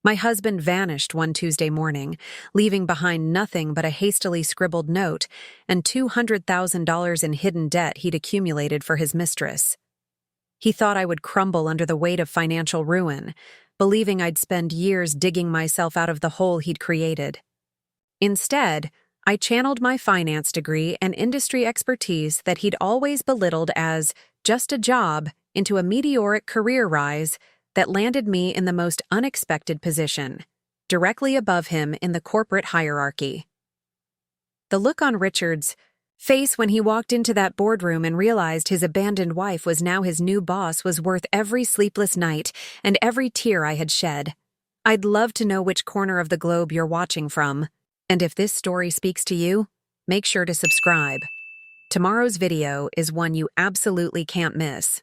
My husband vanished one Tuesday morning, leaving behind nothing but a hastily scribbled note and $200,000 in hidden debt he'd accumulated for his mistress. He thought I would crumble under the weight of financial ruin, believing I'd spend years digging myself out of the hole he'd created. Instead, I channeled my finance degree and industry expertise that he'd always belittled as just a job into a meteoric career rise that landed me in the most unexpected position, directly above him in the corporate hierarchy. The look on Richard's face when he walked into that boardroom and realized his abandoned wife was now his new boss was worth every sleepless night and every tear I had shed. I'd love to know which corner of the globe you're watching from, and if this story speaks to you, make sure to subscribe. Tomorrow's video is one you absolutely can't miss.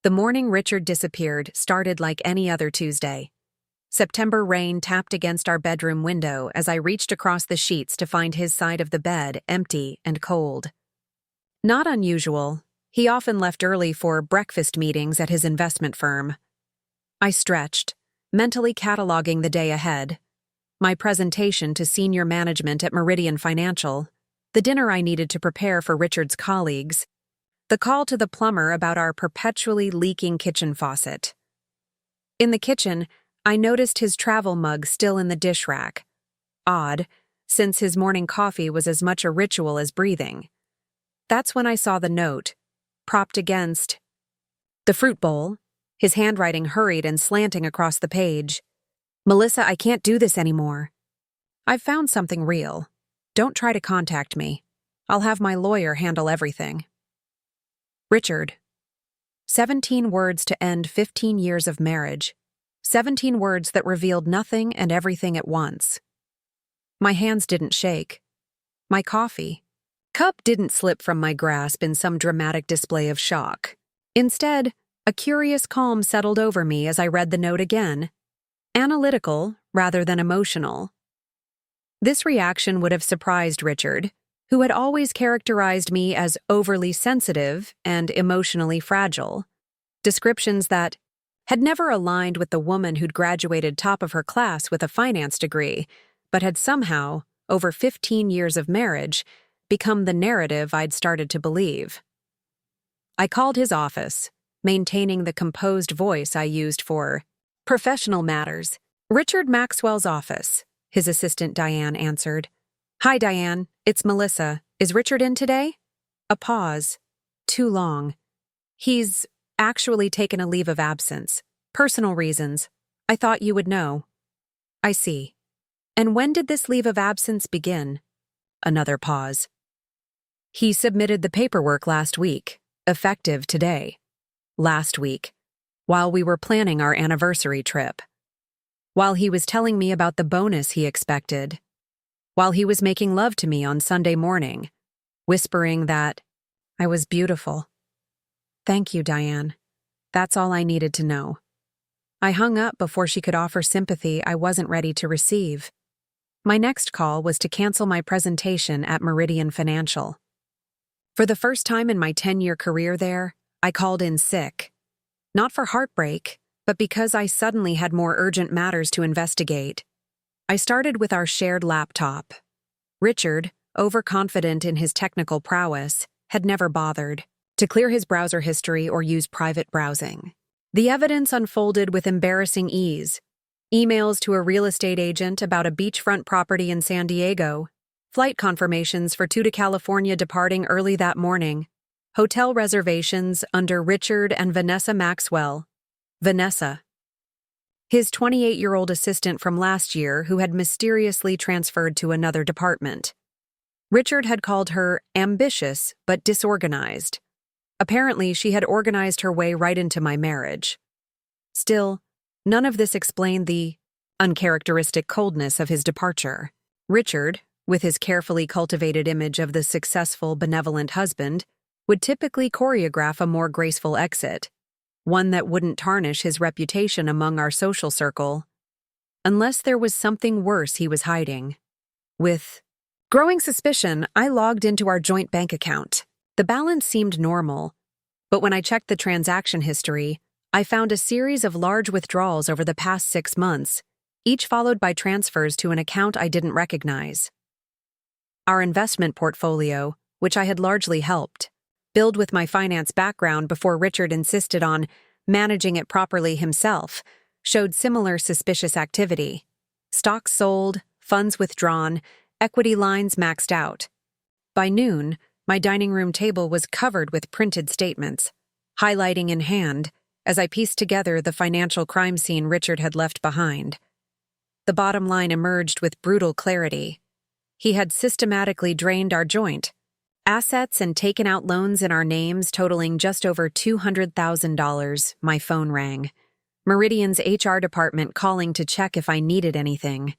The morning Richard disappeared started like any other Tuesday. September rain tapped against our bedroom window as I reached across the sheets to find his side of the bed empty and cold. Not unusual, he often left early for breakfast meetings at his investment firm. I stretched, mentally cataloging the day ahead. My presentation to senior management at Meridian Financial, the dinner I needed to prepare for Richard's colleagues, the call to the plumber about our perpetually leaking kitchen faucet. In the kitchen, I noticed his travel mug still in the dish rack. Odd, since his morning coffee was as much a ritual as breathing. That's when I saw the note, propped against the fruit bowl, his handwriting hurried and slanting across the page. "Melissa, I can't do this anymore. I've found something real. Don't try to contact me. I'll have my lawyer handle everything. Richard." 17 words to end 15 years of marriage. 17 words that revealed nothing and everything at once. My hands didn't shake. My coffee cup didn't slip from my grasp in some dramatic display of shock. Instead, a curious calm settled over me as I read the note again. Analytical rather than emotional. This reaction would have surprised Richard, who had always characterized me as overly sensitive and emotionally fragile, descriptions that had never aligned with the woman who'd graduated top of her class with a finance degree, but had somehow, over 15 years of marriage, become the narrative I'd started to believe. I called his office, maintaining the composed voice I used for professional matters. "Richard Maxwell's office," his assistant Diane answered. "Hi, Diane, it's Melissa. Is Richard in today?" A pause. Too long. "He's actually taken a leave of absence. Personal reasons. I thought you would know." "I see. And when did this leave of absence begin?" Another pause. "He submitted the paperwork last week, effective today." Last week, while we were planning our anniversary trip. While he was telling me about the bonus he expected. While he was making love to me on Sunday morning, whispering that I was beautiful. "Thank you, Diane. That's all I needed to know." I hung up before she could offer sympathy I wasn't ready to receive. My next call was to cancel my presentation at Meridian Financial. For the first time in my 10-year career there, I called in sick. Not for heartbreak, but because I suddenly had more urgent matters to investigate. I started with our shared laptop. Richard, overconfident in his technical prowess, had never bothered to clear his browser history or use private browsing. The evidence unfolded with embarrassing ease. Emails to a real estate agent about a beachfront property in San Diego, flight confirmations for two to California departing early that morning, hotel reservations under Richard and Vanessa Maxwell. Vanessa. His 28-year-old assistant from last year who had mysteriously transferred to another department. Richard had called her ambitious but disorganized. Apparently, she had organized her way right into my marriage. Still, none of this explained the uncharacteristic coldness of his departure. Richard, with his carefully cultivated image of the successful, benevolent husband, would typically choreograph a more graceful exit, one that wouldn't tarnish his reputation among our social circle, unless there was something worse he was hiding. With growing suspicion, I logged into our joint bank account. The balance seemed normal, but when I checked the transaction history, I found a series of large withdrawals over the past 6 months, each followed by transfers to an account I didn't recognize. Our investment portfolio, which I had largely helped build with my finance background before Richard insisted on managing it properly himself, showed similar suspicious activity. Stocks sold, funds withdrawn, equity lines maxed out. By noon, my dining room table was covered with printed statements, highlighting in hand, as I pieced together the financial crime scene Richard had left behind. The bottom line emerged with brutal clarity. He had systematically drained our joint, assets and taken out loans in our names totaling just over $200,000. My phone rang. Meridian's HR department calling to check if I needed anything.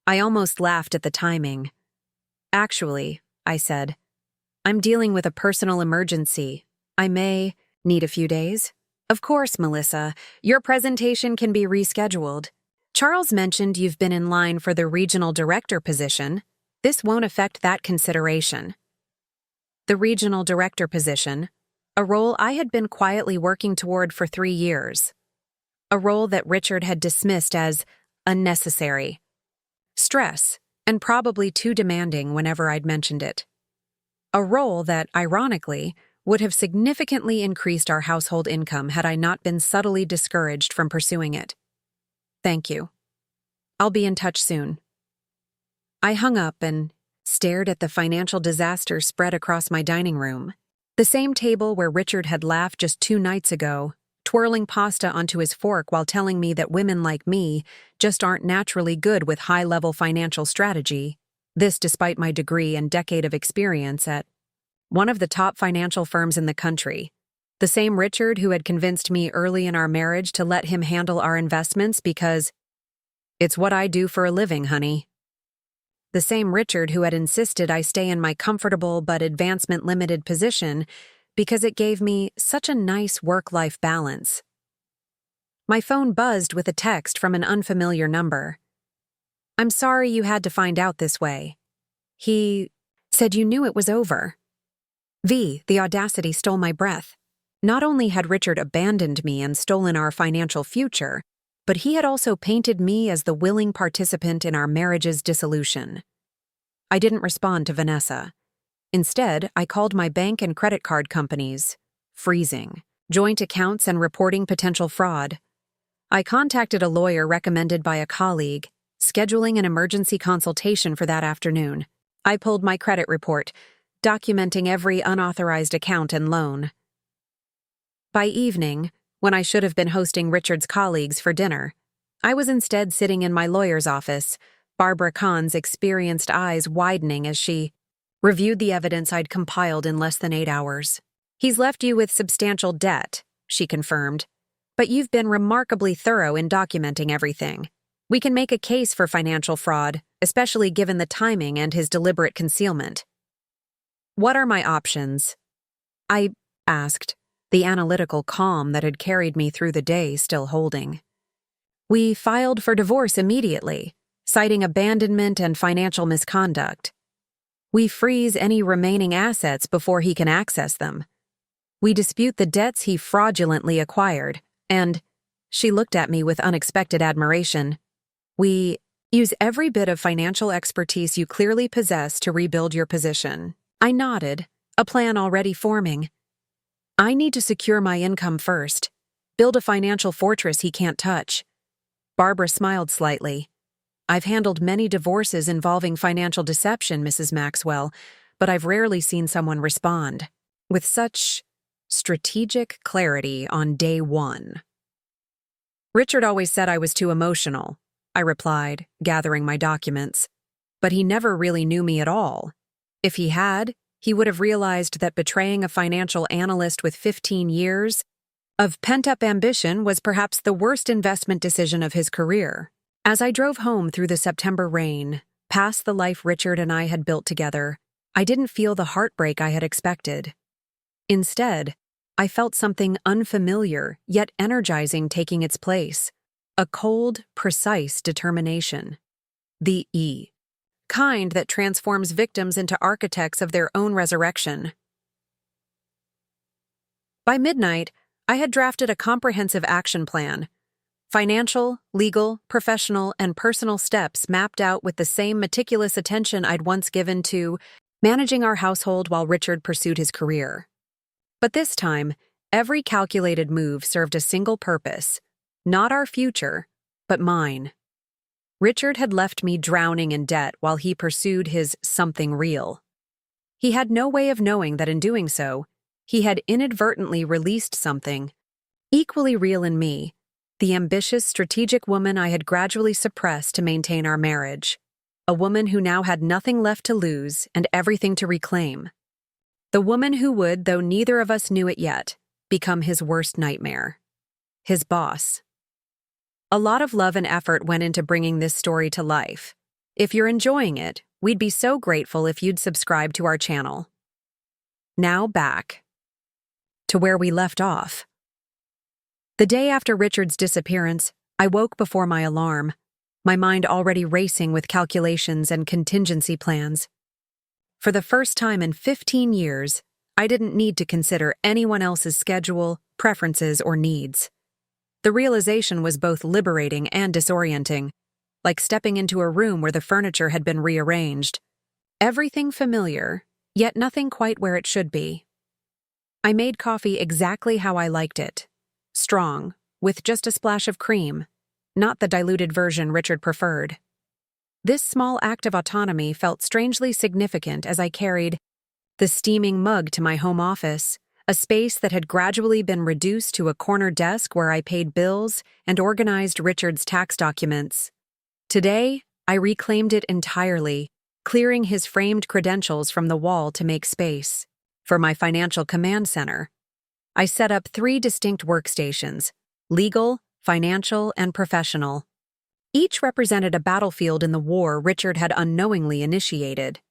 I almost laughed at the timing. Actually, I said, I'm dealing with a personal emergency. I may need a few days. Of course, Melissa. Your presentation can be rescheduled. Charles mentioned you've been in line for the regional director position. This won't affect that consideration. The regional director position, a role I had been quietly working toward for 3 years. A role that Richard had dismissed as unnecessary. Stress, and probably too demanding whenever I'd mentioned it. A role that, ironically, would have significantly increased our household income had I not been subtly discouraged from pursuing it. Thank you. I'll be in touch soon. I hung up and stared at the financial disaster spread across my dining room. The same table where Richard had laughed just 2 nights ago, twirling pasta onto his fork while telling me that women like me just aren't naturally good with high-level financial strategy. This despite my degree and decade of experience at one of the top financial firms in the country. The same Richard who had convinced me early in our marriage to let him handle our investments because it's what I do for a living, honey. The same Richard who had insisted I stay in my comfortable but advancement-limited position because it gave me such a nice work-life balance. My phone buzzed with a text from an unfamiliar number. I'm sorry you had to find out this way. He said you knew it was over. The audacity stole my breath. Not only had Richard abandoned me and stolen our financial future, but he had also painted me as the willing participant in our marriage's dissolution. I didn't respond to Vanessa. Instead, I called my bank and credit card companies, freezing joint accounts and reporting potential fraud. I contacted a lawyer recommended by a colleague, scheduling an emergency consultation for that afternoon. I pulled my credit report, documenting every unauthorized account and loan. By evening, when I should have been hosting Richard's colleagues for dinner, I was instead sitting in my lawyer's office, Barbara Kahn's experienced eyes widening as she reviewed the evidence I'd compiled in less than 8 hours. He's left you with substantial debt, she confirmed, but you've been remarkably thorough in documenting everything. We can make a case for financial fraud, especially given the timing and his deliberate concealment. What are my options? I asked, the analytical calm that had carried me through the day still holding. We filed for divorce immediately, citing abandonment and financial misconduct. We freeze any remaining assets before he can access them. We dispute the debts he fraudulently acquired, and, she looked at me with unexpected admiration, we use every bit of financial expertise you clearly possess to rebuild your position. I nodded, a plan already forming. I need to secure my income first, build a financial fortress he can't touch. Barbara smiled slightly. I've handled many divorces involving financial deception, Mrs. Maxwell, but I've rarely seen someone respond with such strategic clarity on day 1. Richard always said I was too emotional, I replied, gathering my documents. But he never really knew me at all. If he had, he would have realized that betraying a financial analyst with 15 years of pent-up ambition was perhaps the worst investment decision of his career. As I drove home through the September rain, past the life Richard and I had built together, I didn't feel the heartbreak I had expected. Instead, I felt something unfamiliar yet energizing taking its place, a cold, precise determination. The kind that transforms victims into architects of their own resurrection. By midnight, I had drafted a comprehensive action plan. Financial, legal, professional, and personal steps mapped out with the same meticulous attention I'd once given to managing our household while Richard pursued his career. But this time, every calculated move served a single purpose: not our future, but mine. Richard had left me drowning in debt while he pursued his something real. He had no way of knowing that in doing so, he had inadvertently released something equally real in me, the ambitious, strategic woman I had gradually suppressed to maintain our marriage. A woman who now had nothing left to lose and everything to reclaim. The woman who would, though neither of us knew it yet, become his worst nightmare. His boss. A lot of love and effort went into bringing this story to life. If you're enjoying it, we'd be so grateful if you'd subscribe to our channel. Now back to where we left off. The day after Richard's disappearance, I woke before my alarm, my mind already racing with calculations and contingency plans. For the first time in 15 years, I didn't need to consider anyone else's schedule, preferences, or needs. The realization was both liberating and disorienting, like stepping into a room where the furniture had been rearranged. Everything familiar, yet nothing quite where it should be. I made coffee exactly how I liked it. Strong, with just a splash of cream, not the diluted version Richard preferred. This small act of autonomy felt strangely significant as I carried the steaming mug to my home office, a space that had gradually been reduced to a corner desk where I paid bills and organized Richard's tax documents. Today, I reclaimed it entirely, clearing his framed credentials from the wall to make space for my financial command center. I set up 3 distinct workstations: legal, financial, and professional. Each represented a battlefield in the war Richard had unknowingly initiated.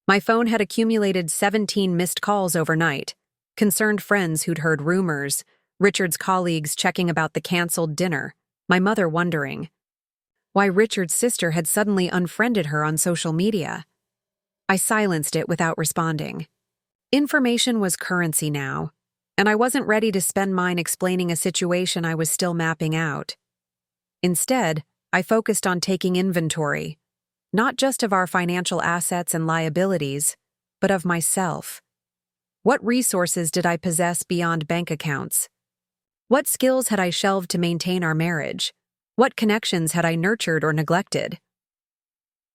My phone had accumulated 17 missed calls overnight, concerned friends who'd heard rumors, Richard's colleagues checking about the canceled dinner, my mother wondering why Richard's sister had suddenly unfriended her on social media. I silenced it without responding. Information was currency now, and I wasn't ready to spend mine explaining a situation I was still mapping out. Instead, I focused on taking inventory, not just of our financial assets and liabilities, but of myself. What resources did I possess beyond bank accounts? What skills had I shelved to maintain our marriage? What connections had I nurtured or neglected?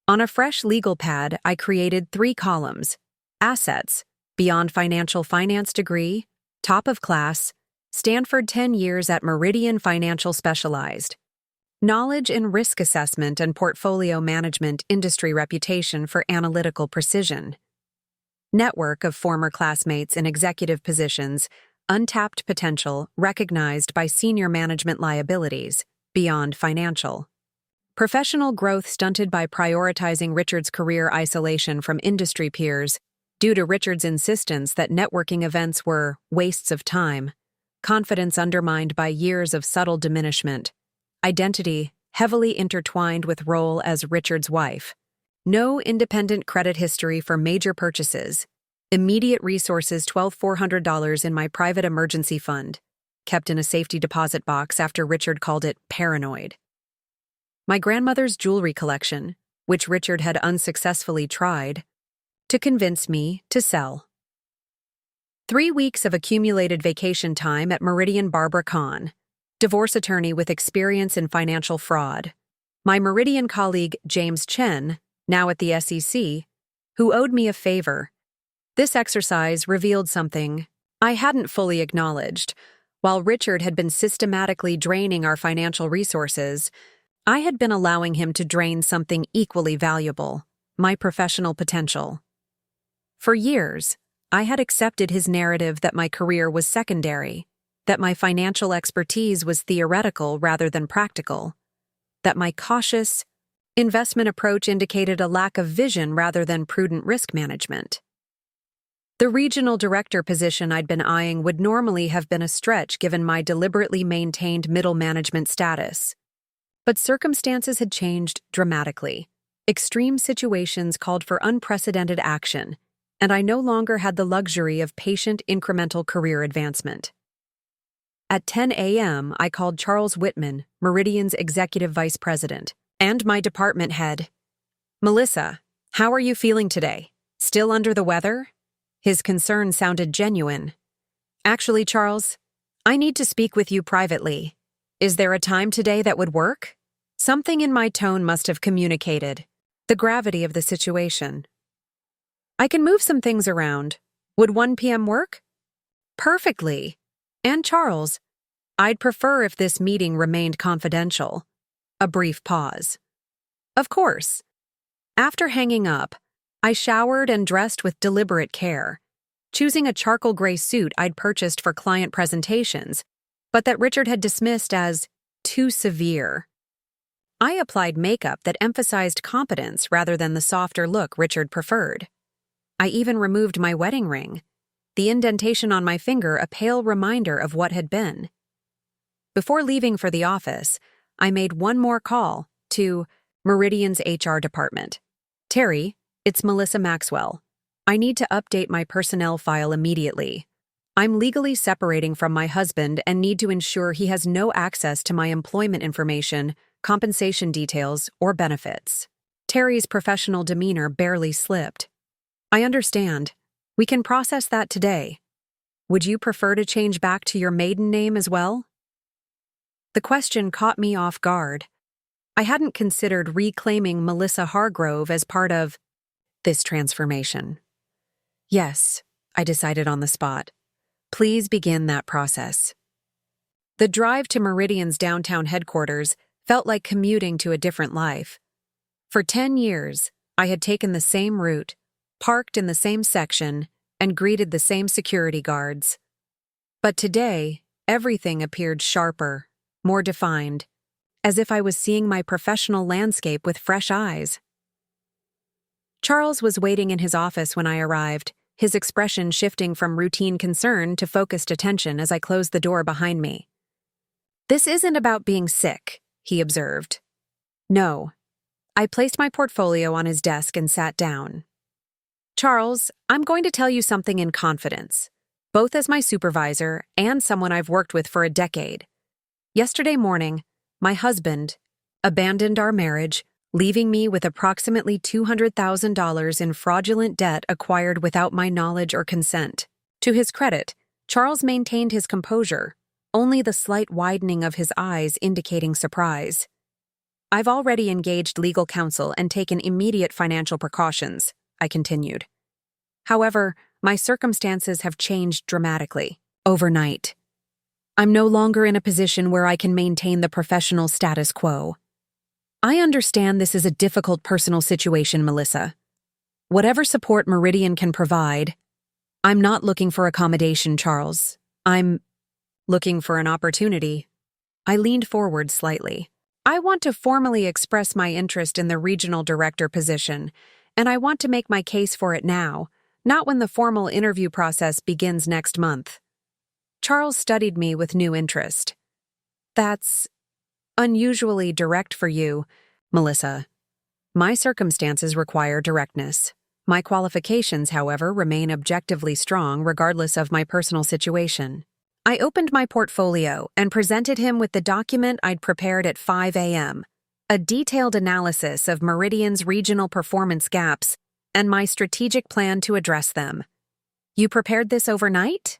On a fresh legal pad, I created 3 columns: assets, beyond financial finance degree, top of class, Stanford 10 years at Meridian Financial Specialized. Knowledge in risk assessment and portfolio management, industry reputation for analytical precision. Network of former classmates in executive positions, untapped potential recognized by senior management liabilities, beyond financial. Professional growth stunted by prioritizing Richard's career isolation from industry peers due to Richard's insistence that networking events were wastes of time. Confidence undermined by years of subtle diminishment. Identity heavily intertwined with role as Richard's wife. No independent credit history for major purchases. Immediate resources $1,400 in my private emergency fund, kept in a safety deposit box after Richard called it paranoid. My grandmother's jewelry collection, which Richard had unsuccessfully tried to convince me to sell. 3 weeks of accumulated vacation time at Meridian Barbara Kahn, divorce attorney with experience in financial fraud. My Meridian colleague James Chen, now at the SEC, who owed me a favor. This exercise revealed something I hadn't fully acknowledged. While Richard had been systematically draining our financial resources, I had been allowing him to drain something equally valuable: my professional potential. For years, I had accepted his narrative that my career was secondary, that my financial expertise was theoretical rather than practical, that my cautious investment approach indicated a lack of vision rather than prudent risk management. The regional director position I'd been eyeing would normally have been a stretch given my deliberately maintained middle management status. But circumstances had changed dramatically. Extreme situations called for unprecedented action, and I no longer had the luxury of patient incremental career advancement. At 10 a.m., I called Charles Whitman, Meridian's executive vice president, and my department head. "Melissa, how are you feeling today? Still under the weather?" His concern sounded genuine. "Actually, Charles, I need to speak with you privately. Is there a time today that would work?" Something in my tone must have communicated the gravity of the situation. "I can move some things around. Would 1 p.m. work?" "Perfectly. And Charles, I'd prefer if this meeting remained confidential." A brief pause. "Of course." After hanging up, I showered and dressed with deliberate care, choosing a charcoal gray suit I'd purchased for client presentations, but that Richard had dismissed as too severe. I applied makeup that emphasized competence rather than the softer look Richard preferred. I even removed my wedding ring, the indentation on my finger a pale reminder of what had been. Before leaving for the office, I made one more call to Meridian's HR department. "Terry, it's Melissa Maxwell. I need to update my personnel file immediately. I'm legally separating from my husband and need to ensure he has no access to my employment information, compensation details, or benefits." Terry's professional demeanor barely slipped. "I understand. We can process that today. Would you prefer to change back to your maiden name as well?" The question caught me off guard. I hadn't considered reclaiming Melissa Hargrove as part of this transformation. "Yes," I decided on the spot. "Please begin that process." The drive to Meridian's downtown headquarters felt like commuting to a different life. For 10 years, I had taken the same route, parked in the same section, and greeted the same security guards. But today, everything appeared sharper, more defined, as if I was seeing my professional landscape with fresh eyes. Charles was waiting in his office when I arrived, his expression shifting from routine concern to focused attention as I closed the door behind me. "This isn't about being sick," he observed. "No." I placed my portfolio on his desk and sat down. "Charles, I'm going to tell you something in confidence, both as my supervisor and someone I've worked with for a decade. Yesterday morning, my husband abandoned our marriage, leaving me with approximately $200,000 in fraudulent debt acquired without my knowledge or consent." To his credit, Charles maintained his composure, only the slight widening of his eyes indicating surprise. "I've already engaged legal counsel and taken immediate financial precautions," I continued. "However, my circumstances have changed dramatically, overnight. I'm no longer in a position where I can maintain the professional status quo. I understand this is a difficult personal situation, Melissa. Whatever support Meridian can provide, I'm not looking for accommodation, Charles. I'm looking for an opportunity." I leaned forward slightly. "I want to formally express my interest in the regional director position, and I want to make my case for it now, not when the formal interview process begins next month." Charles studied me with new interest. "That's unusually direct for you, Melissa. My circumstances require directness. My qualifications, however, remain objectively strong regardless of my personal situation." I opened my portfolio and presented him with the document I'd prepared at 5 a.m., a detailed analysis of Meridian's regional performance gaps and my strategic plan to address them. "You prepared this overnight?"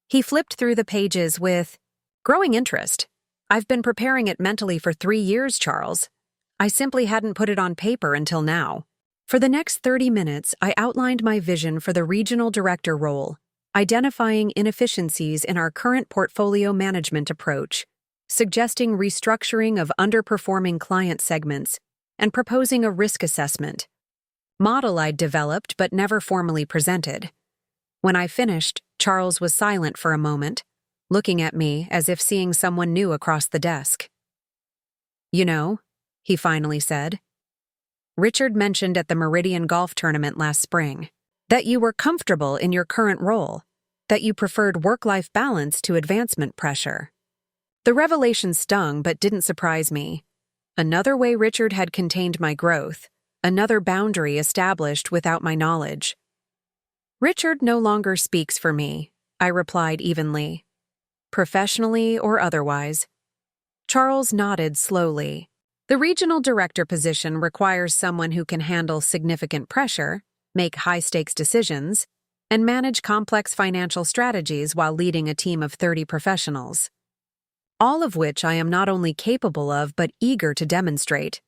He flipped through the pages with growing interest. "I've been preparing it mentally for 3 years, Charles. I simply hadn't put it on paper until now." For the next 30 minutes, I outlined my vision for the regional director role, identifying inefficiencies in our current portfolio management approach, suggesting restructuring of underperforming client segments, and proposing a risk assessment model I'd developed but never formally presented. When I finished, Charles was silent for a moment, looking at me as if seeing someone new across the desk. "You know," he finally said, "Richard mentioned at the Meridian golf tournament last spring that you were comfortable in your current role, that you preferred work-life balance to advancement pressure." The revelation stung but didn't surprise me. Another way Richard had contained my growth, another boundary established without my knowledge. "Richard no longer speaks for me," I replied evenly. professionally or otherwise. Charles nodded slowly. The regional director position requires someone who can handle significant pressure, make high-stakes decisions, and manage complex financial strategies while leading a team of 30 professionals. All of which I am not only capable of but eager to demonstrate.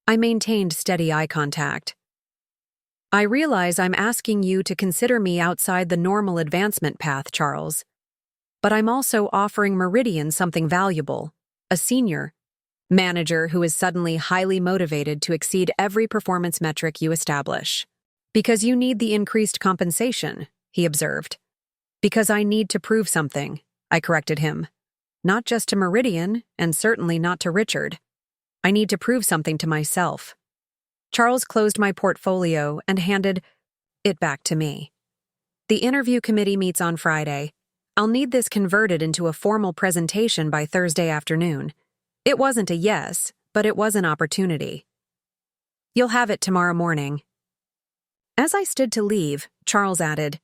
I maintained steady eye contact. I realize I'm asking you to consider me outside the normal advancement path, Charles. But I'm also offering Meridian something valuable, a senior manager who is suddenly highly motivated to exceed every performance metric you establish. Because you need the increased compensation, he observed. Because I need to prove something, I corrected him. Not just to Meridian, and certainly not to Richard. I need to prove something to myself. Charles closed my portfolio and handed it back to me. The interview committee meets on Friday. I'll need this converted into a formal presentation by Thursday afternoon. It wasn't a yes, but it was an opportunity. You'll have it tomorrow morning. As I stood to leave, Charles added,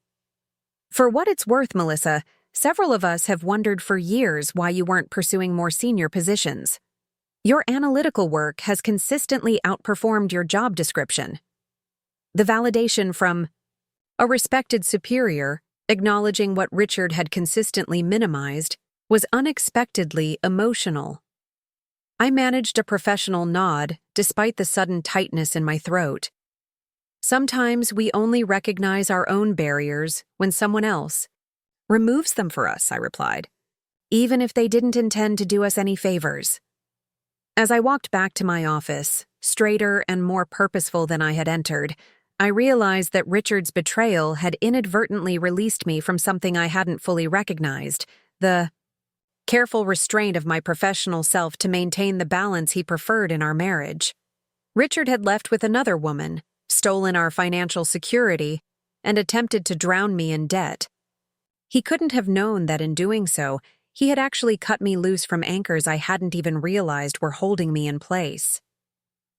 For what it's worth, Melissa, several of us have wondered for years why you weren't pursuing more senior positions. Your analytical work has consistently outperformed your job description. The validation from a respected superior, acknowledging what Richard had consistently minimized, was unexpectedly emotional. I managed a professional nod despite the sudden tightness in my throat. Sometimes we only recognize our own barriers when someone else removes them for us, I replied, even if they didn't intend to do us any favors. As I walked back to my office, straighter and more purposeful than I had entered, I realized that Richard's betrayal had inadvertently released me from something I hadn't fully recognized, the careful restraint of my professional self to maintain the balance he preferred in our marriage. Richard had left with another woman, stolen our financial security, and attempted to drown me in debt. He couldn't have known that in doing so, he had actually cut me loose from anchors I hadn't even realized were holding me in place.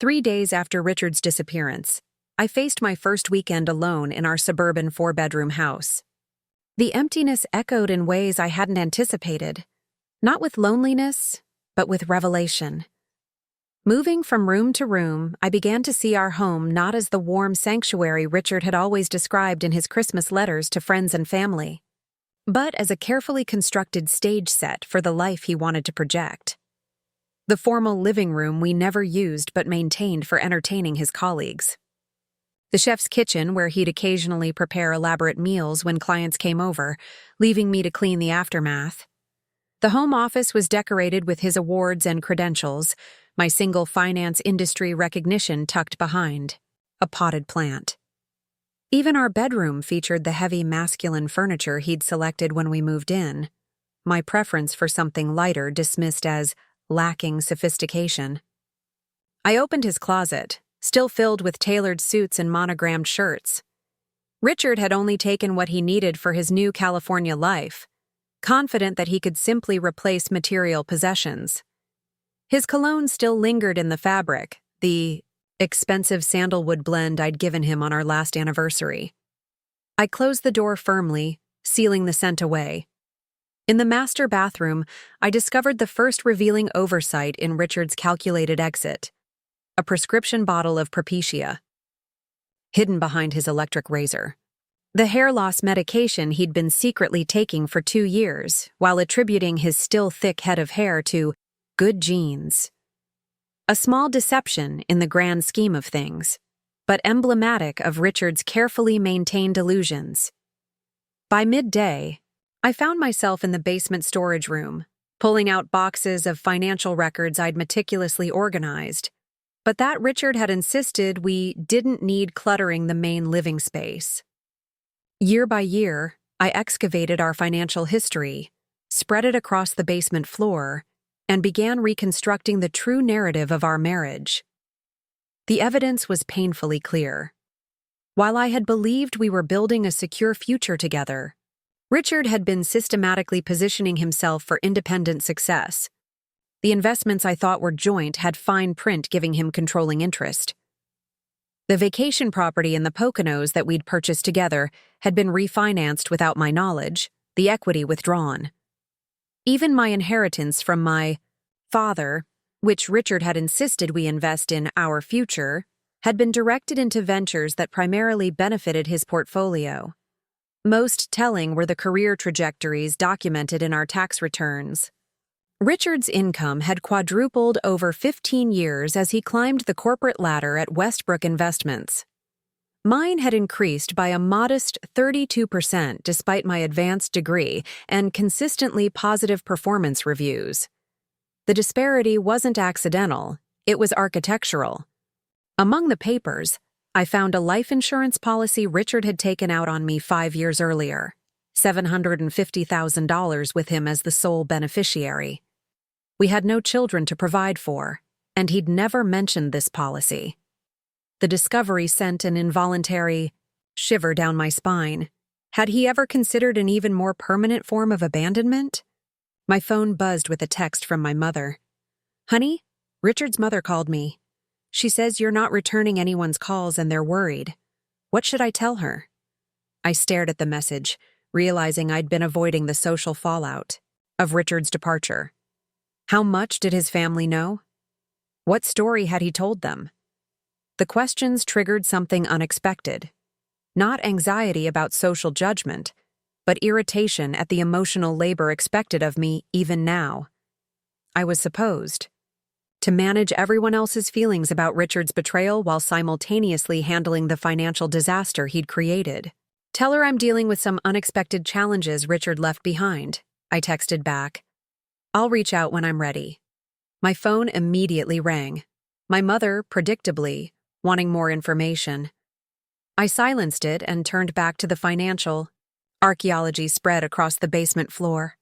3 days after Richard's disappearance, I faced my first weekend alone in our suburban 4-bedroom house. The emptiness echoed in ways I hadn't anticipated, not with loneliness, but with revelation. Moving from room to room, I began to see our home not as the warm sanctuary Richard had always described in his Christmas letters to friends and family, but as a carefully constructed stage set for the life he wanted to project. The formal living room we never used but maintained for entertaining his colleagues. The chef's kitchen where he'd occasionally prepare elaborate meals when clients came over, leaving me to clean the aftermath. The home office was decorated with his awards and credentials, my single finance industry recognition tucked behind a potted plant. Even our bedroom featured the heavy masculine furniture he'd selected when we moved in, my preference for something lighter dismissed as lacking sophistication. I opened his closet, still filled with tailored suits and monogrammed shirts. Richard had only taken what he needed for his new California life, confident that he could simply replace material possessions. His cologne still lingered in the fabric, the expensive sandalwood blend I'd given him on our last anniversary. I closed the door firmly, sealing the scent away. In the master bathroom, I discovered the first revealing oversight in Richard's calculated exit, a prescription bottle of Propecia, hidden behind his electric razor. The hair loss medication he'd been secretly taking for 2 years, while attributing his still thick head of hair to good genes. A small deception in the grand scheme of things, but emblematic of Richard's carefully maintained illusions. By midday, I found myself in the basement storage room, pulling out boxes of financial records I'd meticulously organized, but that Richard had insisted we didn't need cluttering the main living space. Year by year, I excavated our financial history, spread it across the basement floor, and began reconstructing the true narrative of our marriage. The evidence was painfully clear. While I had believed we were building a secure future together, Richard had been systematically positioning himself for independent success. The investments I thought were joint had fine print giving him controlling interest. The vacation property in the Poconos that we'd purchased together had been refinanced without my knowledge, the equity withdrawn. Even my inheritance from my father, which Richard had insisted we invest in our future, had been directed into ventures that primarily benefited his portfolio. Most telling were the career trajectories documented in our tax returns. Richard's income had quadrupled over 15 years as he climbed the corporate ladder at Westbrook Investments. Mine had increased by a modest 32% despite my advanced degree and consistently positive performance reviews. The disparity wasn't accidental, it was architectural. Among the papers, I found a life insurance policy Richard had taken out on me 5 years earlier, $750,000 with him as the sole beneficiary. We had no children to provide for, and he'd never mentioned this policy. The discovery sent an involuntary shiver down my spine. Had he ever considered an even more permanent form of abandonment? My phone buzzed with a text from my mother. "Honey, Richard's mother called me. She says you're not returning anyone's calls and they're worried. What should I tell her?" I stared at the message, realizing I'd been avoiding the social fallout of Richard's departure. How much did his family know? What story had he told them? The questions triggered something unexpected. Not anxiety about social judgment, but irritation at the emotional labor expected of me even now. I was supposed to manage everyone else's feelings about Richard's betrayal while simultaneously handling the financial disaster he'd created. "Tell her I'm dealing with some unexpected challenges Richard left behind," I texted back. "I'll reach out when I'm ready." My phone immediately rang. My mother, predictably, wanting more information. I silenced it and turned back to the financial archaeology spread across the basement floor.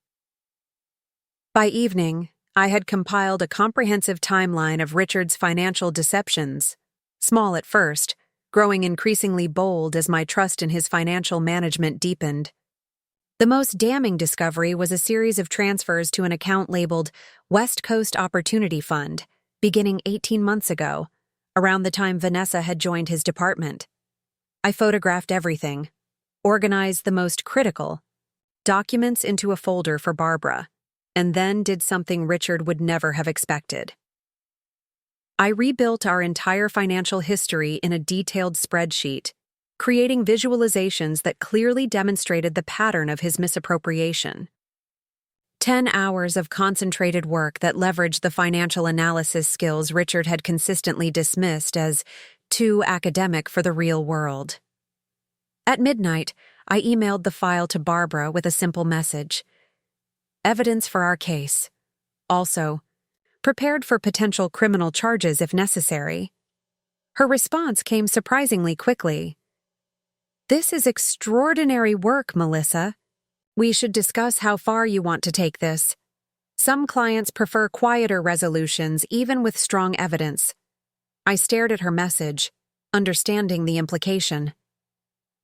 By evening, I had compiled a comprehensive timeline of Richard's financial deceptions, small at first, growing increasingly bold as my trust in his financial management deepened. The most damning discovery was a series of transfers to an account labeled West Coast Opportunity Fund, beginning 18 months ago, around the time Vanessa had joined his department. I photographed everything, organized the most critical documents into a folder for Barbara, and then did something Richard would never have expected. I rebuilt our entire financial history in a detailed spreadsheet, creating visualizations that clearly demonstrated the pattern of his misappropriation. 10 hours of concentrated work that leveraged the financial analysis skills Richard had consistently dismissed as too academic for the real world. At midnight, I emailed the file to Barbara with a simple message: "Evidence for our case. Also, prepared for potential criminal charges if necessary." Her response came surprisingly quickly. "This is extraordinary work, Melissa. We should discuss how far you want to take this. Some clients prefer quieter resolutions even with strong evidence." I stared at her message, understanding the implication.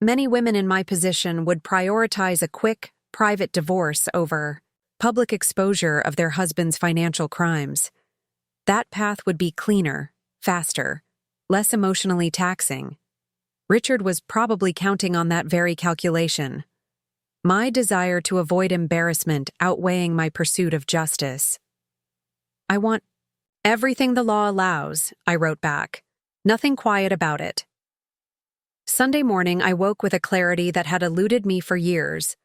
Many women in my position would prioritize a quick, private divorce over public exposure of their husband's financial crimes. That path would be cleaner, faster, less emotionally taxing. Richard was probably counting on that very calculation. My desire to avoid embarrassment outweighing my pursuit of justice. "I want everything the law allows," I wrote back. "Nothing quiet about it." Sunday morning, I woke with a clarity that had eluded me for years.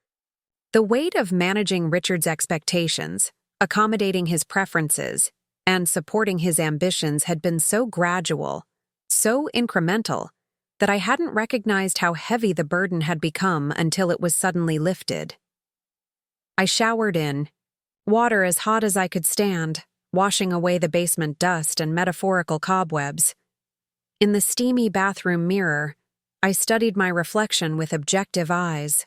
The weight of managing Richard's expectations, accommodating his preferences, and supporting his ambitions had been so gradual, so incremental, that I hadn't recognized how heavy the burden had become until it was suddenly lifted. I showered in, water as hot as I could stand, washing away the basement dust and metaphorical cobwebs. In the steamy bathroom mirror, I studied my reflection with objective eyes.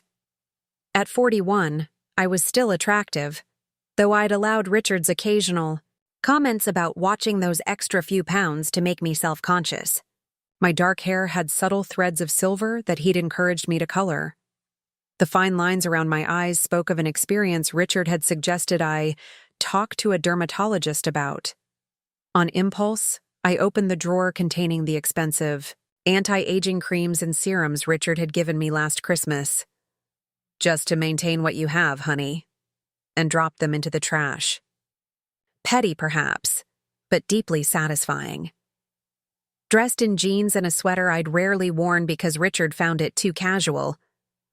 At 41, I was still attractive, though I'd allowed Richard's occasional comments about watching those extra few pounds to make me self-conscious. My dark hair had subtle threads of silver that he'd encouraged me to color. The fine lines around my eyes spoke of an experience Richard had suggested I talk to a dermatologist about. On impulse, I opened the drawer containing the expensive anti-aging creams and serums Richard had given me last Christmas. "Just to maintain what you have, honey." and dropped them into the trash. Petty, perhaps, but deeply satisfying. Dressed in jeans and a sweater I'd rarely worn because Richard found it too casual,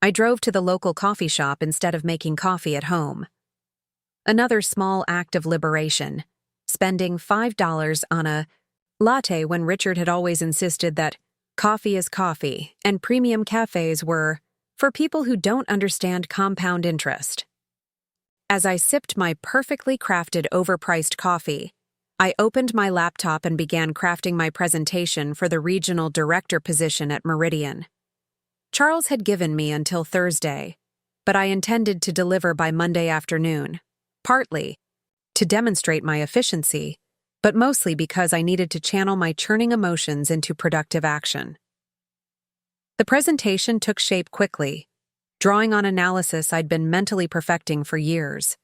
I drove to the local coffee shop instead of making coffee at home. Another small act of liberation, spending $5 on a latte when Richard had always insisted that coffee is coffee and premium cafes were for people who don't understand compound interest. As I sipped my perfectly crafted overpriced coffee, I opened my laptop and began crafting my presentation for the regional director position at Meridian. Charles had given me until Thursday, but I intended to deliver by Monday afternoon, partly to demonstrate my efficiency, but mostly because I needed to channel my churning emotions into productive action. The presentation took shape quickly, drawing on analysis I'd been mentally perfecting for years.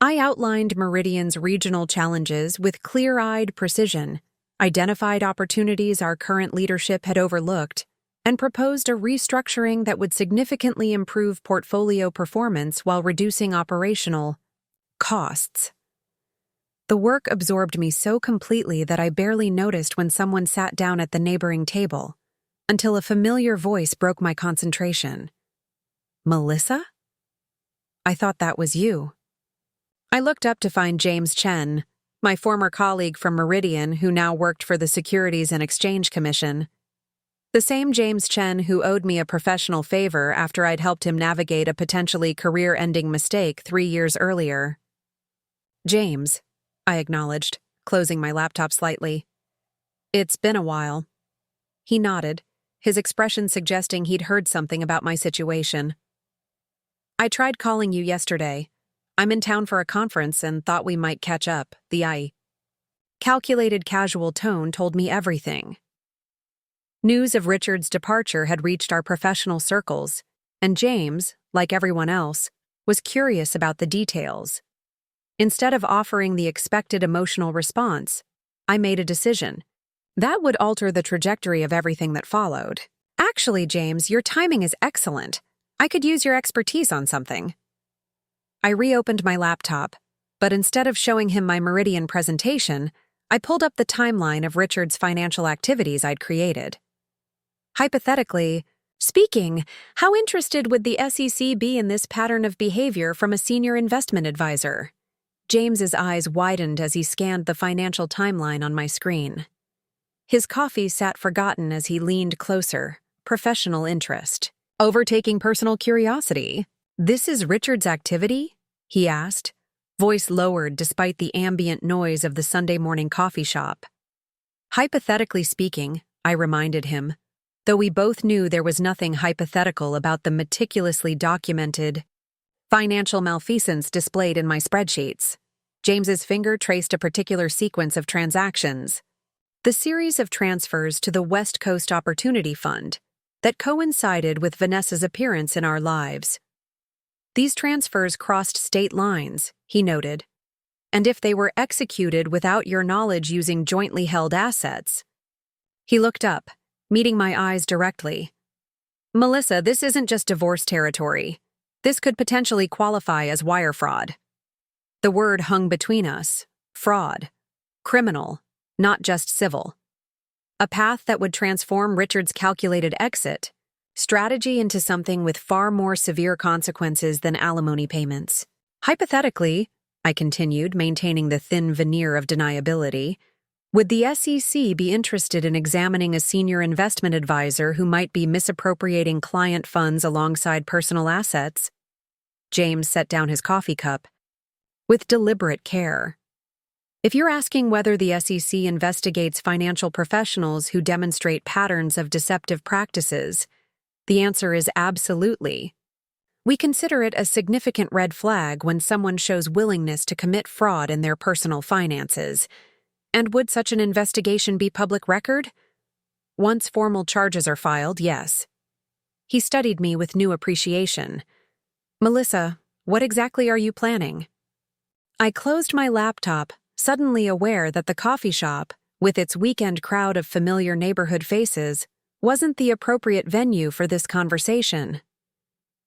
I outlined Meridian's regional challenges with clear-eyed precision, identified opportunities our current leadership had overlooked, and proposed a restructuring that would significantly improve portfolio performance while reducing operational costs. The work absorbed me so completely that I barely noticed when someone sat down at the neighboring table, until a familiar voice broke my concentration. "Melissa? I thought that was you." I looked up to find James Chen, my former colleague from Meridian who now worked for the Securities and Exchange Commission. The same James Chen who owed me a professional favor after I'd helped him navigate a potentially career-ending mistake 3 years earlier. "James," I acknowledged, closing my laptop slightly. "It's been a while." He nodded, his expression suggesting he'd heard something about my situation. "I tried calling you yesterday. I'm in town for a conference and thought we might catch up." The calculated casual tone told me everything. News of Richard's departure had reached our professional circles, and James, like everyone else, was curious about the details. Instead of offering the expected emotional response, I made a decision. That would alter the trajectory of everything that followed. "Actually, James, your timing is excellent. I could use your expertise on something." I reopened my laptop, but instead of showing him my Meridian presentation, I pulled up the timeline of Richard's financial activities I'd created. Hypothetically speaking, how interested would the SEC be in this pattern of behavior from a senior investment advisor? James's eyes widened as he scanned the financial timeline on my screen. His coffee sat forgotten as he leaned closer, professional interest. "Overtaking personal curiosity. This is Richard's activity?" he asked, voice lowered despite the ambient noise of the Sunday morning coffee shop. "Hypothetically speaking," I reminded him, though we both knew there was nothing hypothetical about the meticulously documented financial malfeasance displayed in my spreadsheets. James's finger traced a particular sequence of transactions, the series of transfers to the West Coast Opportunity Fund that coincided with Vanessa's appearance in our lives. "These transfers crossed state lines," he noted, "and if they were executed without your knowledge using jointly held assets." He looked up, meeting my eyes directly. "Melissa, this isn't just divorce territory. This could potentially qualify as wire fraud." The word hung between us. Fraud. Criminal, not just civil. A path that would transform Richard's calculated exit strategy into something with far more severe consequences than alimony payments. "Hypothetically," I continued, maintaining the thin veneer of deniability, "would the SEC be interested in examining a senior investment advisor who might be misappropriating client funds alongside personal assets?" James set down his coffee cup with deliberate care. "If you're asking whether the SEC investigates financial professionals who demonstrate patterns of deceptive practices, the answer is absolutely. We consider it a significant red flag when someone shows willingness to commit fraud in their personal finances. And would such an investigation be public record? Once formal charges are filed, yes." He studied me with new appreciation. "Melissa, what exactly are you planning?" I closed my laptop, suddenly aware that the coffee shop, with its weekend crowd of familiar neighborhood faces, wasn't the appropriate venue for this conversation.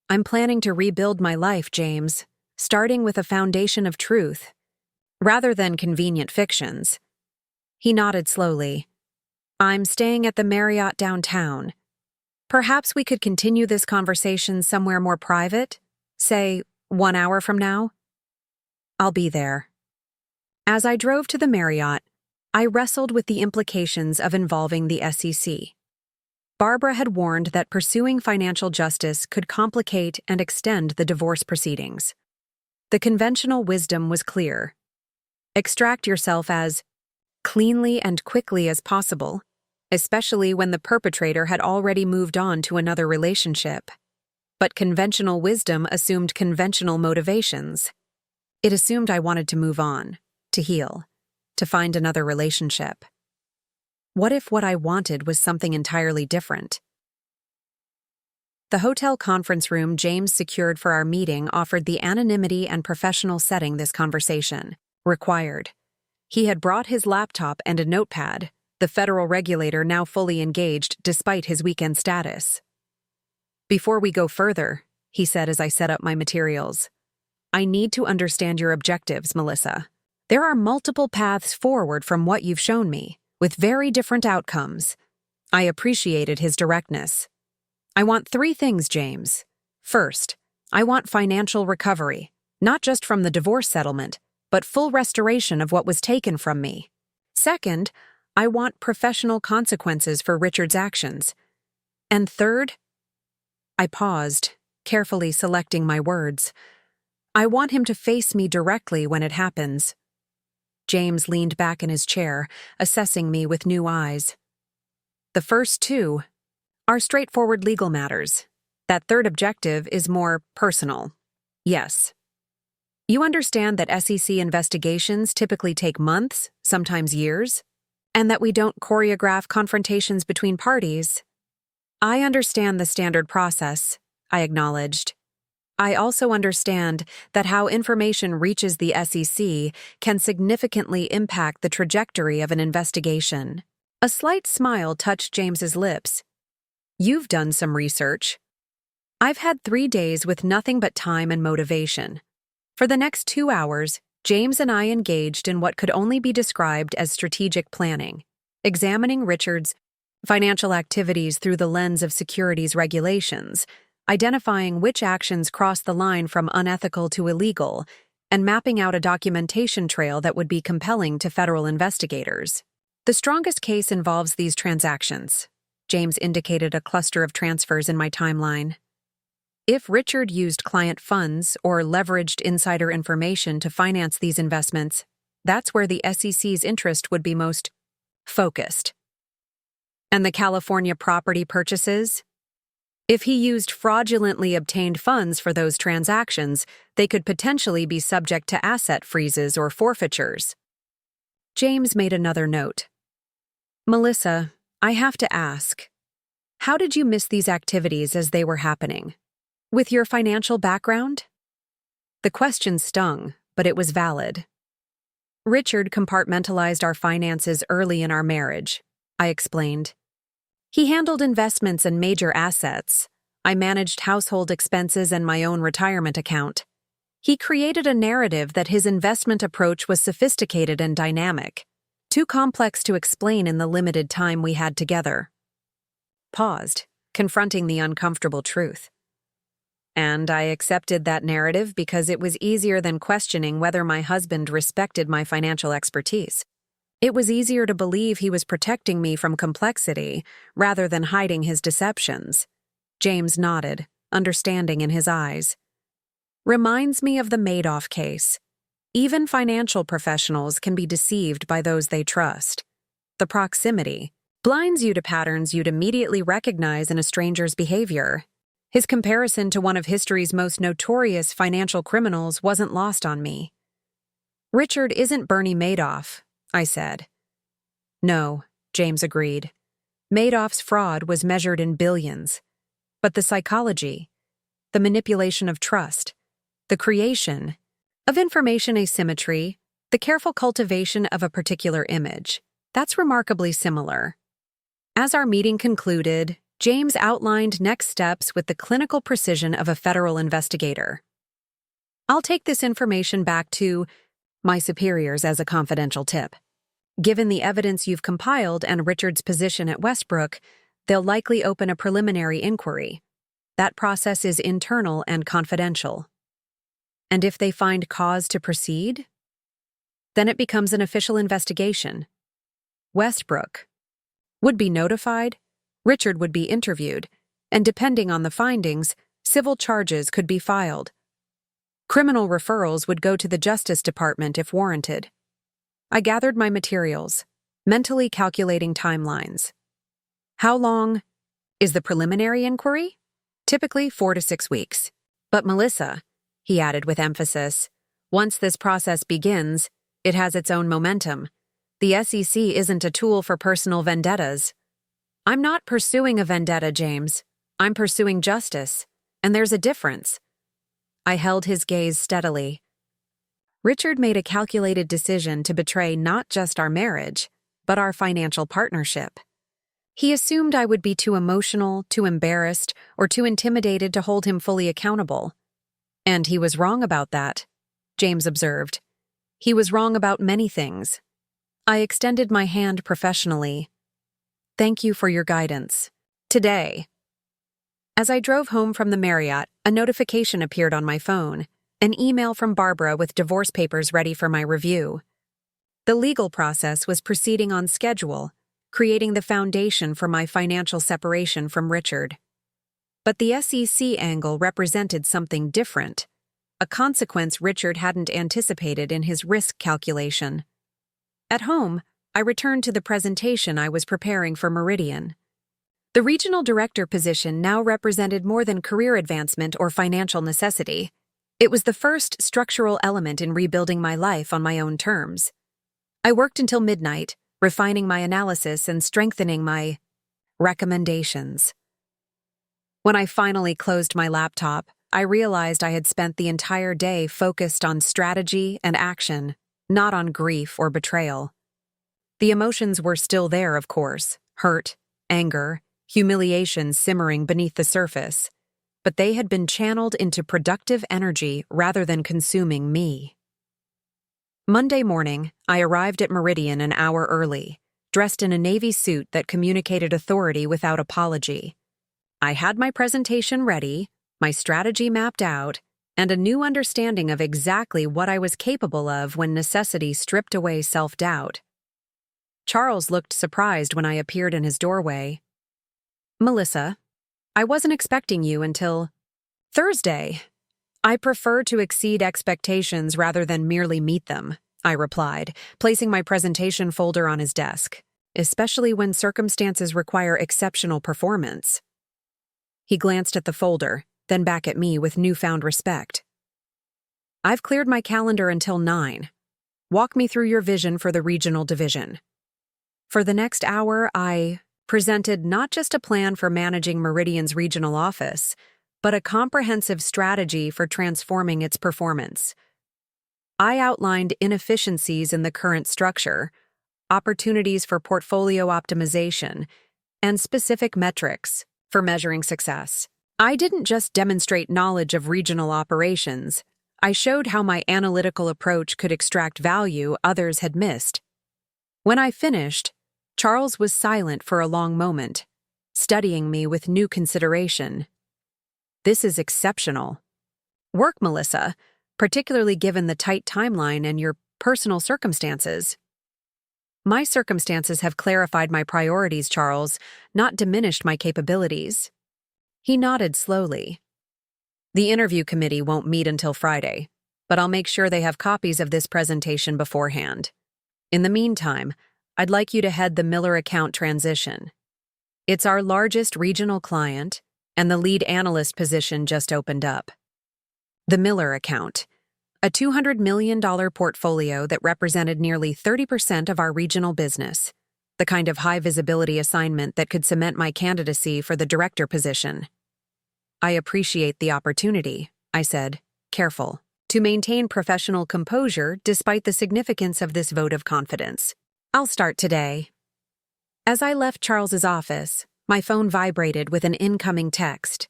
"I'm planning to rebuild my life, James," starting with a foundation of truth, rather than convenient fictions. He nodded slowly. I'm staying at the Marriott downtown. Perhaps we could continue this conversation somewhere more private, say 1 hour from now? I'll be there. As I drove to the Marriott, I wrestled with the implications of involving the SEC. Barbara had warned that pursuing financial justice could complicate and extend the divorce proceedings. The conventional wisdom was clear. Extract yourself as cleanly and quickly as possible, especially when the perpetrator had already moved on to another relationship. But conventional wisdom assumed conventional motivations. It assumed I wanted to move on, to heal, to find another relationship. What if what I wanted was something entirely different? The hotel conference room James secured for our meeting offered the anonymity and professional setting this conversation required. He had brought his laptop and a notepad, the federal regulator now fully engaged despite his weekend status. Before we go further, he said as I set up my materials, I need to understand your objectives, Melissa. There are multiple paths forward from what you've shown me, with very different outcomes. I appreciated his directness. I want 3 things, James. First, I want financial recovery, not just from the divorce settlement, but full restoration of what was taken from me. Second, I want professional consequences for Richard's actions. And third, I paused, carefully selecting my words. I want him to face me directly when it happens. James leaned back in his chair, assessing me with new eyes. The first 2 are straightforward legal matters. That third objective is more personal. Yes. You understand that SEC investigations typically take months, sometimes years, and that we don't choreograph confrontations between parties. I understand the standard process, I acknowledged. I also understand that how information reaches the SEC can significantly impact the trajectory of an investigation. A slight smile touched James's lips. You've done some research. I've had 3 days with nothing but time and motivation. For the next 2 hours, James and I engaged in what could only be described as strategic planning, examining Richard's financial activities through the lens of securities regulations, identifying which actions cross the line from unethical to illegal, and mapping out a documentation trail that would be compelling to federal investigators. The strongest case involves these transactions. James indicated a cluster of transfers in my timeline. If Richard used client funds or leveraged insider information to finance these investments, that's where the SEC's interest would be most focused. And the California property purchases? If he used fraudulently obtained funds for those transactions, they could potentially be subject to asset freezes or forfeitures. James made another note. Melissa, I have to ask, how did you miss these activities as they were happening? With your financial background? The question stung, but it was valid. Richard compartmentalized our finances early in our marriage, I explained. He handled investments and major assets. I managed household expenses and my own retirement account. He created a narrative that his investment approach was sophisticated and dynamic, too complex to explain in the limited time we had together. Paused, confronting the uncomfortable truth. And I accepted that narrative because it was easier than questioning whether my husband respected my financial expertise. It was easier to believe he was protecting me from complexity rather than hiding his deceptions. James nodded, understanding in his eyes. Reminds me of the Madoff case. Even financial professionals can be deceived by those they trust. The proximity blinds you to patterns you'd immediately recognize in a stranger's behavior. His comparison to one of history's most notorious financial criminals wasn't lost on me. Richard isn't Bernie Madoff, I said. No, James agreed. Madoff's fraud was measured in billions. But the psychology, the manipulation of trust, the creation of information asymmetry, the careful cultivation of a particular image, that's remarkably similar. As our meeting concluded, James outlined next steps with the clinical precision of a federal investigator. I'll take this information back to my superiors as a confidential tip. Given the evidence you've compiled and Richard's position at Westbrook, they'll likely open a preliminary inquiry. That process is internal and confidential. And if they find cause to proceed, then it becomes an official investigation. Westbrook would be notified, Richard would be interviewed, and depending on the findings, civil charges could be filed. Criminal referrals would go to the Justice Department if warranted. I gathered my materials, mentally calculating timelines. How long is the preliminary inquiry? Typically 4 to 6 weeks. But Melissa, he added with emphasis, once this process begins, it has its own momentum. The SEC isn't a tool for personal vendettas. I'm not pursuing a vendetta, James. I'm pursuing justice. And there's a difference. I held his gaze steadily. Richard made a calculated decision to betray not just our marriage, but our financial partnership. He assumed I would be too emotional, too embarrassed, or too intimidated to hold him fully accountable. And he was wrong about that, James observed. He was wrong about many things. I extended my hand professionally. Thank you for your guidance. Today. As I drove home from the Marriott, a notification appeared on my phone, an email from Barbara with divorce papers ready for my review. The legal process was proceeding on schedule, creating the foundation for my financial separation from Richard. But the SEC angle represented something different, a consequence Richard hadn't anticipated in his risk calculation. At home, I returned to the presentation I was preparing for Meridian. The regional director position now represented more than career advancement or financial necessity. It was the first structural element in rebuilding my life on my own terms. I worked until midnight, refining my analysis and strengthening my recommendations. When I finally closed my laptop, I realized I had spent the entire day focused on strategy and action, not on grief or betrayal. The emotions were still there, of course, hurt, anger, humiliation simmering beneath the surface, but they had been channeled into productive energy rather than consuming me. Monday morning, I arrived at Meridian an hour early, dressed in a navy suit that communicated authority without apology. I had my presentation ready, my strategy mapped out, and a new understanding of exactly what I was capable of when necessity stripped away self-doubt. Charles looked surprised when I appeared in his doorway. Melissa, I wasn't expecting you until Thursday. I prefer to exceed expectations rather than merely meet them, I replied, placing my presentation folder on his desk, especially when circumstances require exceptional performance. He glanced at the folder, then back at me with newfound respect. I've cleared my calendar until 9. Walk me through your vision for the regional division. For the next hour, I presented not just a plan for managing Meridian's regional office, but a comprehensive strategy for transforming its performance. I outlined inefficiencies in the current structure, opportunities for portfolio optimization, and specific metrics for measuring success. I didn't just demonstrate knowledge of regional operations, I showed how my analytical approach could extract value others had missed. When I finished, Charles was silent for a long moment, studying me with new consideration. This is exceptional. Work, Melissa, particularly given the tight timeline and your personal circumstances. My circumstances have clarified my priorities, Charles, not diminished my capabilities. He nodded slowly. The interview committee won't meet until Friday, but I'll make sure they have copies of this presentation beforehand. In the meantime, I'd like you to head the Miller account transition. It's our largest regional client, and the lead analyst position just opened up. The Miller account, a $200 million portfolio that represented nearly 30% of our regional business, the kind of high-visibility assignment that could cement my candidacy for the director position. I appreciate the opportunity, I said, careful, to maintain professional composure despite the significance of this vote of confidence. I'll start today. As I left Charles's office, my phone vibrated with an incoming text.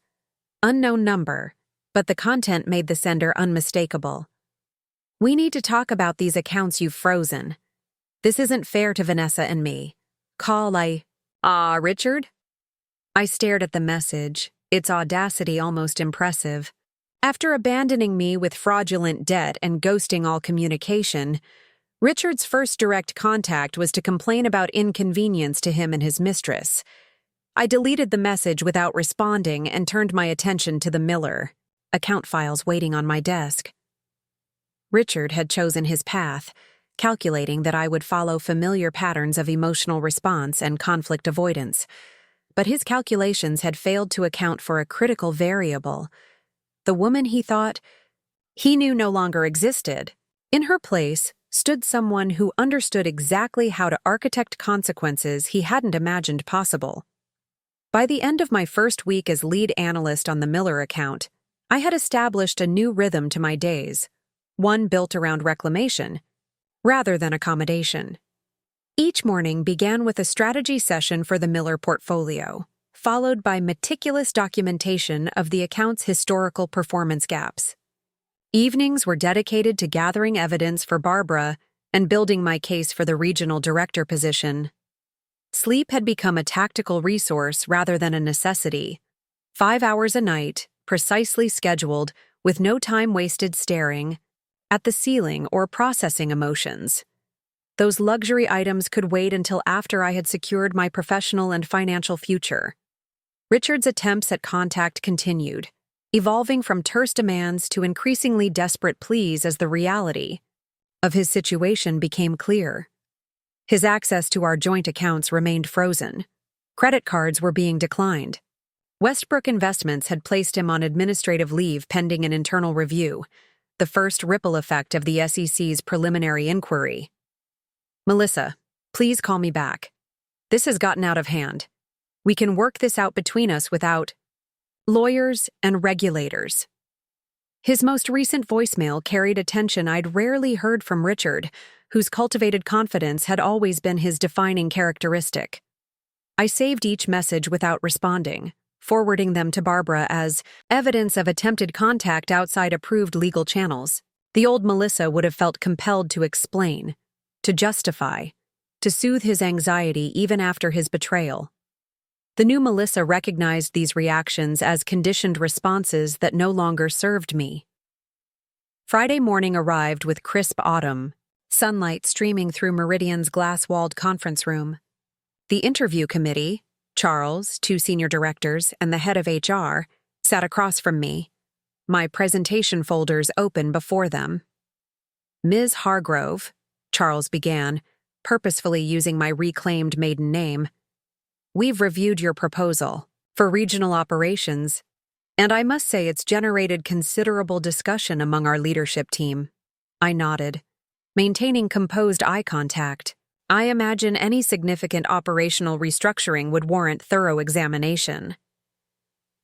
Unknown number, but the content made the sender unmistakable. "We need to talk about these accounts you've frozen. This isn't fair to Vanessa and me. Richard?" I stared at the message, its audacity almost impressive. After abandoning me with fraudulent debt and ghosting all communication, Richard's first direct contact was to complain about inconvenience to him and his mistress. I deleted the message without responding and turned my attention to the Miller account files waiting on my desk. Richard had chosen his path, calculating that I would follow familiar patterns of emotional response and conflict avoidance. But his calculations had failed to account for a critical variable. The woman he thought he knew no longer existed. In her place stood someone who understood exactly how to architect consequences he hadn't imagined possible. By the end of my first week as lead analyst on the Miller account, I had established a new rhythm to my days, one built around reclamation, rather than accommodation. Each morning began with a strategy session for the Miller portfolio, followed by meticulous documentation of the account's historical performance gaps. Evenings were dedicated to gathering evidence for Barbara and building my case for the regional director position. Sleep had become a tactical resource rather than a necessity. 5 hours a night, precisely scheduled, with no time wasted staring at the ceiling or processing emotions. Those luxury items could wait until after I had secured my professional and financial future. Richard's attempts at contact continued, evolving from terse demands to increasingly desperate pleas as the reality of his situation became clear. His access to our joint accounts remained frozen. Credit cards were being declined. Westbrook Investments had placed him on administrative leave pending an internal review, the first ripple effect of the SEC's preliminary inquiry. "Melissa, please call me back. This has gotten out of hand. We can work this out between us without lawyers and regulators." His most recent voicemail carried a tension I'd rarely heard from Richard, whose cultivated confidence had always been his defining characteristic. I saved each message without responding, forwarding them to Barbara as evidence of attempted contact outside approved legal channels. The old Melissa would have felt compelled to explain, to justify, to soothe his anxiety even after his betrayal. The new Melissa recognized these reactions as conditioned responses that no longer served me. Friday morning arrived with crisp autumn, sunlight streaming through Meridian's glass-walled conference room. The interview committee, Charles, 2 senior directors, and the head of HR, sat across from me, my presentation folders open before them. "Ms. Hargrove," Charles began, purposefully using my reclaimed maiden name, "we've reviewed your proposal for regional operations, and I must say it's generated considerable discussion among our leadership team." I nodded, maintaining composed eye contact. I imagine any significant operational restructuring would warrant thorough examination.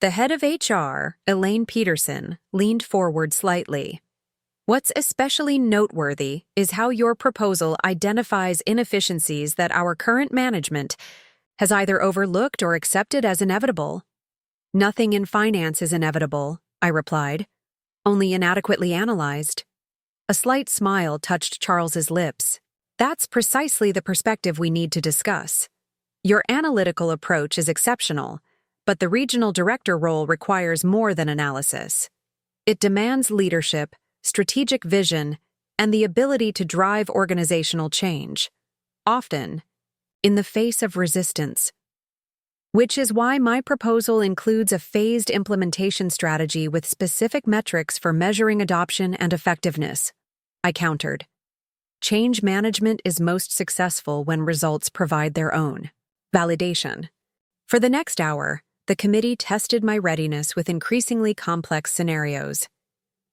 The head of HR, Elaine Peterson, leaned forward slightly. "What's especially noteworthy is how your proposal identifies inefficiencies that our current management has either overlooked or accepted as inevitable." "Nothing in finance is inevitable," I replied, "only inadequately analyzed." A slight smile touched Charles's lips. "That's precisely the perspective we need to discuss. Your analytical approach is exceptional, but the regional director role requires more than analysis. It demands leadership, strategic vision, and the ability to drive organizational change, often in the face of resistance. Which is why my proposal includes a phased implementation strategy with specific metrics for measuring adoption and effectiveness," I countered. "Change management is most successful when results provide their own validation." For the next hour, the committee tested my readiness with increasingly complex scenarios.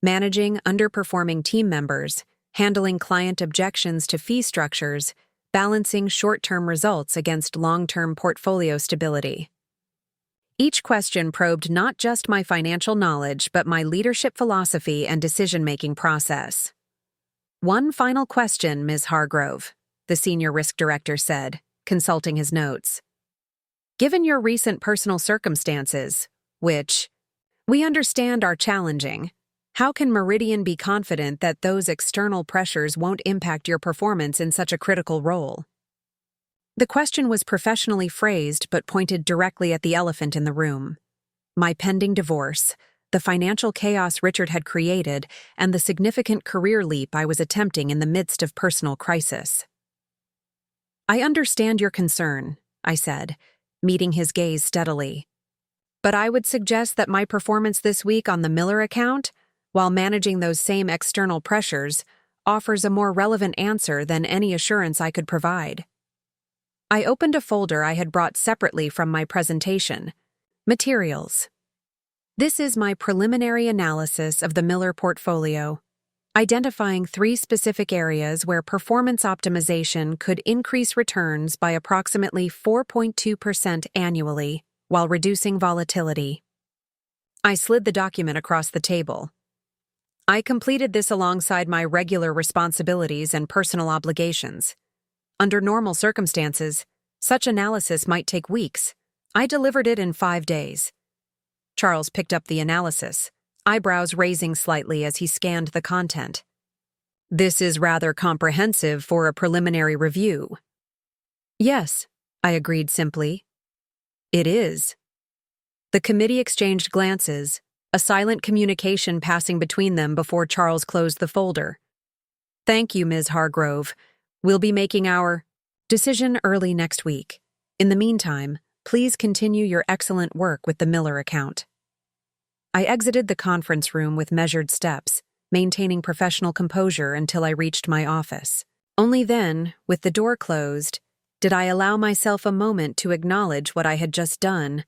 Managing underperforming team members, handling client objections to fee structures, balancing short-term results against long-term portfolio stability. Each question probed not just my financial knowledge but my leadership philosophy and decision-making process. "One final question, Ms. Hargrove," the senior risk director said, consulting his notes. "Given your recent personal circumstances, which We understand are challenging. How can Meridian be confident that those external pressures won't impact your performance in such a critical role? The question was professionally phrased but pointed directly at the elephant in the room. My pending divorce, the financial chaos Richard had created, and the significant career leap I was attempting in the midst of personal crisis. I understand your concern, I said, meeting his gaze steadily. But I would suggest that my performance this week on the Miller account, while managing those same external pressures, offers a more relevant answer than any assurance I could provide. I opened a folder I had brought separately from my presentation. Materials. This is my preliminary analysis of the Miller portfolio, identifying 3 specific areas where performance optimization could increase returns by approximately 4.2% annually while reducing volatility. I slid the document across the table. I completed this alongside my regular responsibilities and personal obligations. Under normal circumstances, such analysis might take weeks. I delivered it in 5 days. Charles picked up the analysis, eyebrows raising slightly as he scanned the content. This is rather comprehensive for a preliminary review. Yes, I agreed simply. It is. The committee exchanged glances, a silent communication passing between them before Charles closed the folder. Thank you, Ms. Hargrove. We'll be making our decision early next week. In the meantime, please continue your excellent work with the Miller account. I exited the conference room with measured steps, maintaining professional composure until I reached my office. Only then, with the door closed, did I allow myself a moment to acknowledge what I had just done,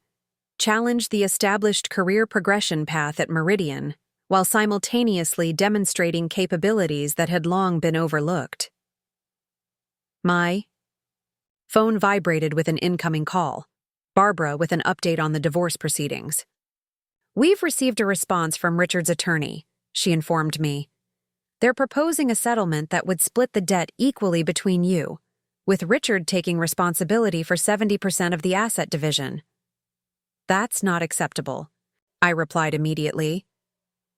challenge the established career progression path at Meridian, while simultaneously demonstrating capabilities that had long been overlooked. My phone vibrated with an incoming call. Barbara with an update on the divorce proceedings. We've received a response from Richard's attorney, she informed me. They're proposing a settlement that would split the debt equally between you, with Richard taking responsibility for 70% of the asset division. That's not acceptable, I replied immediately.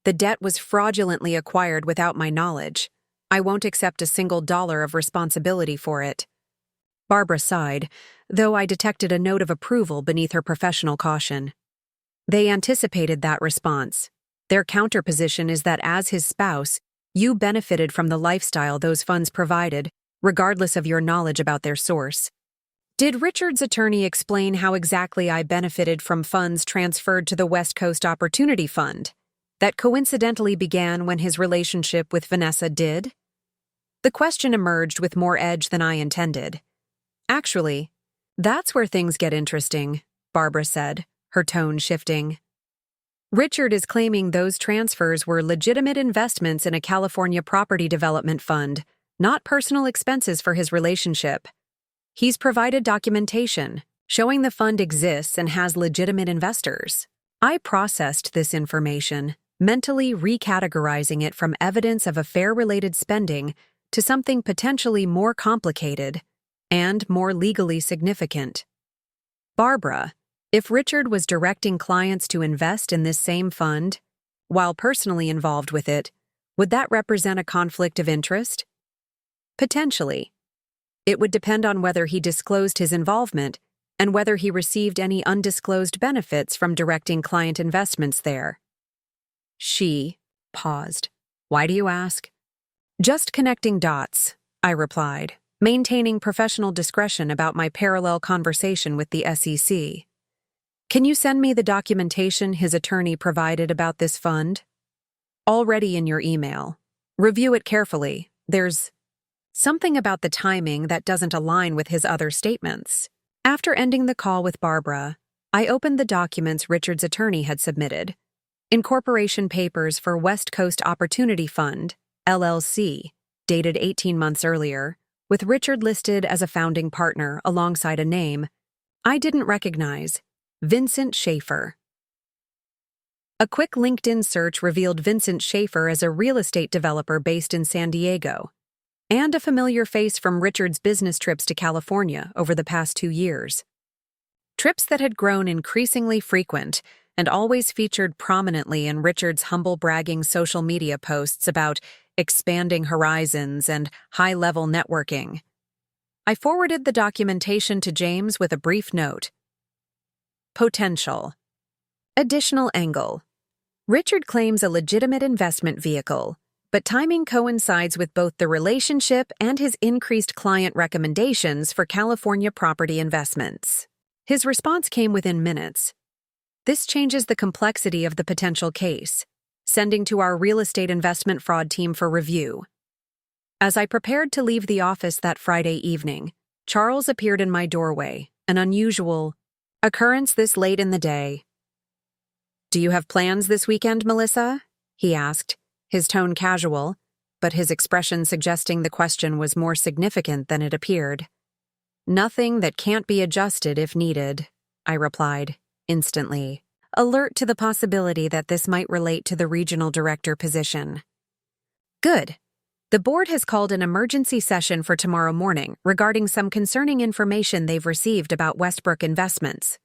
The debt was fraudulently acquired without my knowledge. I won't accept a single dollar of responsibility for it. Barbara sighed, though I detected a note of approval beneath her professional caution. They anticipated that response. Their counterposition is that as his spouse, you benefited from the lifestyle those funds provided, regardless of your knowledge about their source. Did Richard's attorney explain how exactly I benefited from funds transferred to the West Coast Opportunity Fund, that coincidentally began when his relationship with Vanessa did? The question emerged with more edge than I intended. Actually, that's where things get interesting, Barbara said, her tone shifting. Richard is claiming those transfers were legitimate investments in a California property development fund, not personal expenses for his relationship. He's provided documentation showing the fund exists and has legitimate investors. I processed this information, mentally recategorizing it from evidence of affair-related spending to something potentially more complicated and more legally significant. Barbara, if Richard was directing clients to invest in this same fund, while personally involved with it, would that represent a conflict of interest? Potentially. It would depend on whether he disclosed his involvement and whether he received any undisclosed benefits from directing client investments there. She paused. Why do you ask? Just connecting dots, I replied, maintaining professional discretion about my parallel conversation with the SEC. Can you send me the documentation his attorney provided about this fund? Already in your email. Review it carefully. There's something about the timing that doesn't align with his other statements. After ending the call with Barbara, I opened the documents Richard's attorney had submitted. Incorporation papers for West Coast Opportunity Fund, LLC, dated 18 months earlier, with Richard listed as a founding partner alongside a name I didn't recognize, Vincent Schaefer. A quick LinkedIn search revealed Vincent Schaefer as a real estate developer based in San Diego, and a familiar face from Richard's business trips to California over the past 2 years. Trips that had grown increasingly frequent and always featured prominently in Richard's humble bragging social media posts about expanding horizons and high-level networking. I forwarded the documentation to James with a brief note. Potential. Additional angle. Richard claims a legitimate investment vehicle, but timing coincides with both the relationship and his increased client recommendations for California property investments. His response came within minutes. This changes the complexity of the potential case, sending to our real estate investment fraud team for review. As I prepared to leave the office that Friday evening, Charles appeared in my doorway, an unusual occurrence this late in the day. "Do you have plans this weekend, Melissa?" he asked, his tone casual, but his expression suggesting the question was more significant than it appeared. "Nothing that can't be adjusted if needed," I replied, instantly, alert to the possibility that this might relate to the regional director position. "Good. The board has called an emergency session for tomorrow morning regarding some concerning information they've received about Westbrook Investments.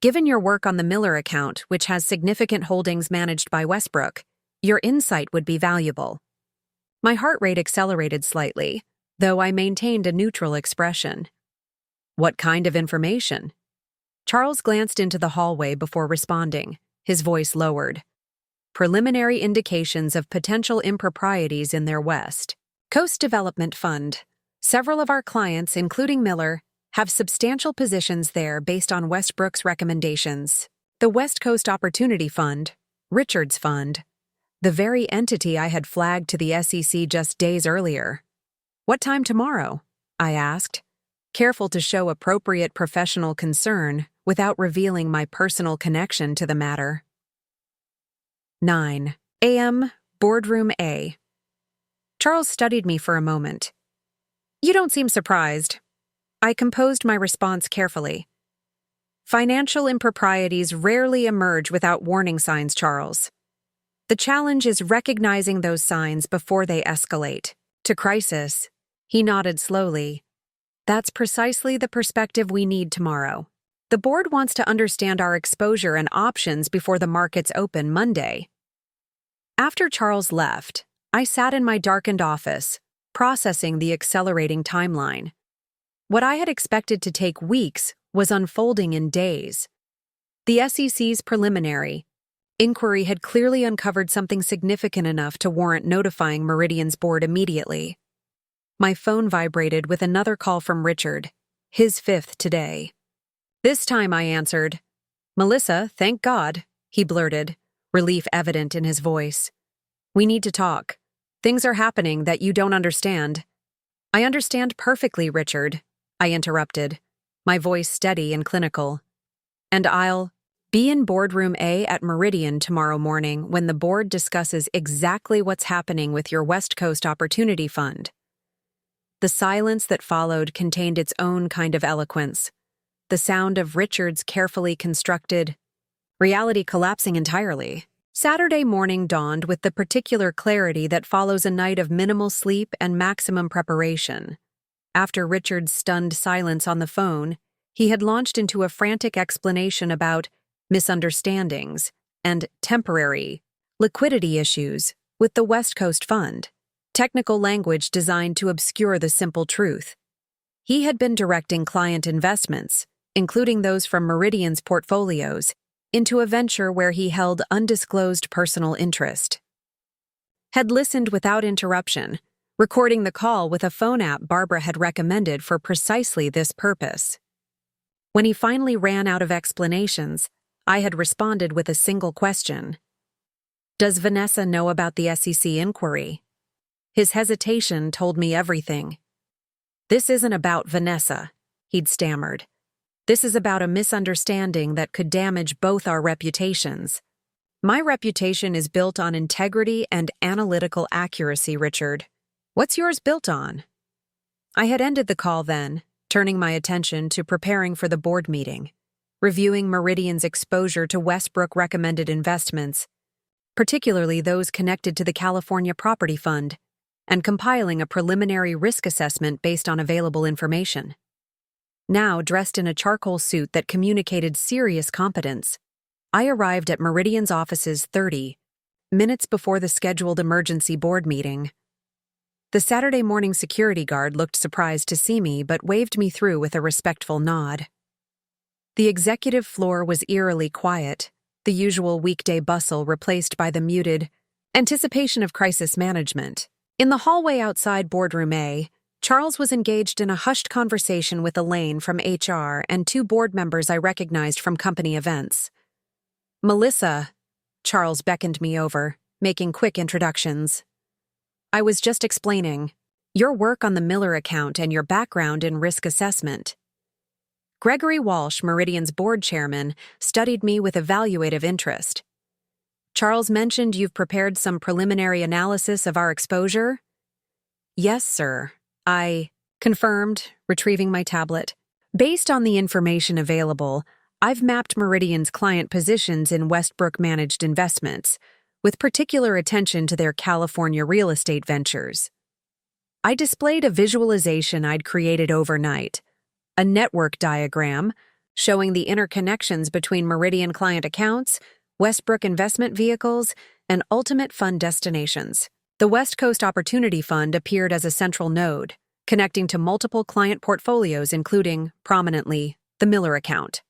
Given your work on the Miller account, which has significant holdings managed by Westbrook, your insight would be valuable." My heart rate accelerated slightly, though I maintained a neutral expression. "What kind of information?" Charles glanced into the hallway before responding, his voice lowered. "Preliminary indications of potential improprieties in their West Coast Development Fund. Several of our clients, including Miller, have substantial positions there based on Westbrook's recommendations. The West Coast Opportunity Fund, Richard's fund, the very entity I had flagged to the SEC just days earlier. What time tomorrow?" I asked, careful to show appropriate professional concern without revealing my personal connection to the matter. 9 a.m., Boardroom A. Charles studied me for a moment. "You don't seem surprised." I composed my response carefully. "Financial improprieties rarely emerge without warning signs, Charles. The challenge is recognizing those signs before they escalate to crisis." He nodded slowly. "That's precisely the perspective we need tomorrow. The board wants to understand our exposure and options before the markets open Monday." After Charles left, I sat in my darkened office, processing the accelerating timeline. What I had expected to take weeks was unfolding in days. The SEC's preliminary inquiry had clearly uncovered something significant enough to warrant notifying Meridian's board immediately. My phone vibrated with another call from Richard, his fifth today. This time I answered. "Melissa, thank God," he blurted, relief evident in his voice. "We need to talk. Things are happening that you don't understand." "I understand perfectly, Richard," I interrupted, my voice steady and clinical. "And I'll be in Boardroom A at Meridian tomorrow morning when the board discusses exactly what's happening with your West Coast Opportunity Fund." The silence that followed contained its own kind of eloquence, the sound of Richard's carefully constructed reality collapsing entirely. Saturday morning dawned with the particular clarity that follows a night of minimal sleep and maximum preparation. After Richard's stunned silence on the phone, he had launched into a frantic explanation about misunderstandings and temporary liquidity issues with the West Coast Fund, technical language designed to obscure the simple truth. He had been directing client investments, including those from Meridian's portfolios, into a venture where he held undisclosed personal interest. Had listened without interruption, recording the call with a phone app Barbara had recommended for precisely this purpose. When he finally ran out of explanations, I had responded with a single question. "Does Vanessa know about the SEC inquiry?" His hesitation told me everything. "This isn't about Vanessa," he'd stammered. "This is about a misunderstanding that could damage both our reputations." "My reputation is built on integrity and analytical accuracy, Richard. What's yours built on?" I had ended the call then, turning my attention to preparing for the board meeting, reviewing Meridian's exposure to Westbrook recommended investments, particularly those connected to the California Property Fund, and compiling a preliminary risk assessment based on available information. Now dressed in a charcoal suit that communicated serious competence, I arrived at Meridian's offices 30 minutes before the scheduled emergency board meeting. The Saturday morning security guard looked surprised to see me but waved me through with a respectful nod. The executive floor was eerily quiet, the usual weekday bustle replaced by the muted anticipation of crisis management. In the hallway outside Boardroom A, Charles was engaged in a hushed conversation with Elaine from HR and two board members I recognized from company events. "Melissa," Charles beckoned me over, making quick introductions. "I was just explaining your work on the Miller account and your background in risk assessment." Gregory Walsh, Meridian's board chairman, studied me with evaluative interest. "Charles mentioned you've prepared some preliminary analysis of our exposure?" "Yes, sir," I confirmed, retrieving my tablet. "Based on the information available, I've mapped Meridian's client positions in Westbrook-managed investments, with particular attention to their California real estate ventures." I displayed a visualization I'd created overnight, a network diagram showing the interconnections between Meridian client accounts, Westbrook investment vehicles, and ultimate fund destinations. The West Coast Opportunity Fund appeared as a central node, connecting to multiple client portfolios including, prominently, the Miller account.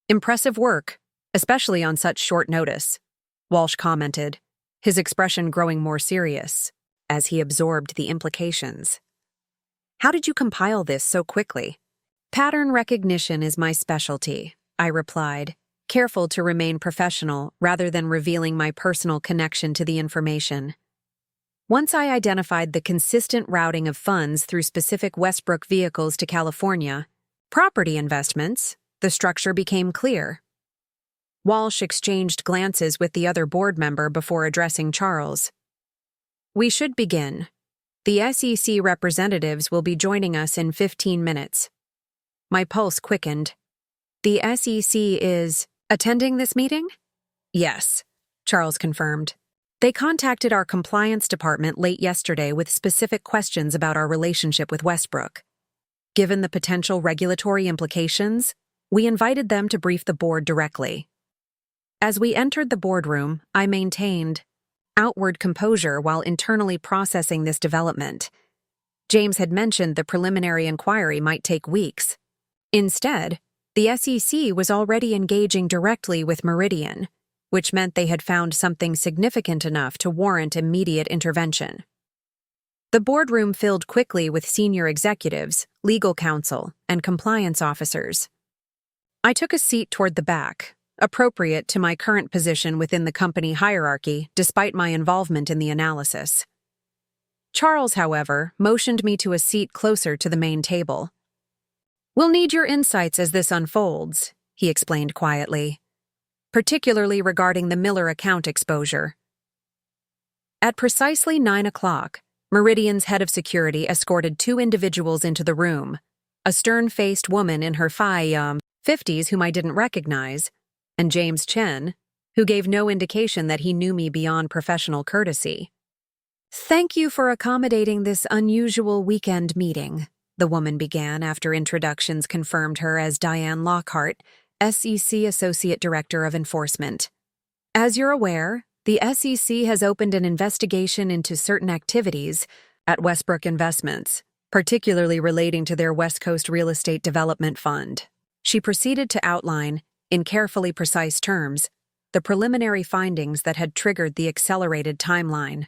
"Impressive work, especially on such short notice," Walsh commented, his expression growing more serious as he absorbed the implications. "How did you compile this so quickly?" "Pattern recognition is my specialty," I replied, careful to remain professional rather than revealing my personal connection to the information. Once I identified the consistent routing of funds through specific Westbrook vehicles to California, property investments, the structure became clear. Walsh exchanged glances with the other board member before addressing Charles. "We should begin. The SEC representatives will be joining us in 15 minutes. My pulse quickened. "The SEC is attending this meeting?" "Yes," Charles confirmed. "They contacted our compliance department late yesterday with specific questions about our relationship with Westbrook. Given the potential regulatory implications, we invited them to brief the board directly." As we entered the boardroom, I maintained outward composure while internally processing this development. James had mentioned the preliminary inquiry might take weeks. Instead, the SEC was already engaging directly with Meridian, which meant they had found something significant enough to warrant immediate intervention. The boardroom filled quickly with senior executives, legal counsel, and compliance officers. I took a seat toward the back, appropriate to my current position within the company hierarchy despite my involvement in the analysis. Charles, however, motioned me to a seat closer to the main table. "We'll need your insights as this unfolds," he explained quietly, "particularly regarding the Miller account exposure." At precisely 9 o'clock, Meridian's head of security escorted two individuals into the room, a stern-faced woman in her 50s whom I didn't recognize, and James Chen, who gave no indication that he knew me beyond professional courtesy. "Thank you for accommodating this unusual weekend meeting," the woman began after introductions confirmed her as Diane Lockhart, SEC Associate Director of Enforcement. "As you're aware, the SEC has opened an investigation into certain activities at Westbrook Investments, particularly relating to their West Coast Real Estate Development Fund." She proceeded to outline, in carefully precise terms, the preliminary findings that had triggered the accelerated timeline.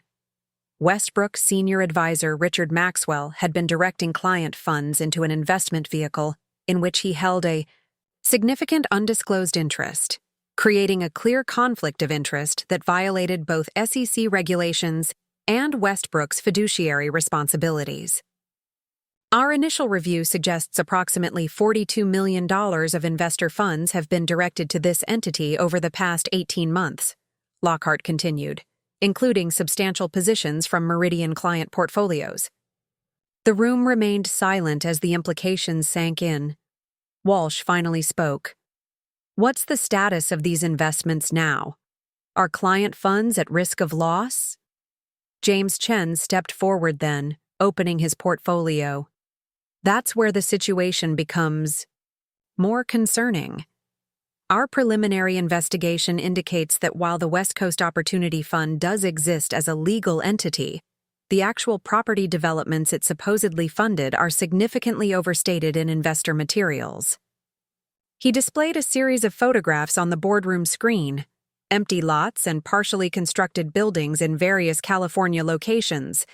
Westbrook senior advisor Richard Maxwell had been directing client funds into an investment vehicle in which he held a significant undisclosed interest, creating a clear conflict of interest that violated both SEC regulations and Westbrook's fiduciary responsibilities. Our initial review suggests approximately $42 million of investor funds have been directed to this entity over the past 18 months, Lockhart continued, including substantial positions from Meridian client portfolios. The room remained silent as the implications sank in. Walsh finally spoke. "What's the status of these investments now? Are client funds at risk of loss?" James Chen stepped forward then, opening his portfolio. "That's where the situation becomes more concerning. Our preliminary investigation indicates that while the West Coast Opportunity Fund does exist as a legal entity, the actual property developments it supposedly funded are significantly overstated in investor materials. He displayed a series of photographs on the boardroom screen, empty lots and partially constructed buildings in various California locations,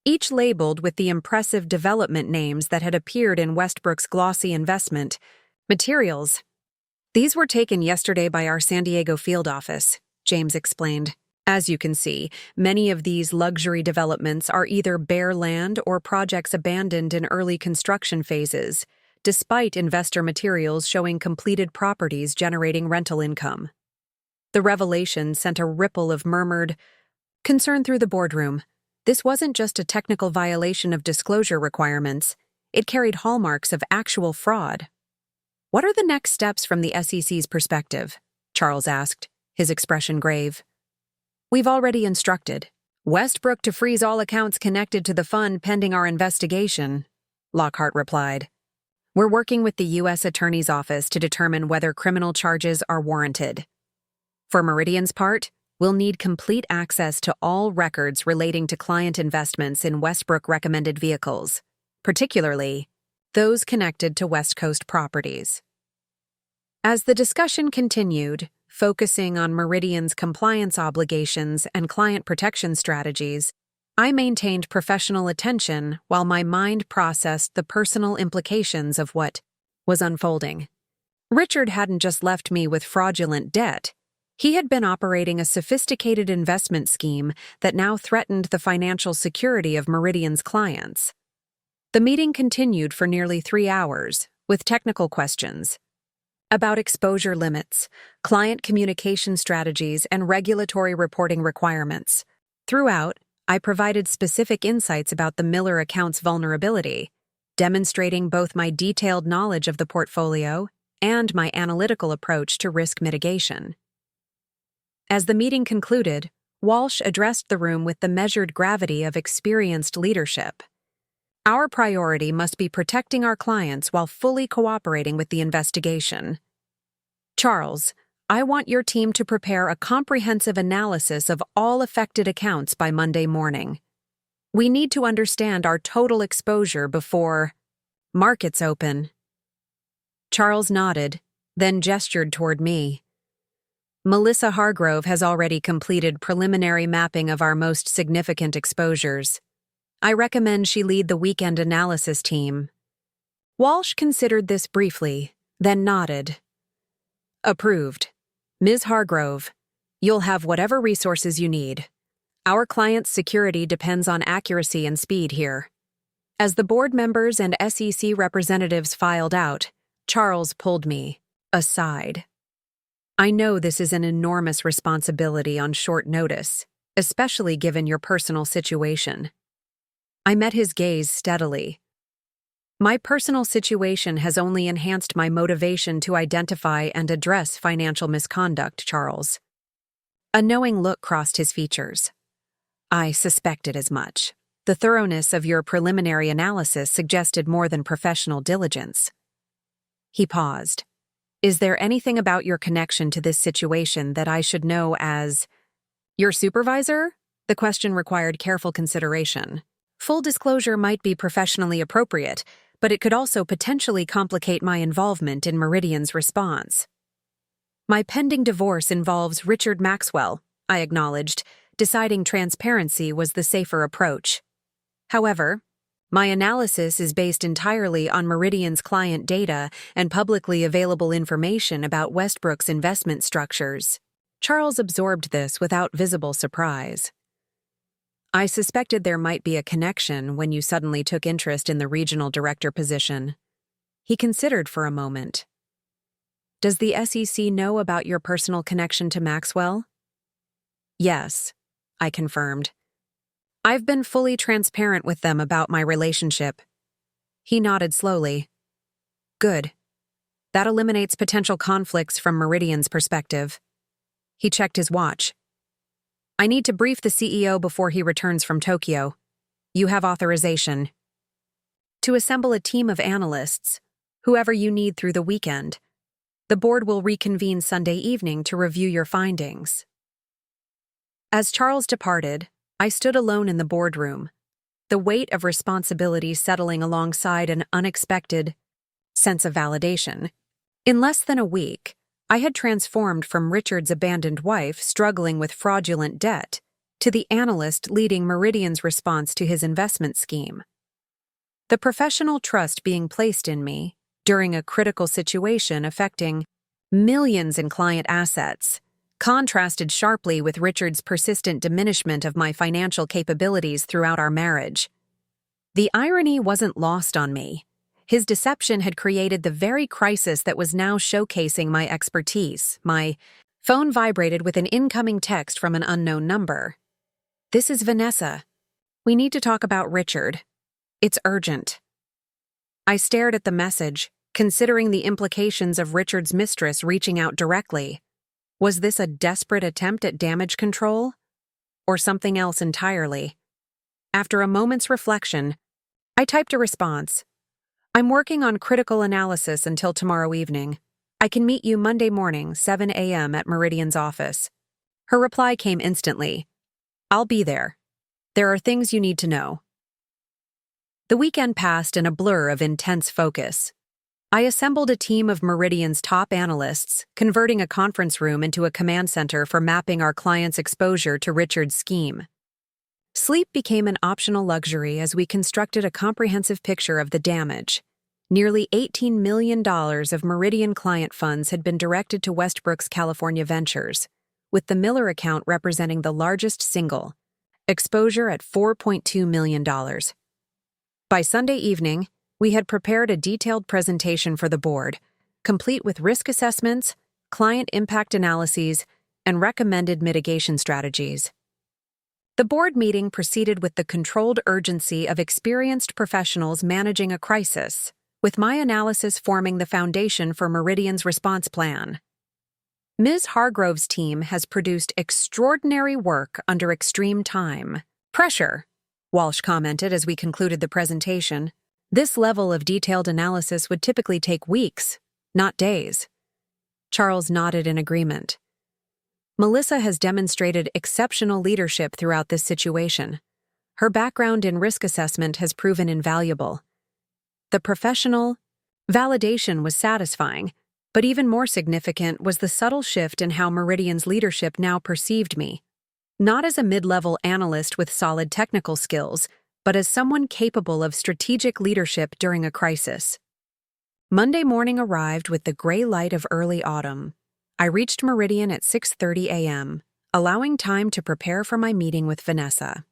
each labeled with the impressive development names that had appeared in Westbrook's glossy investment materials. These were taken yesterday by our San Diego field office, James explained. As you can see, many of these luxury developments are either bare land or projects abandoned in early construction phases, despite investor materials showing completed properties generating rental income. The revelation sent a ripple of murmured concern through the boardroom. This wasn't just a technical violation of disclosure requirements, it carried hallmarks of actual fraud. "What are the next steps from the SEC's perspective?" Charles asked, his expression grave. "We've already instructed Westbrook to freeze all accounts connected to the fund pending our investigation," Lockhart replied. "We're working with the U.S. Attorney's Office to determine whether criminal charges are warranted. For Meridian's part, we'll need complete access to all records relating to client investments in Westbrook-recommended vehicles, particularly those connected to West Coast properties." As the discussion continued, focusing on Meridian's compliance obligations and client protection strategies, I maintained professional attention while my mind processed the personal implications of what was unfolding. Richard hadn't just left me with fraudulent debt. He had been operating a sophisticated investment scheme that now threatened the financial security of Meridian's clients. The meeting continued for nearly 3 hours, with technical questions about exposure limits, client communication strategies, and regulatory reporting requirements. Throughout, I provided specific insights about the Miller account's vulnerability, demonstrating both my detailed knowledge of the portfolio and my analytical approach to risk mitigation. As the meeting concluded, Walsh addressed the room with the measured gravity of experienced leadership. "Our priority must be protecting our clients while fully cooperating with the investigation. Charles, I want your team to prepare a comprehensive analysis of all affected accounts by Monday morning. We need to understand our total exposure before markets open." Charles nodded, then gestured toward me. "Melissa Hargrove has already completed preliminary mapping of our most significant exposures. I recommend she lead the weekend analysis team." Walsh considered this briefly, then nodded. "Approved. Ms. Hargrove, you'll have whatever resources you need. Our client's security depends on accuracy and speed here." As the board members and SEC representatives filed out, Charles pulled me aside. "I know this is an enormous responsibility on short notice, especially given your personal situation." I met his gaze steadily. "My personal situation has only enhanced my motivation to identify and address financial misconduct, Charles." A knowing look crossed his features. "I suspected as much. The thoroughness of your preliminary analysis suggested more than professional diligence." He paused. "Is there anything about your connection to this situation that I should know as your supervisor?" The question required careful consideration. Full disclosure might be professionally appropriate, but it could also potentially complicate my involvement in Meridian's response. "My pending divorce involves Richard Maxwell," I acknowledged, deciding transparency was the safer approach. "However, my analysis is based entirely on Meridian's client data and publicly available information about Westbrook's investment structures." Charles absorbed this without visible surprise. "I suspected there might be a connection when you suddenly took interest in the regional director position." He considered for a moment. "Does the SEC know about your personal connection to Maxwell?" "Yes," I confirmed. "I've been fully transparent with them about my relationship." He nodded slowly. "Good. That eliminates potential conflicts from Meridian's perspective." He checked his watch. "I need to brief the CEO before he returns from Tokyo. You have authorization to assemble a team of analysts, whoever you need through the weekend. The board will reconvene Sunday evening to review your findings. As Charles departed, I stood alone in the boardroom, the weight of responsibility settling alongside an unexpected sense of validation. In less than a week, I had transformed from Richard's abandoned wife struggling with fraudulent debt to the analyst leading Meridian's response to his investment scheme. The professional trust being placed in me during a critical situation affecting millions in client assets contrasted sharply with Richard's persistent diminishment of my financial capabilities throughout our marriage. The irony wasn't lost on me. His deception had created the very crisis that was now showcasing my expertise. My phone vibrated with an incoming text from an unknown number. "This is Vanessa. We need to talk about Richard. It's urgent." I stared at the message, considering the implications of Richard's mistress reaching out directly. Was this a desperate attempt at damage control? Or something else entirely? After a moment's reflection, I typed a response. "I'm working on critical analysis until tomorrow evening. I can meet you Monday morning, 7 a.m. at Meridian's office." Her reply came instantly. "I'll be there. There are things you need to know." The weekend passed in a blur of intense focus. I assembled a team of Meridian's top analysts, converting a conference room into a command center for mapping our clients' exposure to Richard's scheme. Sleep became an optional luxury as we constructed a comprehensive picture of the damage. Nearly $18 million of Meridian client funds had been directed to Westbrook's California ventures, with the Miller account representing the largest single, exposure at $4.2 million. By Sunday evening, we had prepared a detailed presentation for the board, complete with risk assessments, client impact analyses, and recommended mitigation strategies. The board meeting proceeded with the controlled urgency of experienced professionals managing a crisis, with my analysis forming the foundation for Meridian's response plan. Ms. Hargrove's team has produced extraordinary work under extreme time pressure, Walsh commented as we concluded the presentation. This level of detailed analysis would typically take weeks, not days. Charles nodded in agreement. Melissa has demonstrated exceptional leadership throughout this situation. Her background in risk assessment has proven invaluable. The professional validation was satisfying, but even more significant was the subtle shift in how Meridian's leadership now perceived me. Not as a mid-level analyst with solid technical skills, but as someone capable of strategic leadership during a crisis. Monday morning arrived with the gray light of early autumn. I reached Meridian at 6:30 a.m., allowing time to prepare for my meeting with Vanessa.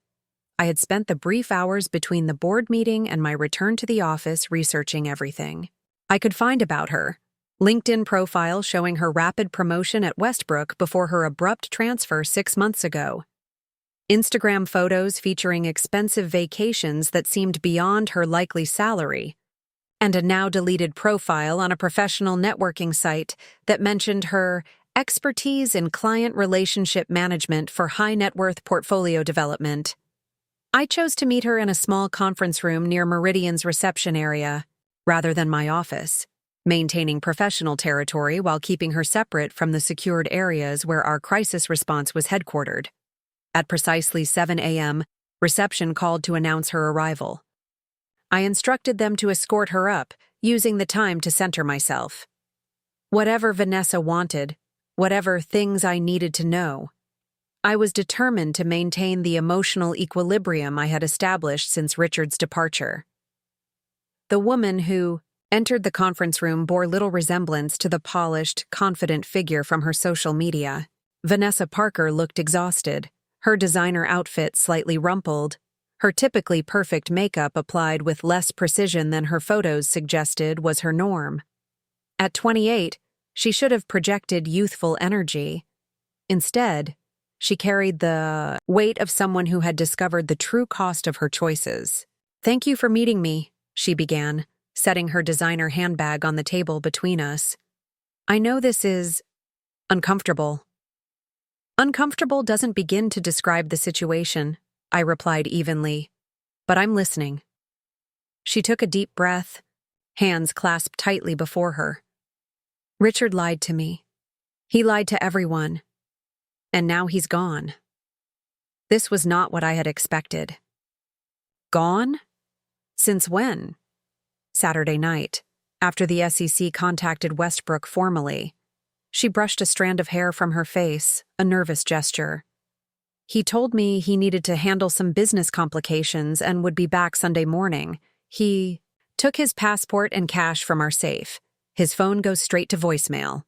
I had spent the brief hours between the board meeting and my return to the office researching everything I could find about her. LinkedIn profile showing her rapid promotion at Westbrook before her abrupt transfer 6 months ago. Instagram photos featuring expensive vacations that seemed beyond her likely salary. And a now-deleted profile on a professional networking site that mentioned her expertise in client relationship management for high-net-worth portfolio development. I chose to meet her in a small conference room near Meridian's reception area, rather than my office, maintaining professional territory while keeping her separate from the secured areas where our crisis response was headquartered. At precisely 7 a.m., reception called to announce her arrival. I instructed them to escort her up, using the time to center myself. Whatever Vanessa wanted, whatever things I needed to know, I was determined to maintain the emotional equilibrium I had established since Richard's departure. The woman who entered the conference room bore little resemblance to the polished, confident figure from her social media. Vanessa Parker looked exhausted, her designer outfit slightly rumpled, her typically perfect makeup applied with less precision than her photos suggested was her norm. At 28, she should have projected youthful energy. Instead, she carried the weight of someone who had discovered the true cost of her choices. "Thank you for meeting me," she began, setting her designer handbag on the table between us. "I know this is uncomfortable." "Uncomfortable doesn't begin to describe the situation," I replied evenly, "but I'm listening." She took a deep breath, hands clasped tightly before her. Richard lied to me. He lied to everyone. And now he's gone. This was not what I had expected. Gone? Since when? Saturday night, after the SEC contacted Westbrook formally. She brushed a strand of hair from her face, a nervous gesture. He told me he needed to handle some business complications and would be back Sunday morning. He took his passport and cash from our safe. His phone goes straight to voicemail.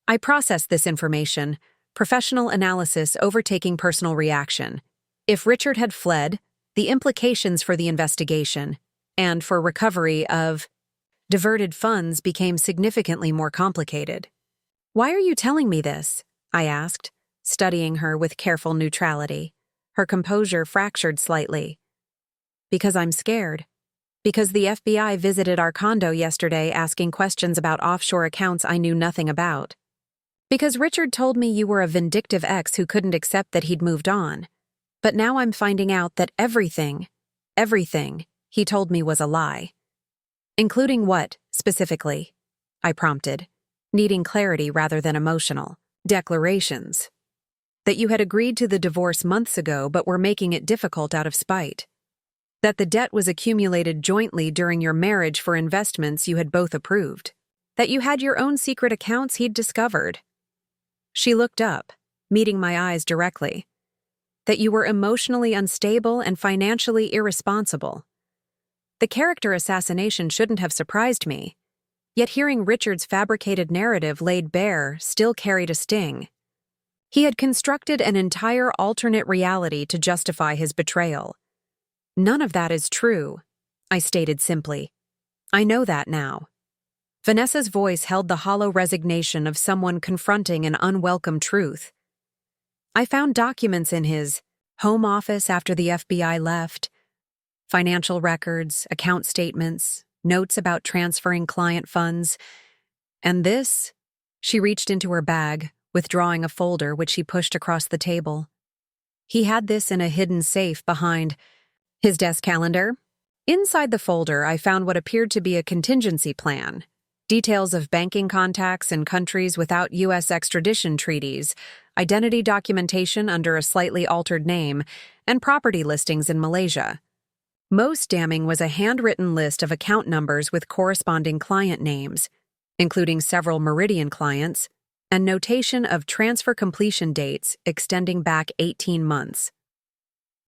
I processed this information, professional analysis overtaking personal reaction. If Richard had fled, the implications for the investigation and for recovery of diverted funds became significantly more complicated. "Why are you telling me this?" I asked, studying her with careful neutrality. Her composure fractured slightly. "Because I'm scared. Because the FBI visited our condo yesterday asking questions about offshore accounts I knew nothing about. Because Richard told me you were a vindictive ex who couldn't accept that he'd moved on. But now I'm finding out that everything he told me was a lie." "Including what, specifically?" I prompted, needing clarity rather than emotional. "Declarations. That you had agreed to the divorce months ago but were making it difficult out of spite. That the debt was accumulated jointly during your marriage for investments you had both approved. That you had your own secret accounts he'd discovered." She looked up, meeting my eyes directly. "That you were emotionally unstable and financially irresponsible." The character assassination shouldn't have surprised me, yet hearing Richard's fabricated narrative laid bare still carried a sting. He had constructed an entire alternate reality to justify his betrayal. "None of that is true," I stated simply. "I know that now." Vanessa's voice held the hollow resignation of someone confronting an unwelcome truth. "I found documents in his home office after the FBI left. Financial records, account statements, notes about transferring client funds. And this," she reached into her bag, withdrawing a folder which she pushed across the table. "He had this in a hidden safe behind his desk calendar." Inside the folder, I found what appeared to be a contingency plan. Details of banking contacts in countries without U.S. extradition treaties, identity documentation under a slightly altered name, and property listings in Malaysia. Most damning was a handwritten list of account numbers with corresponding client names, including several Meridian clients, and notation of transfer completion dates extending back 18 months.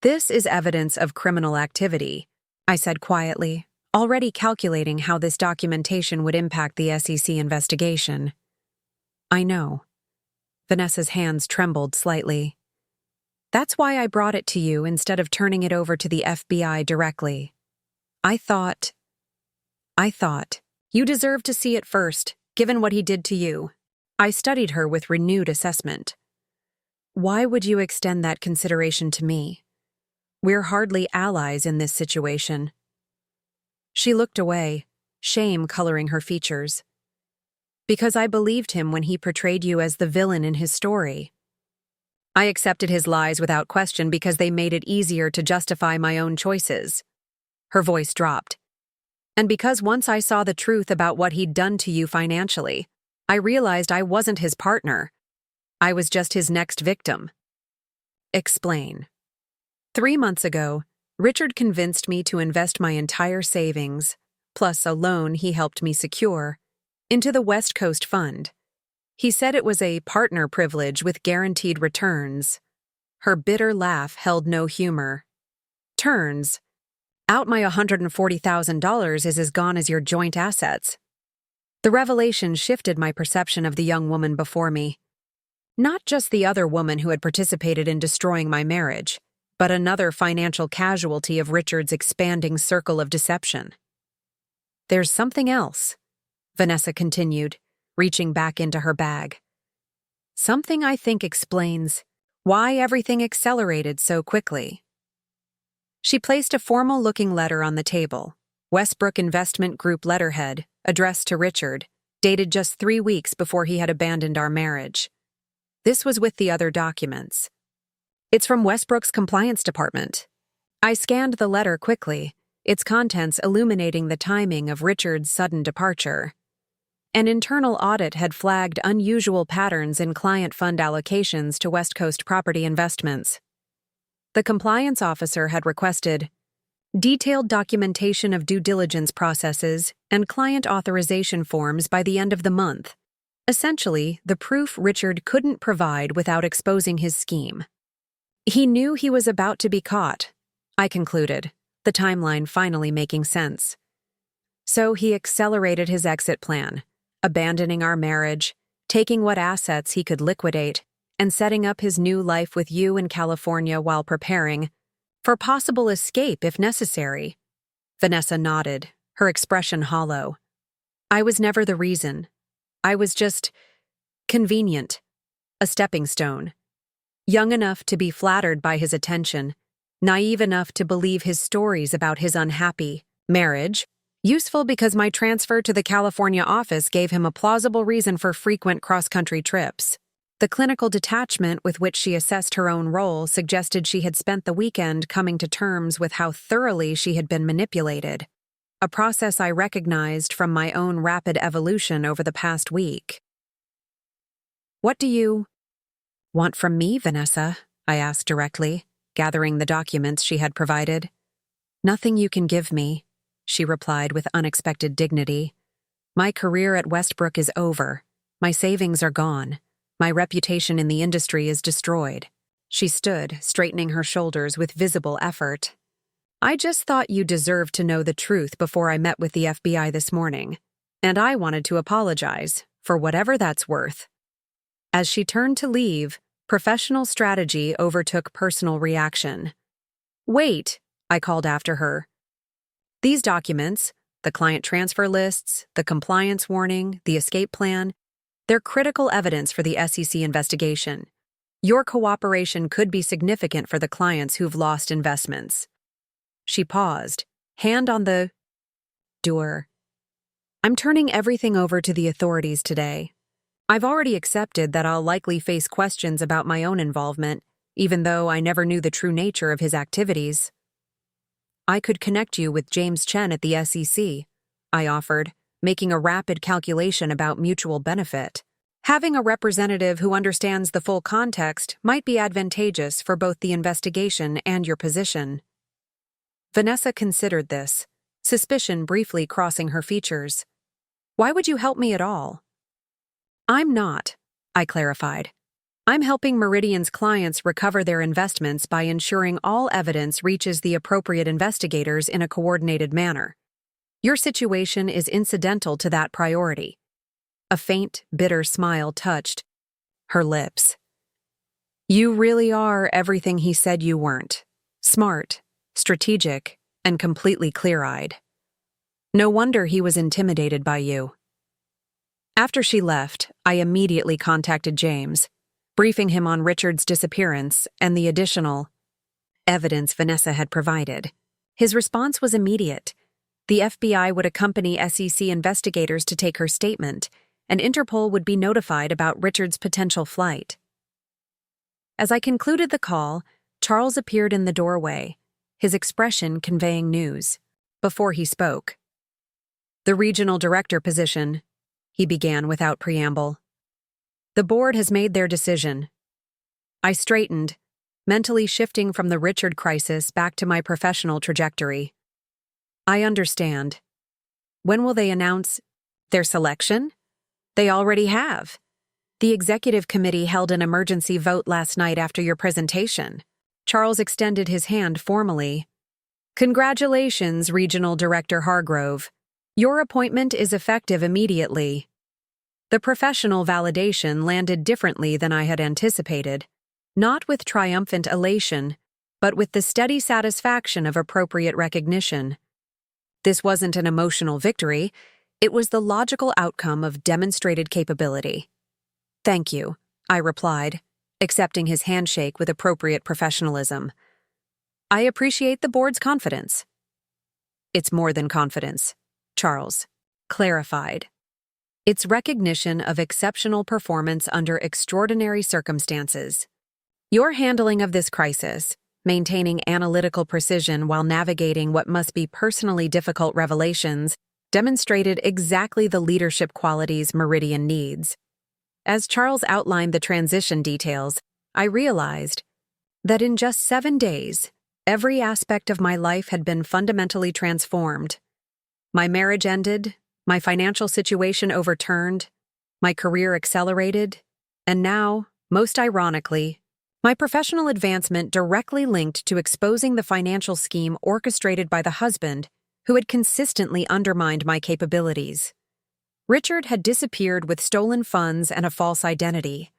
"This is evidence of criminal activity," I said quietly, already calculating how this documentation would impact the SEC investigation. "I know." Vanessa's hands trembled slightly. "That's why I brought it to you instead of turning it over to the FBI directly. I thought you deserved to see it first, given what he did to you." I studied her with renewed assessment. "Why would you extend that consideration to me? We're hardly allies in this situation." She looked away, shame coloring her features. "Because I believed him when he portrayed you as the villain in his story. I accepted his lies without question because they made it easier to justify my own choices." Her voice dropped. "And because once I saw the truth about what he'd done to you financially, I realized I wasn't his partner. I was just his next victim." "Explain." 3 months ago, Richard convinced me to invest my entire savings, plus a loan he helped me secure, into the West Coast Fund. He said it was a partner privilege with guaranteed returns. Her bitter laugh held no humor. "Turns? Out my $140,000 is as gone as your joint assets." The revelation shifted my perception of the young woman before me. Not just the other woman who had participated in destroying my marriage, but another financial casualty of Richard's expanding circle of deception. "There's something else," Vanessa continued, reaching back into her bag. "Something I think explains why everything accelerated so quickly." She placed a formal-looking letter on the table, Westbrook Investment Group letterhead, addressed to Richard, dated just 3 weeks before he had abandoned our marriage. This was with the other documents. "It's from Westbrook's compliance department." I scanned the letter quickly, its contents illuminating the timing of Richard's sudden departure. An internal audit had flagged unusual patterns in client fund allocations to West Coast property investments. The compliance officer had requested detailed documentation of due diligence processes and client authorization forms by the end of the month. Essentially, the proof Richard couldn't provide without exposing his scheme. He knew he was about to be caught, I concluded, the timeline finally making sense. So he accelerated his exit plan, abandoning our marriage, taking what assets he could liquidate, and setting up his new life with you in California while preparing for possible escape if necessary. Vanessa nodded, her expression hollow. I was never the reason. I was just convenient, a stepping stone. Young enough to be flattered by his attention, naive enough to believe his stories about his unhappy marriage, useful because my transfer to the California office gave him a plausible reason for frequent cross-country trips. The clinical detachment with which she assessed her own role suggested she had spent the weekend coming to terms with how thoroughly she had been manipulated, a process I recognized from my own rapid evolution over the past week. What do you want from me, Vanessa? I asked directly, gathering the documents she had provided. Nothing you can give me, she replied with unexpected dignity. My career at Westbrook is over. My savings are gone. My reputation in the industry is destroyed. She stood, straightening her shoulders with visible effort. I just thought you deserved to know the truth before I met with the FBI this morning, and I wanted to apologize, for whatever that's worth. As she turned to leave, professional strategy overtook personal reaction. Wait, I called after her. These documents, the client transfer lists, the compliance warning, the escape plan, they're critical evidence for the SEC investigation. Your cooperation could be significant for the clients who've lost investments. She paused, hand on the door. I'm turning everything over to the authorities today. I've already accepted that I'll likely face questions about my own involvement, even though I never knew the true nature of his activities. I could connect you with James Chen at the SEC, I offered, making a rapid calculation about mutual benefit. Having a representative who understands the full context might be advantageous for both the investigation and your position. Vanessa considered this, suspicion briefly crossing her features. Why would you help me at all? I'm not, I clarified. I'm helping Meridian's clients recover their investments by ensuring all evidence reaches the appropriate investigators in a coordinated manner. Your situation is incidental to that priority. A faint, bitter smile touched her lips. You really are everything he said you weren't. Smart, strategic, and completely clear-eyed. No wonder he was intimidated by you. After she left, I immediately contacted James, briefing him on Richard's disappearance and the additional evidence Vanessa had provided. His response was immediate. The FBI would accompany SEC investigators to take her statement, and Interpol would be notified about Richard's potential flight. As I concluded the call, Charles appeared in the doorway, his expression conveying news. Before he spoke, the regional director position, he began without preamble. The board has made their decision. I straightened, mentally shifting from the Richard crisis back to my professional trajectory. I understand. When will they announce their selection? They already have. The executive committee held an emergency vote last night after your presentation. Charles extended his hand formally. Congratulations, Regional Director Hargrove. Your appointment is effective immediately. The professional validation landed differently than I had anticipated, not with triumphant elation, but with the steady satisfaction of appropriate recognition. This wasn't an emotional victory, it was the logical outcome of demonstrated capability. Thank you, I replied, accepting his handshake with appropriate professionalism. I appreciate the board's confidence. It's more than confidence, Charles clarified. It's recognition of exceptional performance under extraordinary circumstances. Your handling of this crisis, maintaining analytical precision while navigating what must be personally difficult revelations, demonstrated exactly the leadership qualities Meridian needs. As Charles outlined the transition details, I realized that in just 7 days, every aspect of my life had been fundamentally transformed. My marriage ended, my financial situation overturned, my career accelerated, and now, most ironically, my professional advancement directly linked to exposing the financial scheme orchestrated by the husband who had consistently undermined my capabilities. Richard had disappeared with stolen funds and a false identity,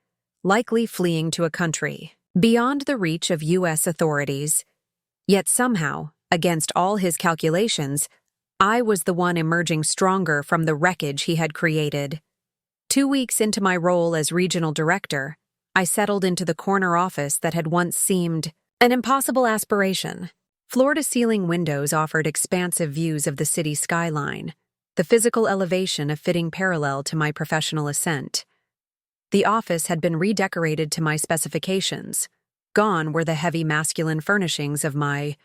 likely fleeing to a country beyond the reach of U.S. authorities. Yet somehow, against all his calculations, I was the one emerging stronger from the wreckage he had created. 2 weeks into my role as regional director, I settled into the corner office that had once seemed an impossible aspiration. Floor-to-ceiling windows offered expansive views of the city skyline, the physical elevation a fitting parallel to my professional ascent. The office had been redecorated to my specifications. Gone were the heavy masculine furnishings of my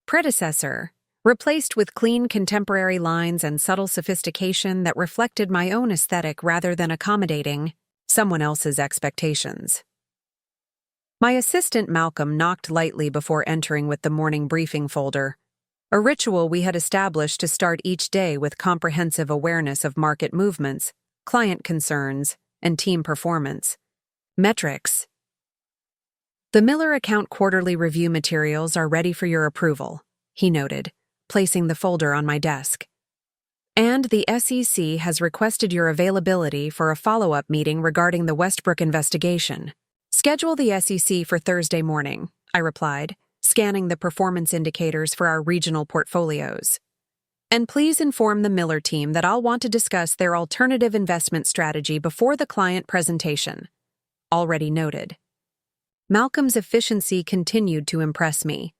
predecessor, replaced with clean contemporary lines and subtle sophistication that reflected my own aesthetic rather than accommodating someone else's expectations. My assistant Malcolm knocked lightly before entering with the morning briefing folder, a ritual we had established to start each day with comprehensive awareness of market movements, client concerns, and team performance. Metrics. The Miller account quarterly review materials are ready for your approval, he noted, placing the folder on my desk. And the SEC has requested your availability for a follow-up meeting regarding the Westbrook investigation. Schedule the SEC for Thursday morning, I replied, scanning the performance indicators for our regional portfolios. And please inform the Miller team that I'll want to discuss their alternative investment strategy before the client presentation. Already noted. Malcolm's efficiency continued to impress me.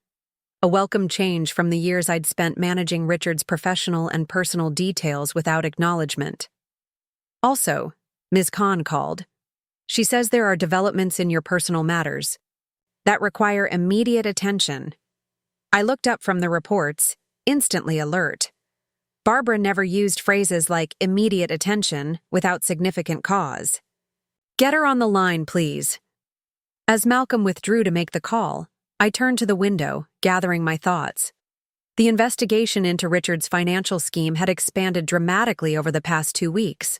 A welcome change from the years I'd spent managing Richard's professional and personal details without acknowledgement. Also, Ms. Khan called. She says there are developments in your personal matters that require immediate attention. I looked up from the reports, instantly alert. Barbara never used phrases like immediate attention without significant cause. Get her on the line, please. As Malcolm withdrew to make the call, I turned to the window, gathering my thoughts. The investigation into Richard's financial scheme had expanded dramatically over the past 2 weeks.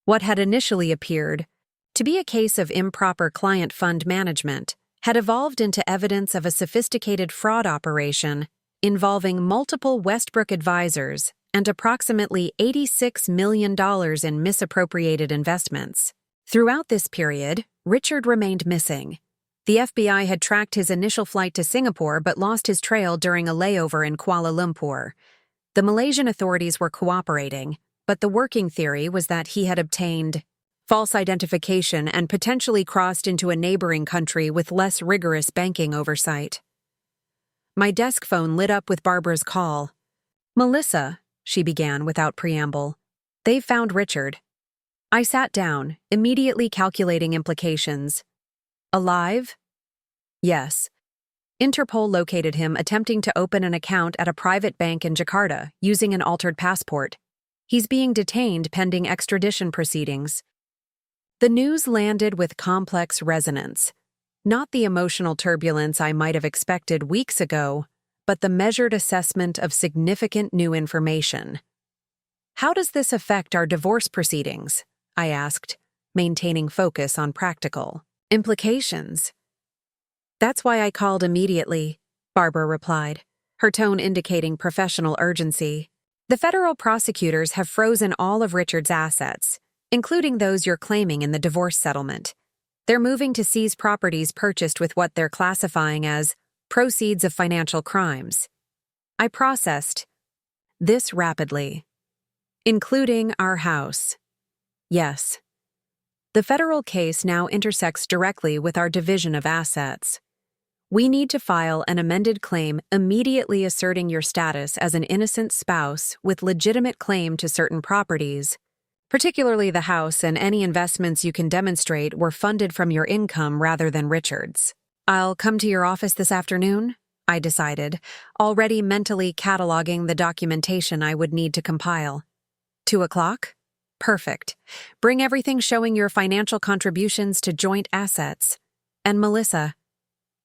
What had initially appeared to be a case of improper client fund management had evolved into evidence of a sophisticated fraud operation involving multiple Westbrook advisors and approximately $86 million in misappropriated investments. Throughout this period, Richard remained missing. The FBI had tracked his initial flight to Singapore but lost his trail during a layover in Kuala Lumpur. The Malaysian authorities were cooperating, but the working theory was that he had obtained false identification and potentially crossed into a neighboring country with less rigorous banking oversight. My desk phone lit up with Barbara's call. "Melissa," she began without preamble, "they've found Richard." I sat down, immediately calculating implications. Alive? Yes. Interpol located him attempting to open an account at a private bank in Jakarta using an altered passport. He's being detained pending extradition proceedings. The news landed with complex resonance. Not the emotional turbulence I might have expected weeks ago, but the measured assessment of significant new information. How does this affect our divorce proceedings? I asked, maintaining focus on practical implications. That's why I called immediately, Barbara replied, her tone indicating professional urgency. The federal prosecutors have frozen all of Richard's assets, including those you're claiming in the divorce settlement. They're moving to seize properties purchased with what they're classifying as proceeds of financial crimes. I processed this rapidly. Including our house. Yes. The federal case now intersects directly with our division of assets. We need to file an amended claim immediately asserting your status as an innocent spouse with legitimate claim to certain properties, particularly the house, and any investments you can demonstrate were funded from your income rather than Richard's. I'll come to your office this afternoon, I decided, already mentally cataloging the documentation I would need to compile. 2 o'clock? Perfect. Bring everything showing your financial contributions to joint assets. And Melissa.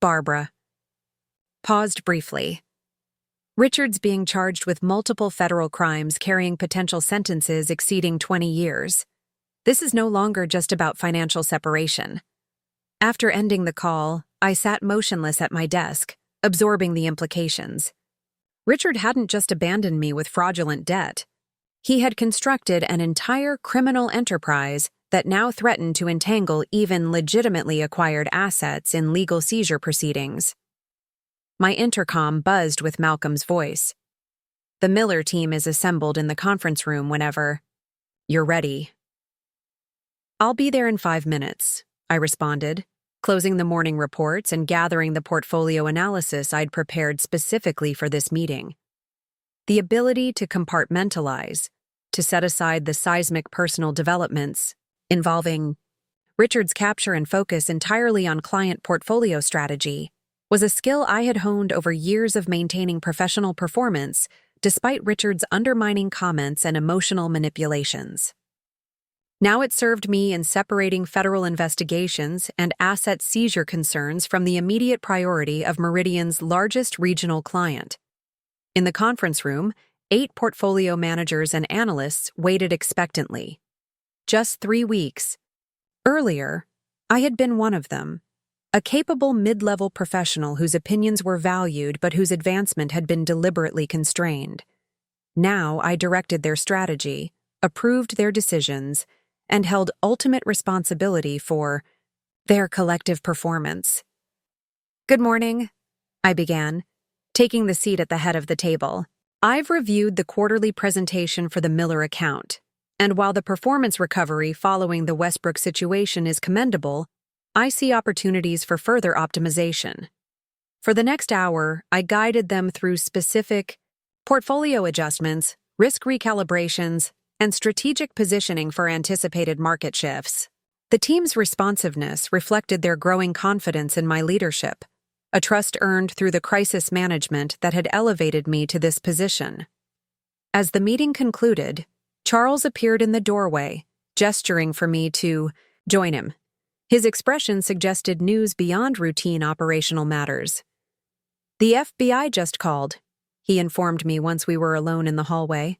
Barbara. Paused briefly. Richard's being charged with multiple federal crimes carrying potential sentences exceeding 20 years. This is no longer just about financial separation. After ending the call, I sat motionless at my desk, absorbing the implications. Richard hadn't just abandoned me with fraudulent debt. He had constructed an entire criminal enterprise that now threatened to entangle even legitimately acquired assets in legal seizure proceedings. My intercom buzzed with Malcolm's voice. The Miller team is assembled in the conference room whenever you're ready. I'll be there in 5 minutes, I responded, closing the morning reports and gathering the portfolio analysis I'd prepared specifically for this meeting. The ability to compartmentalize, to set aside the seismic personal developments involving Richard's capture and focus entirely on client portfolio strategy, was a skill I had honed over years of maintaining professional performance despite Richard's undermining comments and emotional manipulations. Now it served me in separating federal investigations and asset seizure concerns from the immediate priority of Meridian's largest regional client. In the conference room, 8 portfolio managers and analysts waited expectantly. Just 3 weeks earlier, I had been one of them, a capable mid-level professional whose opinions were valued but whose advancement had been deliberately constrained. Now I directed their strategy, approved their decisions, and held ultimate responsibility for their collective performance. Good morning, I began, taking the seat at the head of the table. I've reviewed the quarterly presentation for the Miller account, and while the performance recovery following the Westbrook situation is commendable, I see opportunities for further optimization. For the next hour, I guided them through specific portfolio adjustments, risk recalibrations, and strategic positioning for anticipated market shifts. The team's responsiveness reflected their growing confidence in my leadership, a trust earned through the crisis management that had elevated me to this position. As the meeting concluded, Charles appeared in the doorway, gesturing for me to join him. His expression suggested news beyond routine operational matters. The FBI just called, he informed me once we were alone in the hallway.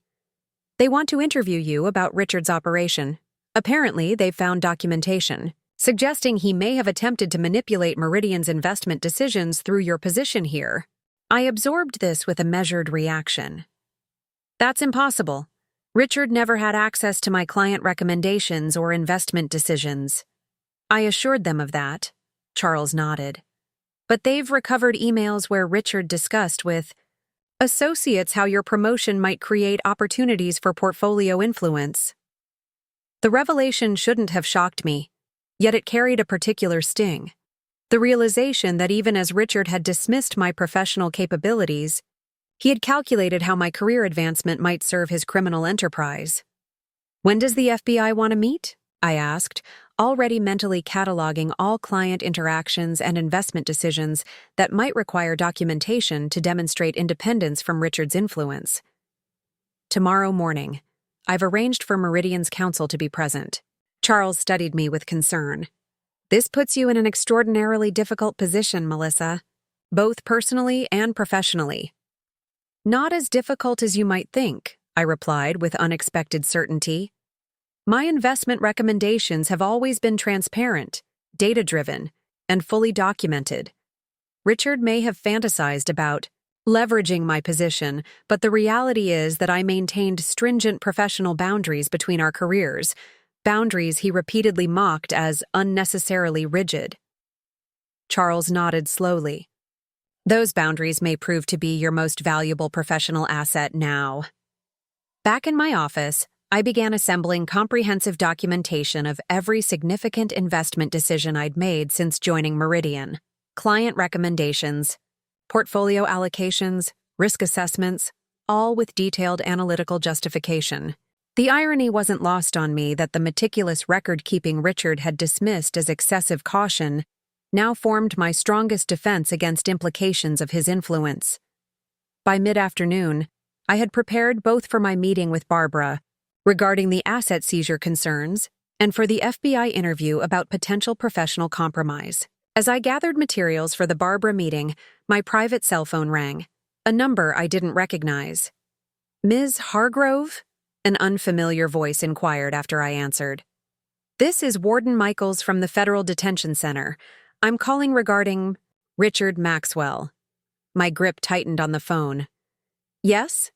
They want to interview you about Richard's operation. Apparently, they've found documentation suggesting he may have attempted to manipulate Meridian's investment decisions through your position here. I absorbed this with a measured reaction. That's impossible. Richard never had access to my client recommendations or investment decisions. I assured them of that. Charles nodded. But they've recovered emails where Richard discussed with associates how your promotion might create opportunities for portfolio influence. The revelation shouldn't have shocked me, yet it carried a particular sting. The realization that even as Richard had dismissed my professional capabilities, he had calculated how my career advancement might serve his criminal enterprise. When does the FBI want to meet? I asked, already mentally cataloging all client interactions and investment decisions that might require documentation to demonstrate independence from Richard's influence. Tomorrow morning. I've arranged for Meridian's counsel to be present. Charles studied me with concern. This puts you in an extraordinarily difficult position, Melissa, both personally and professionally. Not as difficult as you might think, I replied with unexpected certainty. My investment recommendations have always been transparent, data-driven, and fully documented. Richard may have fantasized about leveraging my position, but the reality is that I maintained stringent professional boundaries between our careers, boundaries he repeatedly mocked as unnecessarily rigid. Charles nodded slowly. Those boundaries may prove to be your most valuable professional asset now. Back in my office, I began assembling comprehensive documentation of every significant investment decision I'd made since joining Meridian. Client recommendations, portfolio allocations, risk assessments, all with detailed analytical justification. The irony wasn't lost on me that the meticulous record-keeping Richard had dismissed as excessive caution now formed my strongest defense against implications of his influence. By mid-afternoon, I had prepared both for my meeting with Barbara regarding the asset seizure concerns, and for the FBI interview about potential professional compromise. As I gathered materials for the Barbara meeting, my private cell phone rang, a number I didn't recognize. "Ms. Hargrove?" An unfamiliar voice inquired after I answered. "This is Warden Michaels from the Federal Detention Center. I'm calling regarding Richard Maxwell." My grip tightened on the phone. "Yes?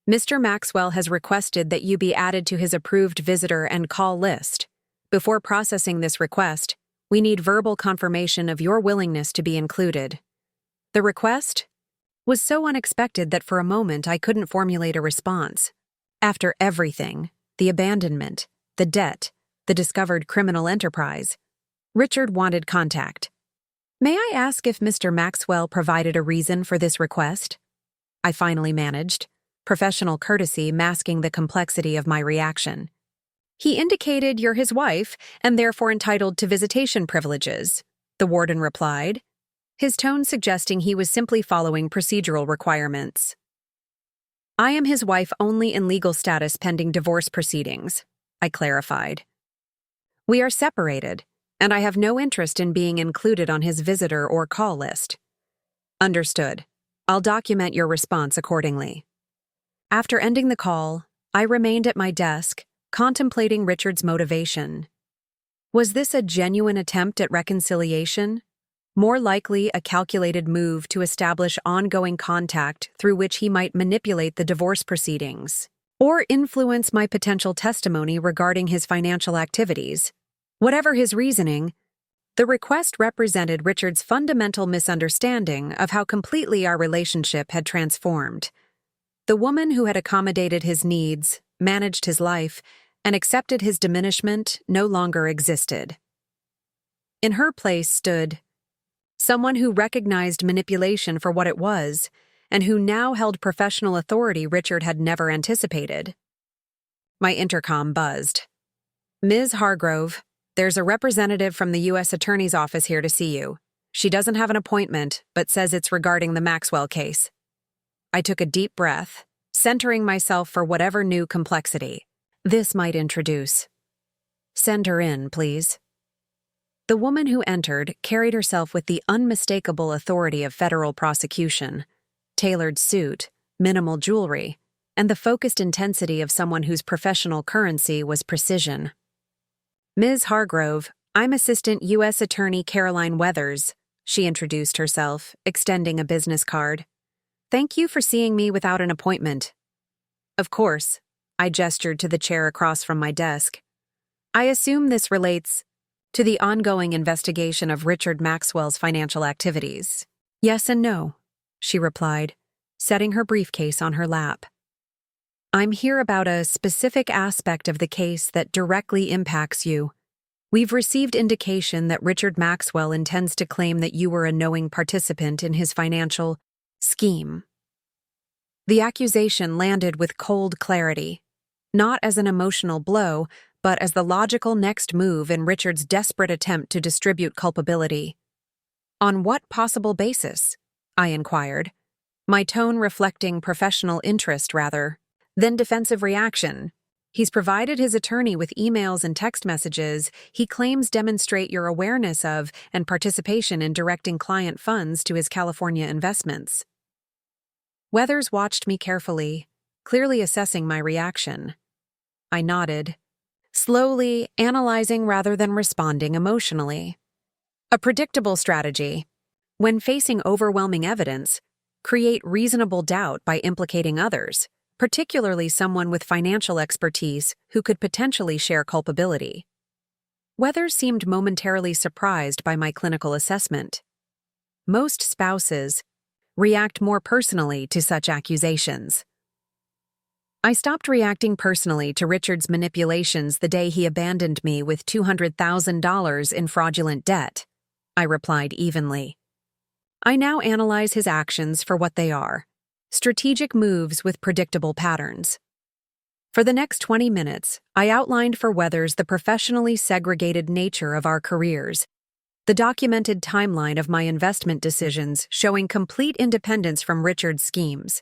Mr. Maxwell has requested that you be added to his approved visitor and call list. Before processing this request, we need verbal confirmation of your willingness to be included." The request was so unexpected that for a moment I couldn't formulate a response. After everything, the abandonment, the debt, the discovered criminal enterprise, Richard wanted contact. "May I ask if Mr. Maxwell provided a reason for this request?" I finally managed, professional courtesy masking the complexity of my reaction. "He indicated you're his wife and therefore entitled to visitation privileges," the warden replied, his tone suggesting he was simply following procedural requirements. "I am his wife only in legal status pending divorce proceedings," I clarified. "We are separated, and I have no interest in being included on his visitor or call list." "Understood. I'll document your response accordingly." After ending the call, I remained at my desk, contemplating Richard's motivation. Was this a genuine attempt at reconciliation? More likely a calculated move to establish ongoing contact through which he might manipulate the divorce proceedings, or influence my potential testimony regarding his financial activities? Whatever his reasoning, the request represented Richard's fundamental misunderstanding of how completely our relationship had transformed. The woman who had accommodated his needs, managed his life, and accepted his diminishment no longer existed. In her place stood someone who recognized manipulation for what it was, and who now held professional authority Richard had never anticipated. My intercom buzzed. "Ms. Hargrove, there's a representative from the U.S. Attorney's Office here to see you. She doesn't have an appointment, but says it's regarding the Maxwell case." I took a deep breath, centering myself for whatever new complexity this might introduce. "Send her in, please." The woman who entered carried herself with the unmistakable authority of federal prosecution, tailored suit, minimal jewelry, and the focused intensity of someone whose professional currency was precision. "Ms. Hargrove, I'm Assistant U.S. Attorney Caroline Weathers," she introduced herself, extending a business card. "Thank you for seeing me without an appointment." "Of course," I gestured to the chair across from my desk. "I assume this relates to the ongoing investigation of Richard Maxwell's financial activities." "Yes and no," she replied, setting her briefcase on her lap. "I'm here about a specific aspect of the case that directly impacts you. We've received indication that Richard Maxwell intends to claim that you were a knowing participant in his financial scheme." The accusation landed with cold clarity, not as an emotional blow, but as the logical next move in Richard's desperate attempt to distribute culpability. "On what possible basis?" I inquired, my tone reflecting professional interest rather than defensive reaction. "He's provided his attorney with emails and text messages he claims demonstrate your awareness of and participation in directing client funds to his California investments." Weathers watched me carefully, clearly assessing my reaction. I nodded, slowly analyzing rather than responding emotionally. A predictable strategy. When facing overwhelming evidence, create reasonable doubt by implicating others, particularly someone with financial expertise who could potentially share culpability. Weathers seemed momentarily surprised by my clinical assessment. Most spouses react more personally to such accusations. I stopped reacting personally to Richard's manipulations the day he abandoned me with $200,000 in fraudulent debt, I replied evenly. I now analyze his actions for what they are: strategic moves with predictable patterns. For the next 20 minutes, I outlined for Weathers the professionally segregated nature of our careers, the documented timeline of my investment decisions showing complete independence from Richard's schemes,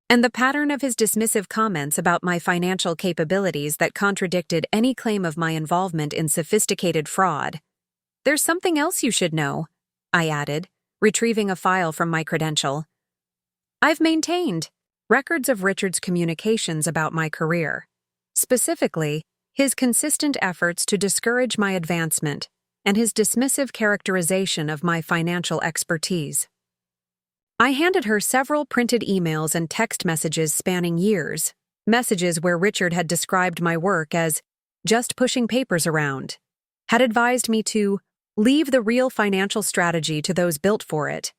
and the pattern of his dismissive comments about my financial capabilities that contradicted any claim of my involvement in sophisticated fraud. "There's something else you should know," I added, retrieving a file from my credential. "I've maintained records of Richard's communications about my career, specifically his consistent efforts to discourage my advancement and his dismissive characterization of my financial expertise." I handed her several printed emails and text messages spanning years, messages where Richard had described my work as just pushing papers around, had advised me to leave the real financial strategy to those built for it,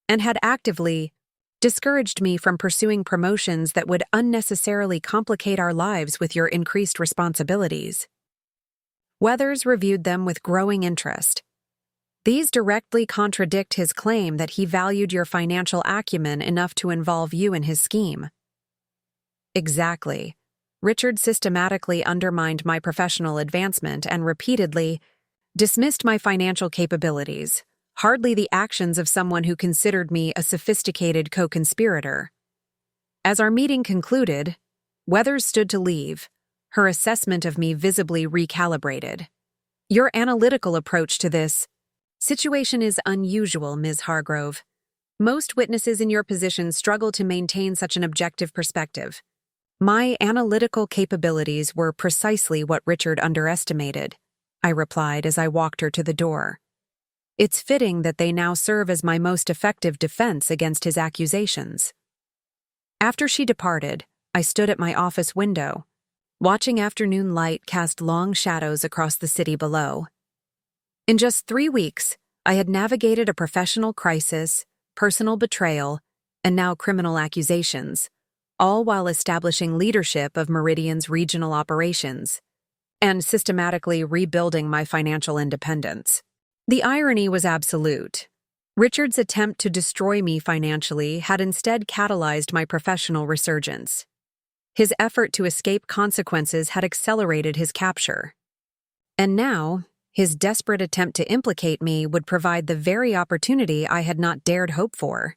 and had actively discouraged me from pursuing promotions that would unnecessarily complicate our lives with your increased responsibilities. Weathers reviewed them with growing interest. These directly contradict his claim that he valued your financial acumen enough to involve you in his scheme. Exactly. Richard systematically undermined my professional advancement and repeatedly dismissed my financial capabilities, hardly the actions of someone who considered me a sophisticated co-conspirator. As our meeting concluded, Weathers stood to leave, her assessment of me visibly recalibrated. "Your analytical approach to this situation is unusual, Ms. Hargrove. Most witnesses in your position struggle to maintain such an objective perspective. My analytical capabilities were precisely what Richard underestimated," I replied as I walked her to the door. "It's fitting that they now serve as my most effective defense against his accusations." After she departed, I stood at my office window, watching afternoon light cast long shadows across the city below. In just 3 weeks, I had navigated a professional crisis, personal betrayal, and now criminal accusations, all while establishing leadership of Meridian's regional operations and systematically rebuilding my financial independence. The irony was absolute. Richard's attempt to destroy me financially had instead catalyzed my professional resurgence. His effort to escape consequences had accelerated his capture. And now, his desperate attempt to implicate me would provide the very opportunity I had not dared hope for.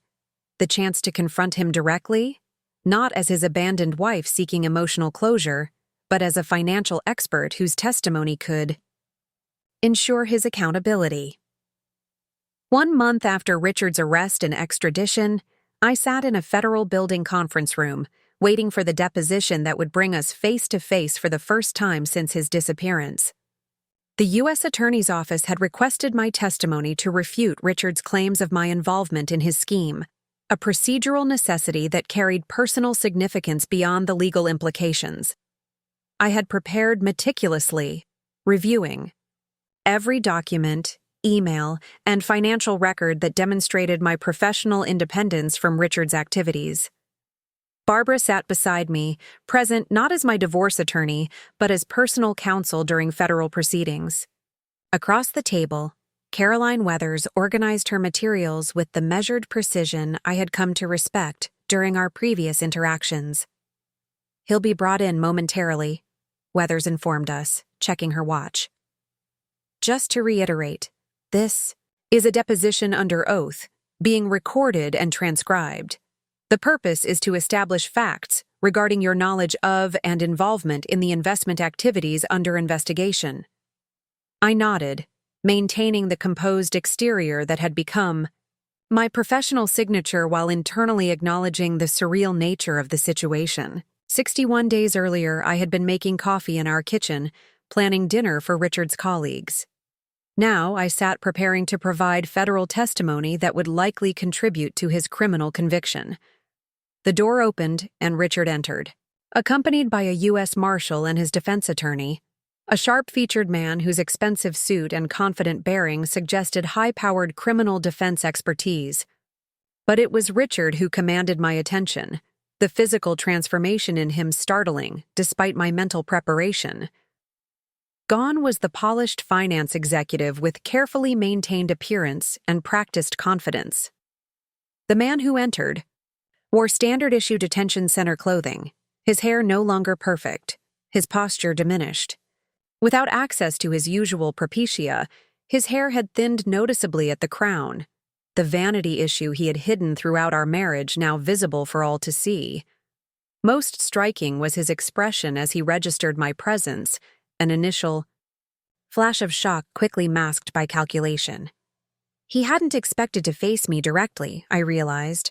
The chance to confront him directly, not as his abandoned wife seeking emotional closure, but as a financial expert whose testimony could ensure his accountability. 1 month after Richard's arrest and extradition, I sat in a federal building conference room, waiting for the deposition that would bring us face to face for the first time since his disappearance. The U.S. Attorney's Office had requested my testimony to refute Richard's claims of my involvement in his scheme, a procedural necessity that carried personal significance beyond the legal implications. I had prepared meticulously, reviewing every document, email, and financial record that demonstrated my professional independence from Richard's activities. Barbara sat beside me, present not as my divorce attorney, but as personal counsel during federal proceedings. Across the table, Caroline Weathers organized her materials with the measured precision I had come to respect during our previous interactions. "He'll be brought in momentarily," Weathers informed us, checking her watch. "Just to reiterate, this is a deposition under oath, being recorded and transcribed. The purpose is to establish facts regarding your knowledge of and involvement in the investment activities under investigation." I nodded, maintaining the composed exterior that had become my professional signature while internally acknowledging the surreal nature of the situation. 61 days earlier, I had been making coffee in our kitchen, planning dinner for Richard's colleagues. Now I sat preparing to provide federal testimony that would likely contribute to his criminal conviction. The door opened and Richard entered, accompanied by a U.S. Marshal and his defense attorney, a sharp-featured man whose expensive suit and confident bearing suggested high-powered criminal defense expertise. But it was Richard who commanded my attention, the physical transformation in him startling despite my mental preparation. Gone was the polished finance executive with carefully maintained appearance and practiced confidence. The man who entered wore standard-issue detention center clothing, his hair no longer perfect, his posture diminished. Without access to his usual propecia, his hair had thinned noticeably at the crown, the vanity issue he had hidden throughout our marriage now visible for all to see. Most striking was his expression as he registered my presence, an initial flash of shock quickly masked by calculation. He hadn't expected to face me directly, I realized.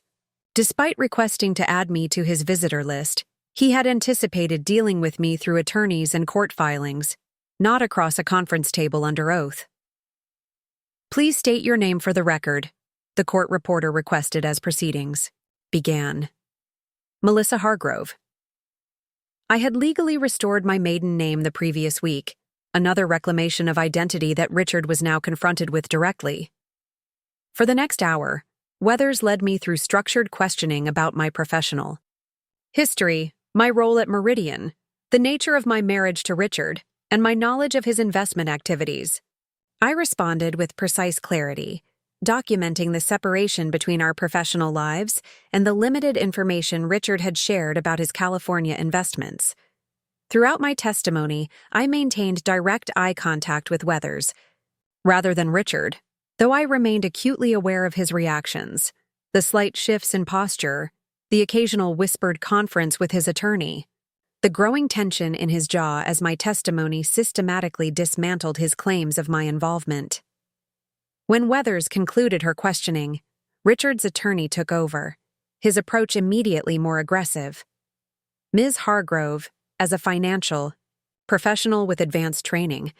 Despite requesting to add me to his visitor list, he had anticipated dealing with me through attorneys and court filings, not across a conference table under oath. "Please state your name for the record," the court reporter requested as proceedings began. "Melissa Hargrove." I had legally restored my maiden name the previous week, another reclamation of identity that Richard was now confronted with directly. For the next hour, Weathers led me through structured questioning about my professional history, my role at Meridian, the nature of my marriage to Richard, and my knowledge of his investment activities. I responded with precise clarity, documenting the separation between our professional lives and the limited information Richard had shared about his California investments. Throughout my testimony, I maintained direct eye contact with Weathers, rather than Richard, though I remained acutely aware of his reactions, the slight shifts in posture, the occasional whispered conference with his attorney, the growing tension in his jaw as my testimony systematically dismantled his claims of my involvement. When Weathers concluded her questioning, Richard's attorney took over, his approach immediately more aggressive. "Ms. Hargrove, as a financial professional with advanced training,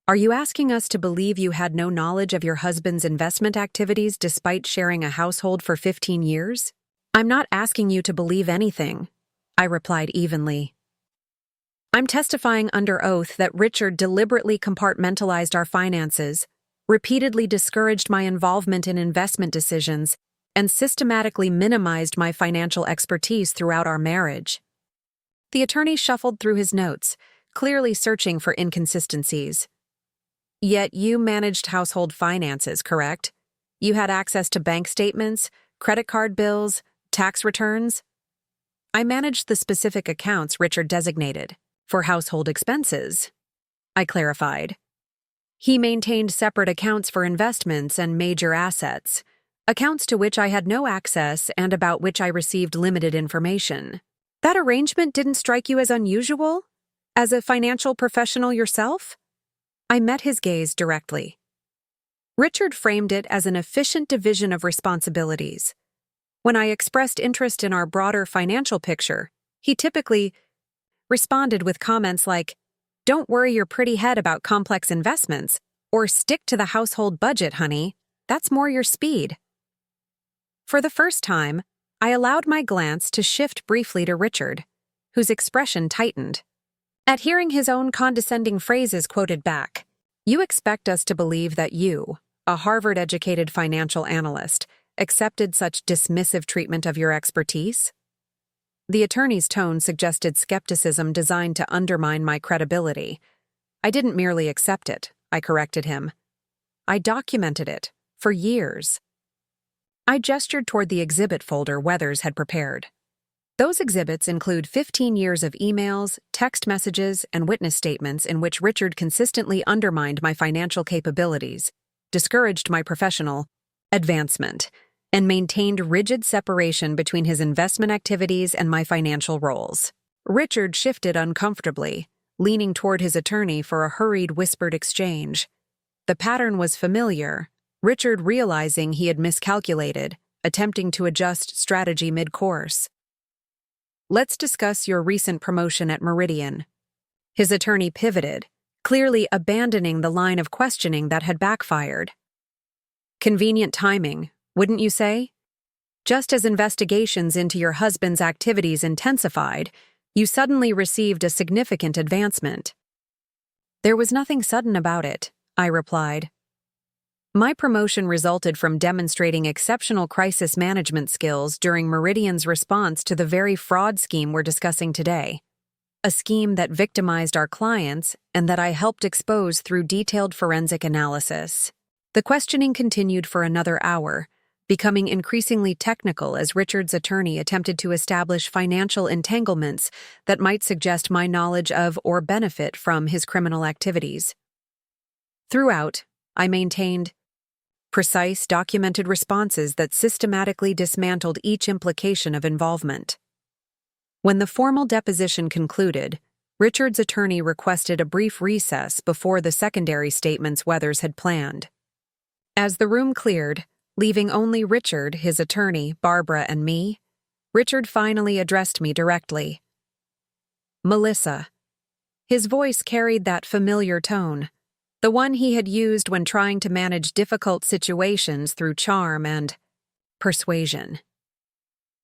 are you asking us to believe you had no knowledge of your husband's investment activities despite sharing a household for 15 years? "I'm not asking you to believe anything," I replied evenly. "I'm testifying under oath that Richard deliberately compartmentalized our finances, repeatedly discouraged my involvement in investment decisions, and systematically minimized my financial expertise throughout our marriage." The attorney shuffled through his notes, clearly searching for inconsistencies. "Yet you managed household finances, correct? You had access to bank statements, credit card bills, tax returns?" "I managed the specific accounts Richard designated for household expenses," I clarified. "He maintained separate accounts for investments and major assets, accounts to which I had no access and about which I received limited information. That arrangement didn't strike you as unusual? As a financial professional yourself?" I met his gaze directly. Richard framed it as an efficient division of responsibilities. When I expressed interest in our broader financial picture, he typically responded with comments like, "Don't worry your pretty head about complex investments," or "Stick to the household budget, honey. That's more your speed." For the first time, I allowed my glance to shift briefly to Richard, whose expression tightened. At hearing his own condescending phrases quoted back, "You expect us to believe that you, a Harvard-educated financial analyst, accepted such dismissive treatment of your expertise?" The attorney's tone suggested skepticism designed to undermine my credibility. "I didn't merely accept it," I corrected him. "I documented it, for years." I gestured toward the exhibit folder Weathers had prepared. Those exhibits include 15 years of emails, text messages, and witness statements in which Richard consistently undermined my financial capabilities, discouraged my professional advancement, and maintained rigid separation between his investment activities and my financial roles. Richard shifted uncomfortably, leaning toward his attorney for a hurried, whispered exchange. The pattern was familiar, Richard realizing he had miscalculated, attempting to adjust strategy mid-course. "Let's discuss your recent promotion at Meridian." His attorney pivoted, clearly abandoning the line of questioning that had backfired. "Convenient timing, wouldn't you say? Just as investigations into your husband's activities intensified, you suddenly received a significant advancement." "There was nothing sudden about it," I replied. "My promotion resulted from demonstrating exceptional crisis management skills during Meridian's response to the very fraud scheme we're discussing today. A scheme that victimized our clients and that I helped expose through detailed forensic analysis." The questioning continued for another hour, becoming increasingly technical as Richard's attorney attempted to establish financial entanglements that might suggest my knowledge of or benefit from his criminal activities. Throughout, I maintained precise, documented responses that systematically dismantled each implication of involvement. When the formal deposition concluded, Richard's attorney requested a brief recess before the secondary statements Weathers had planned. As the room cleared, leaving only Richard, his attorney, Barbara, and me, Richard finally addressed me directly. Melissa. His voice carried that familiar tone, the one he had used when trying to manage difficult situations through charm and persuasion.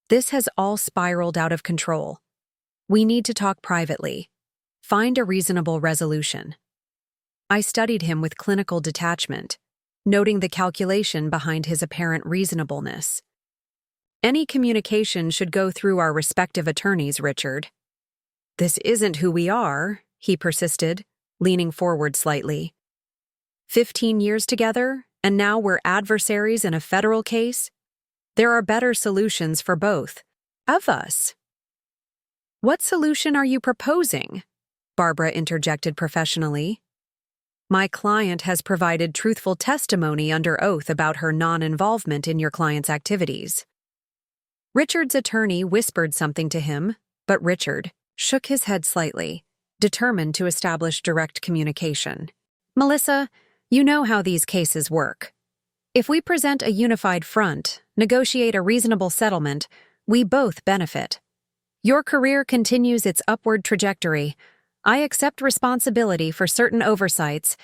This has all spiraled out of control. We need to talk privately. Find a reasonable resolution. I studied him with clinical detachment, noting the calculation behind his apparent reasonableness. Any communication should go through our respective attorneys, Richard. This isn't who we are, he persisted, leaning forward slightly. 15 years together, and now we're adversaries in a federal case? There are better solutions for both of us. What solution are you proposing? Barbara interjected professionally. My client has provided truthful testimony under oath about her non-involvement in your client's activities. Richard's attorney whispered something to him, but Richard shook his head slightly, determined to establish direct communication. Melissa, you know how these cases work. If we present a unified front, negotiate a reasonable settlement, we both benefit. Your career continues its upward trajectory. I accept responsibility for certain oversights.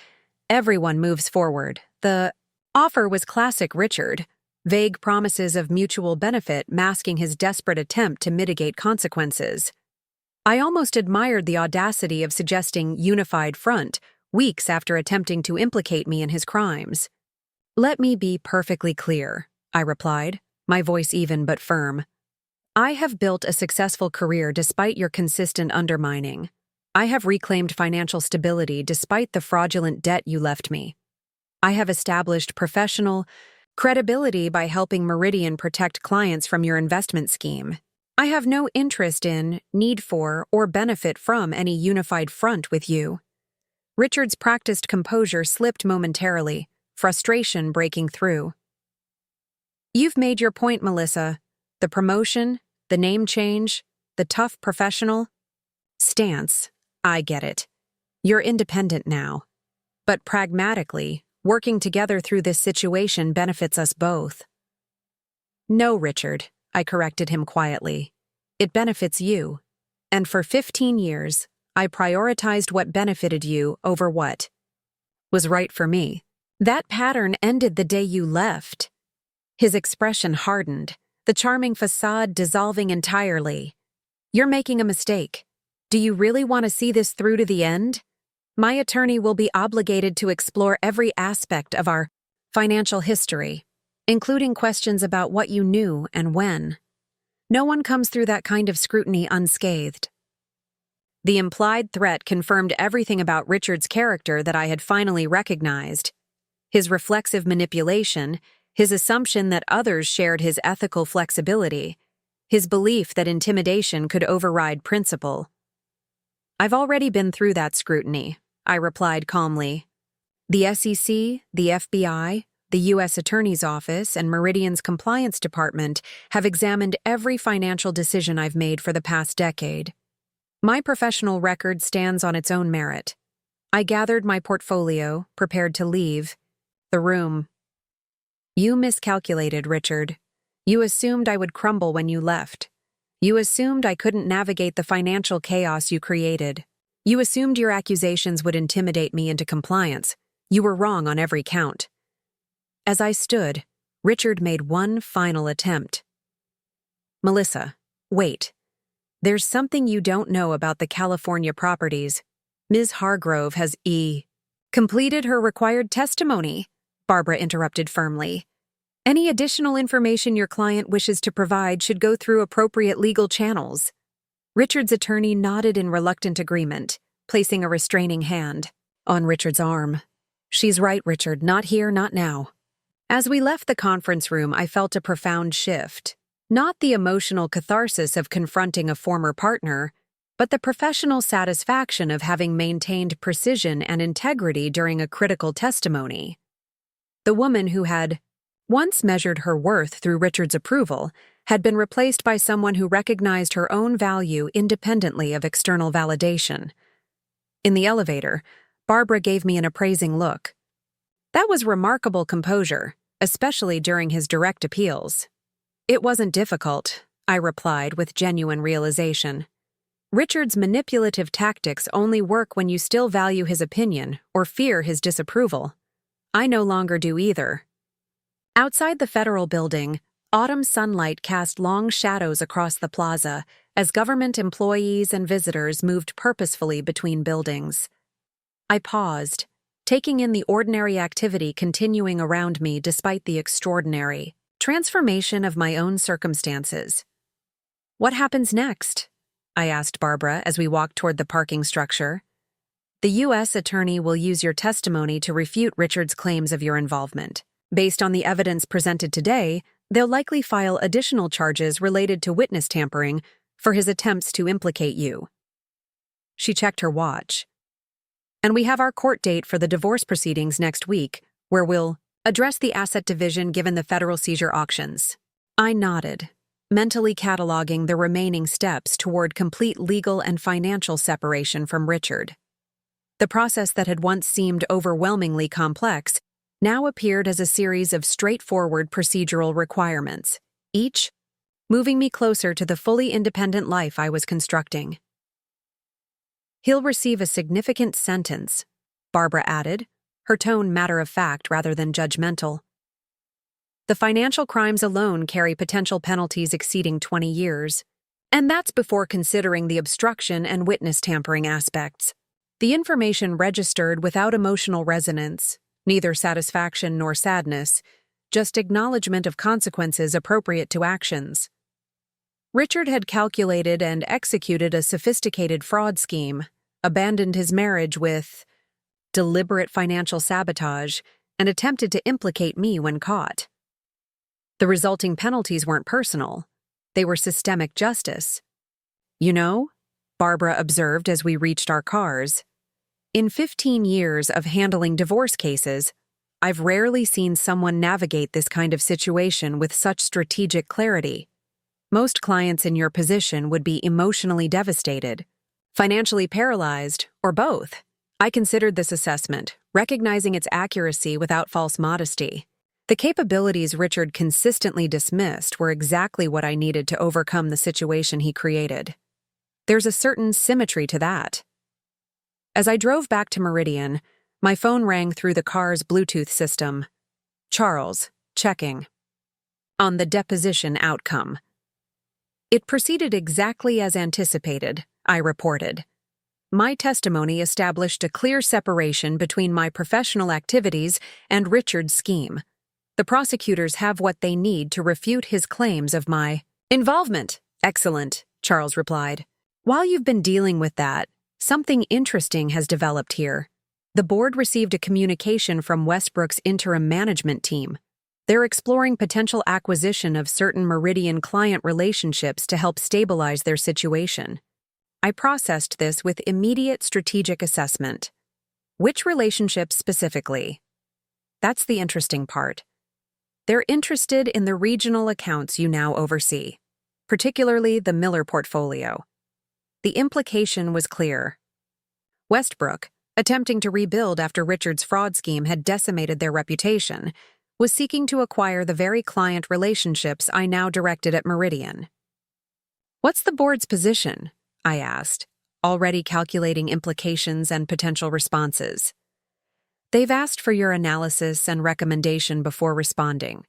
Everyone moves forward. The offer was classic Richard, vague promises of mutual benefit masking his desperate attempt to mitigate consequences. I almost admired the audacity of suggesting unified front weeks after attempting to implicate me in his crimes. Let me be perfectly clear, I replied, my voice even but firm. I have built a successful career despite your consistent undermining. I have reclaimed financial stability despite the fraudulent debt you left me. I have established professional credibility by helping Meridian protect clients from your investment scheme. I have no interest in, need for, or benefit from any unified front with you. Richard's practiced composure slipped momentarily, frustration breaking through. You've made your point, Melissa. The promotion, the name change, the tough professional stance. I get it. You're independent now. But pragmatically, working together through this situation benefits us both. No, Richard, I corrected him quietly. It benefits you. And for 15 years, I prioritized what benefited you over what was right for me. That pattern ended the day you left. His expression hardened, the charming facade dissolving entirely. You're making a mistake. Do you really want to see this through to the end? My attorney will be obligated to explore every aspect of our financial history, including questions about what you knew and when. No one comes through that kind of scrutiny unscathed. The implied threat confirmed everything about Richard's character that I had finally recognized. His reflexive manipulation, his assumption that others shared his ethical flexibility, his belief that intimidation could override principle. I've already been through that scrutiny, I replied calmly. The SEC, the FBI, the U.S. Attorney's Office, and Meridian's Compliance Department have examined every financial decision I've made for the past decade. My professional record stands on its own merit. I gathered my portfolio, prepared to leave the room. You miscalculated, Richard. You assumed I would crumble when you left. You assumed I couldn't navigate the financial chaos you created. You assumed your accusations would intimidate me into compliance. You were wrong on every count. As I stood, Richard made one final attempt. Melissa, wait. There's something you don't know about the California properties. Ms. Hargrove has completed her required testimony, Barbara interrupted firmly. Any additional information your client wishes to provide should go through appropriate legal channels. Richard's attorney nodded in reluctant agreement, placing a restraining hand on Richard's arm. She's right, Richard. Not here, not now. As we left the conference room, I felt a profound shift. Not the emotional catharsis of confronting a former partner, but the professional satisfaction of having maintained precision and integrity during a critical testimony. The woman who had once measured her worth through Richard's approval had been replaced by someone who recognized her own value independently of external validation. In the elevator, Barbara gave me an appraising look. That was remarkable composure, especially during his direct appeals. It wasn't difficult, I replied with genuine realization. Richard's manipulative tactics only work when you still value his opinion or fear his disapproval. I no longer do either. Outside the federal building, autumn sunlight cast long shadows across the plaza as government employees and visitors moved purposefully between buildings. I paused, taking in the ordinary activity continuing around me despite the extraordinary transformation of my own circumstances. What happens next? I asked Barbara as we walked toward the parking structure. The U.S. attorney will use your testimony to refute Richard's claims of your involvement. Based on the evidence presented today, they'll likely file additional charges related to witness tampering for his attempts to implicate you. She checked her watch. And we have our court date for the divorce proceedings next week, where we'll address the asset division given the federal seizure auctions. I nodded, mentally cataloging the remaining steps toward complete legal and financial separation from Richard. The process that had once seemed overwhelmingly complex now appeared as a series of straightforward procedural requirements, each moving me closer to the fully independent life I was constructing. He'll receive a significant sentence, Barbara added, her tone matter-of-fact rather than judgmental. The financial crimes alone carry potential penalties exceeding 20 years, and that's before considering the obstruction and witness tampering aspects. The information registered without emotional resonance, neither satisfaction nor sadness, just acknowledgement of consequences appropriate to actions. Richard had calculated and executed a sophisticated fraud scheme, abandoned his marriage with deliberate financial sabotage, and attempted to implicate me when caught. The resulting penalties weren't personal. They were systemic justice. You know, Barbara observed as we reached our cars, in 15 years of handling divorce cases, I've rarely seen someone navigate this kind of situation with such strategic clarity. Most clients in your position would be emotionally devastated, financially paralyzed, or both. I considered this assessment, recognizing its accuracy without false modesty. The capabilities Richard consistently dismissed were exactly what I needed to overcome the situation he created. There's a certain symmetry to that. As I drove back to Meridian, my phone rang through the car's Bluetooth system. Charles, checking. On the deposition outcome. It proceeded exactly as anticipated, I reported. My testimony established a clear separation between my professional activities and Richard's scheme. The prosecutors have what they need to refute his claims of my involvement. Excellent, Charles replied. While you've been dealing with that, something interesting has developed here. The board received a communication from Westbrook's interim management team. They're exploring potential acquisition of certain Meridian client relationships to help stabilize their situation. I processed this with immediate strategic assessment. Which relationships specifically? That's the interesting part. They're interested in the regional accounts you now oversee, particularly the Miller portfolio. The implication was clear. Westbrook, attempting to rebuild after Richard's fraud scheme had decimated their reputation, was seeking to acquire the very client relationships I now directed at Meridian. What's the board's position? I asked, already calculating implications and potential responses. They've asked for your analysis and recommendation before responding.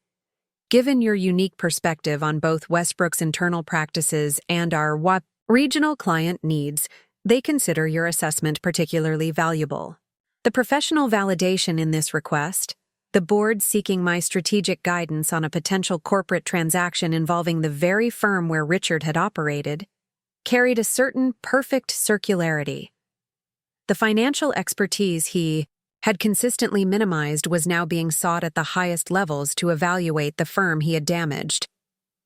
Given your unique perspective on both Westbrook's internal practices and our regional client needs, they consider your assessment particularly valuable. The professional validation in this request, the board seeking my strategic guidance on a potential corporate transaction involving the very firm where Richard had operated, carried a certain perfect circularity. The financial expertise he had consistently minimized was now being sought at the highest levels to evaluate the firm he had damaged.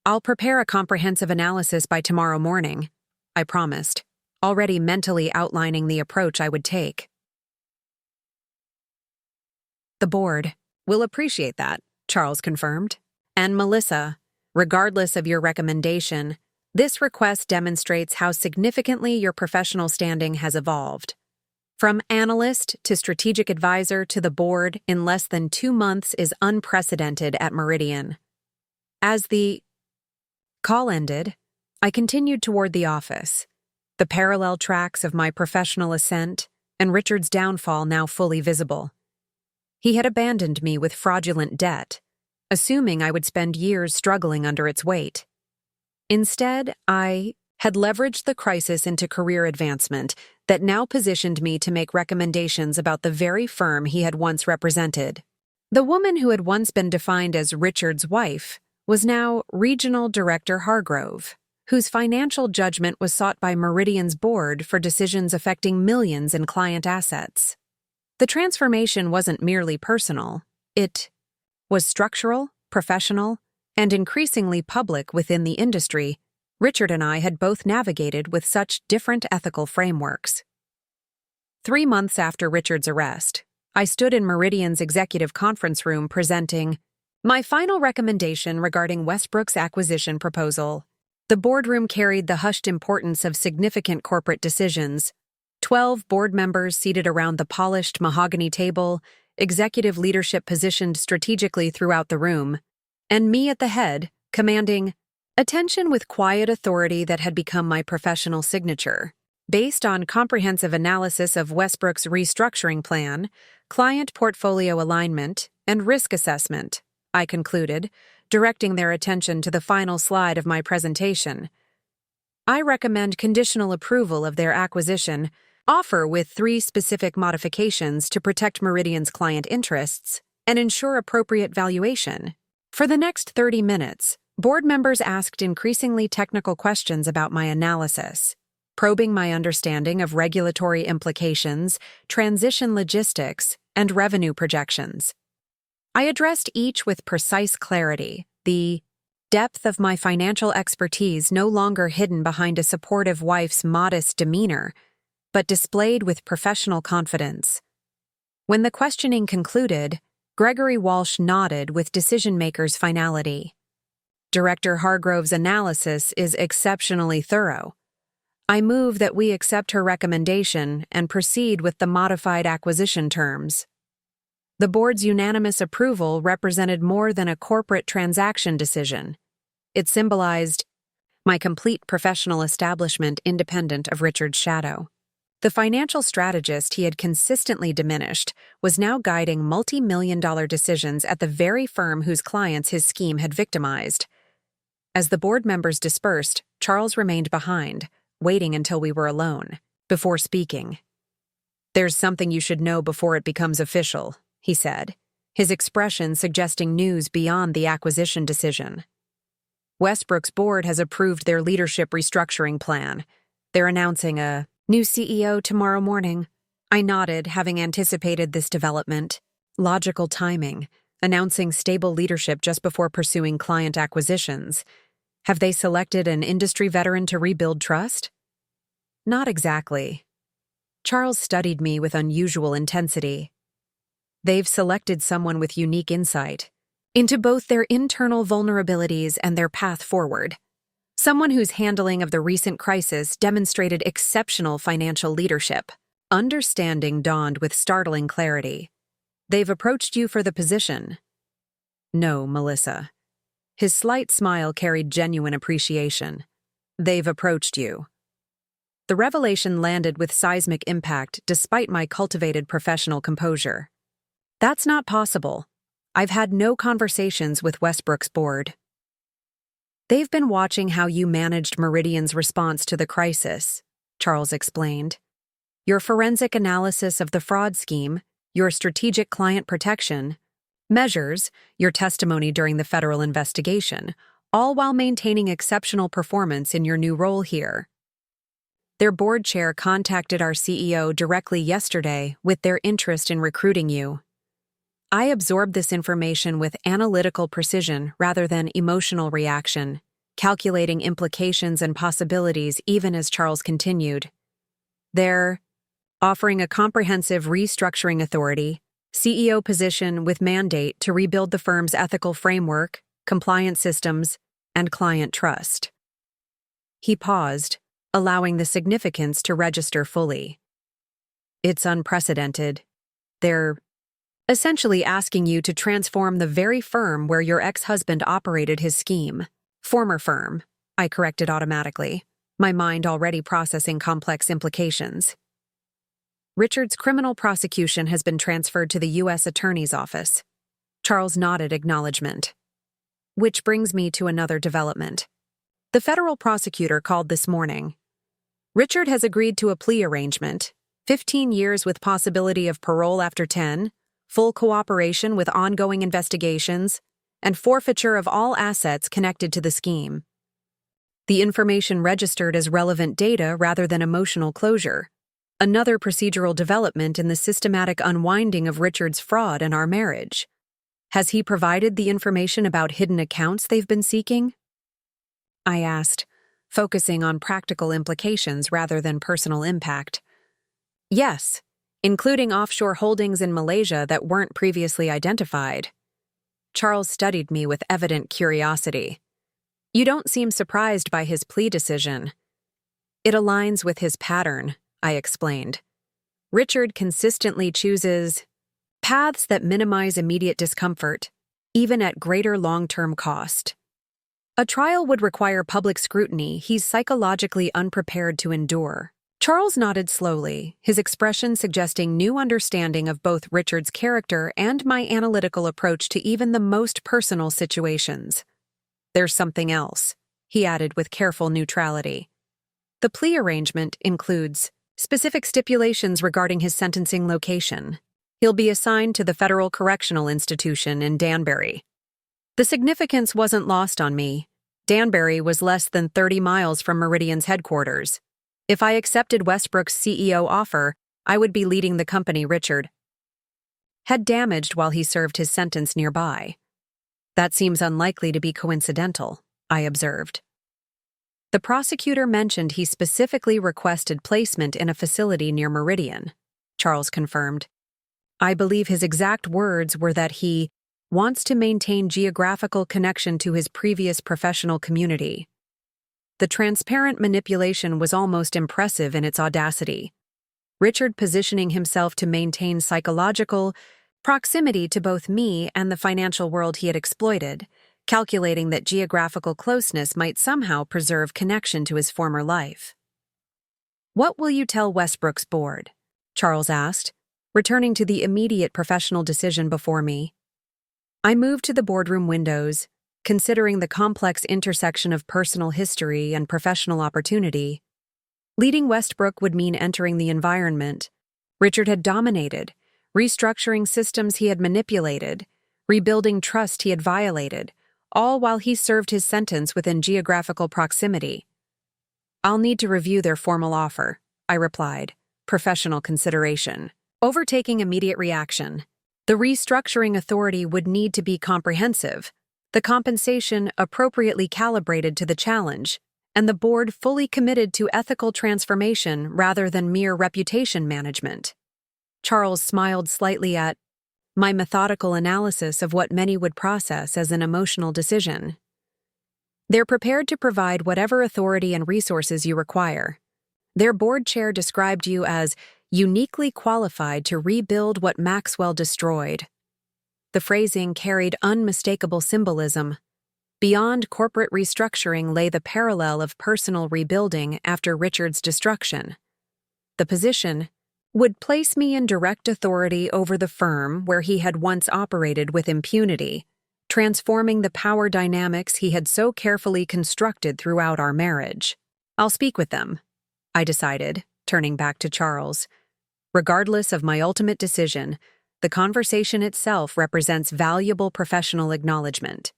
I'll prepare a comprehensive analysis by tomorrow morning, I promised, already mentally outlining the approach I would take. The board will appreciate that, Charles confirmed. And Melissa, Regardless of your recommendation, this request demonstrates how significantly your professional standing has evolved. From analyst to strategic advisor to the board in less than 2 months is unprecedented at Meridian. As the call ended, I continued toward the office, the parallel tracks of my professional ascent and Richard's downfall now fully visible. He had abandoned me with fraudulent debt, assuming I would spend years struggling under its weight. Instead, I had leveraged the crisis into career advancement that now positioned me to make recommendations about the very firm he had once represented. The woman who had once been defined as Richard's wife was now Regional Director Hargrove, whose financial judgment was sought by Meridian's board for decisions affecting millions in client assets. The transformation wasn't merely personal, it was structural, professional, and increasingly public within the industry Richard and I had both navigated with such different ethical frameworks. 3 months after Richard's arrest, I stood in Meridian's executive conference room presenting my final recommendation regarding Westbrook's acquisition proposal. The boardroom carried the hushed importance of significant corporate decisions. 12 board members seated around the polished mahogany table, executive leadership positioned strategically throughout the room, and me at the head, commanding attention with quiet authority that had become my professional signature. Based on comprehensive analysis of Westbrook's restructuring plan, client portfolio alignment, and risk assessment, I concluded, directing their attention to the final slide of my presentation. I recommend conditional approval of their acquisition, offer with 3 specific modifications to protect Meridian's client interests, and ensure appropriate valuation. For the next 30 minutes, board members asked increasingly technical questions about my analysis, probing my understanding of regulatory implications, transition logistics, and revenue projections. I addressed each with precise clarity, the depth of my financial expertise no longer hidden behind a supportive wife's modest demeanor, but displayed with professional confidence. When the questioning concluded, Gregory Walsh nodded with decision-maker's finality. Director Hargrove's analysis is exceptionally thorough. I move that we accept her recommendation and proceed with the modified acquisition terms. The board's unanimous approval represented more than a corporate transaction decision. It symbolized my complete professional establishment independent of Richard's shadow. The financial strategist he had consistently diminished was now guiding multi-million-dollar decisions at the very firm whose clients his scheme had victimized. As the board members dispersed, Charles remained behind, waiting until we were alone, before speaking. "There's something you should know before it becomes official," he said, his expression suggesting news beyond the acquisition decision. "Westbrook's board has approved their leadership restructuring plan. They're announcing a new CEO tomorrow morning." I nodded, having anticipated this development. Logical timing, announcing stable leadership just before pursuing client acquisitions. Have they selected an industry veteran to rebuild trust? Not exactly. Charles studied me with unusual intensity. They've selected someone with unique insight into both their internal vulnerabilities and their path forward. Someone whose handling of the recent crisis demonstrated exceptional financial leadership. Understanding dawned with startling clarity. "They've approached you for the position." "No, Melissa." His slight smile carried genuine appreciation. "They've approached you." The revelation landed with seismic impact despite my cultivated professional composure. "That's not possible. I've had no conversations with Westbrook's board." "They've been watching how you managed Meridian's response to the crisis," Charles explained. "Your forensic analysis of the fraud scheme, your strategic client protection measures, your testimony during the federal investigation, all while maintaining exceptional performance in your new role here." Their board chair contacted our CEO directly yesterday with their interest in recruiting you. I absorbed this information with analytical precision rather than emotional reaction, calculating implications and possibilities even as Charles continued. They're offering a comprehensive restructuring authority, CEO position with mandate to rebuild the firm's ethical framework, compliance systems, and client trust. He paused, allowing the significance to register fully. It's unprecedented. They're essentially asking you to transform the very firm where your ex-husband operated his scheme. Former firm, I corrected automatically, my mind already processing complex implications. Richard's criminal prosecution has been transferred to the U.S. Attorney's Office. Charles nodded acknowledgement. Which brings me to another development. The federal prosecutor called this morning. Richard has agreed to a plea arrangement, 15 years with possibility of parole after 10, full cooperation with ongoing investigations, and forfeiture of all assets connected to the scheme. The information registered as relevant data rather than emotional closure, another procedural development in the systematic unwinding of Richard's fraud in our marriage. Has he provided the information about hidden accounts they've been seeking? I asked, focusing on practical implications rather than personal impact. Yes, including offshore holdings in Malaysia that weren't previously identified. Charles studied me with evident curiosity. You don't seem surprised by his plea decision. It aligns with his pattern, I explained. Richard consistently chooses paths that minimize immediate discomfort, even at greater long-term cost. A trial would require public scrutiny he's psychologically unprepared to endure. Charles nodded slowly, his expression suggesting new understanding of both Richard's character and my analytical approach to even the most personal situations. There's something else, he added with careful neutrality. The plea arrangement includes specific stipulations regarding his sentencing location. He'll be assigned to the Federal Correctional Institution in Danbury. The significance wasn't lost on me. Danbury was less than 30 miles from Meridian's headquarters. If I accepted Westbrook's CEO offer, I would be leading the company Richard had damaged while he served his sentence nearby. That seems unlikely to be coincidental, I observed. The prosecutor mentioned he specifically requested placement in a facility near Meridian, Charles confirmed. I believe his exact words were that he wants to maintain geographical connection to his previous professional community. The transparent manipulation was almost impressive in its audacity. Richard positioning himself to maintain psychological proximity to both me and the financial world he had exploited, calculating that geographical closeness might somehow preserve connection to his former life. What will you tell Westbrook's board? Charles asked, returning to the immediate professional decision before me. I moved to the boardroom windows, considering the complex intersection of personal history and professional opportunity. Leading Westbrook would mean entering the environment Richard had dominated, restructuring systems he had manipulated, rebuilding trust he had violated, all while he served his sentence within geographical proximity. I'll need to review their formal offer, I replied, professional consideration. Overtaking immediate reaction. The restructuring authority would need to be comprehensive, the compensation appropriately calibrated to the challenge, and the board fully committed to ethical transformation rather than mere reputation management. Charles smiled slightly at my methodical analysis of what many would process as an emotional decision. They're prepared to provide whatever authority and resources you require. Their board chair described you as uniquely qualified to rebuild what Maxwell destroyed. The phrasing carried unmistakable symbolism. Beyond corporate restructuring lay the parallel of personal rebuilding after Richard's destruction. The position would place me in direct authority over the firm where he had once operated with impunity, transforming the power dynamics he had so carefully constructed throughout our marriage. I'll speak with them, I decided, turning back to Charles. Regardless of my ultimate decision, the conversation itself represents valuable professional acknowledgement.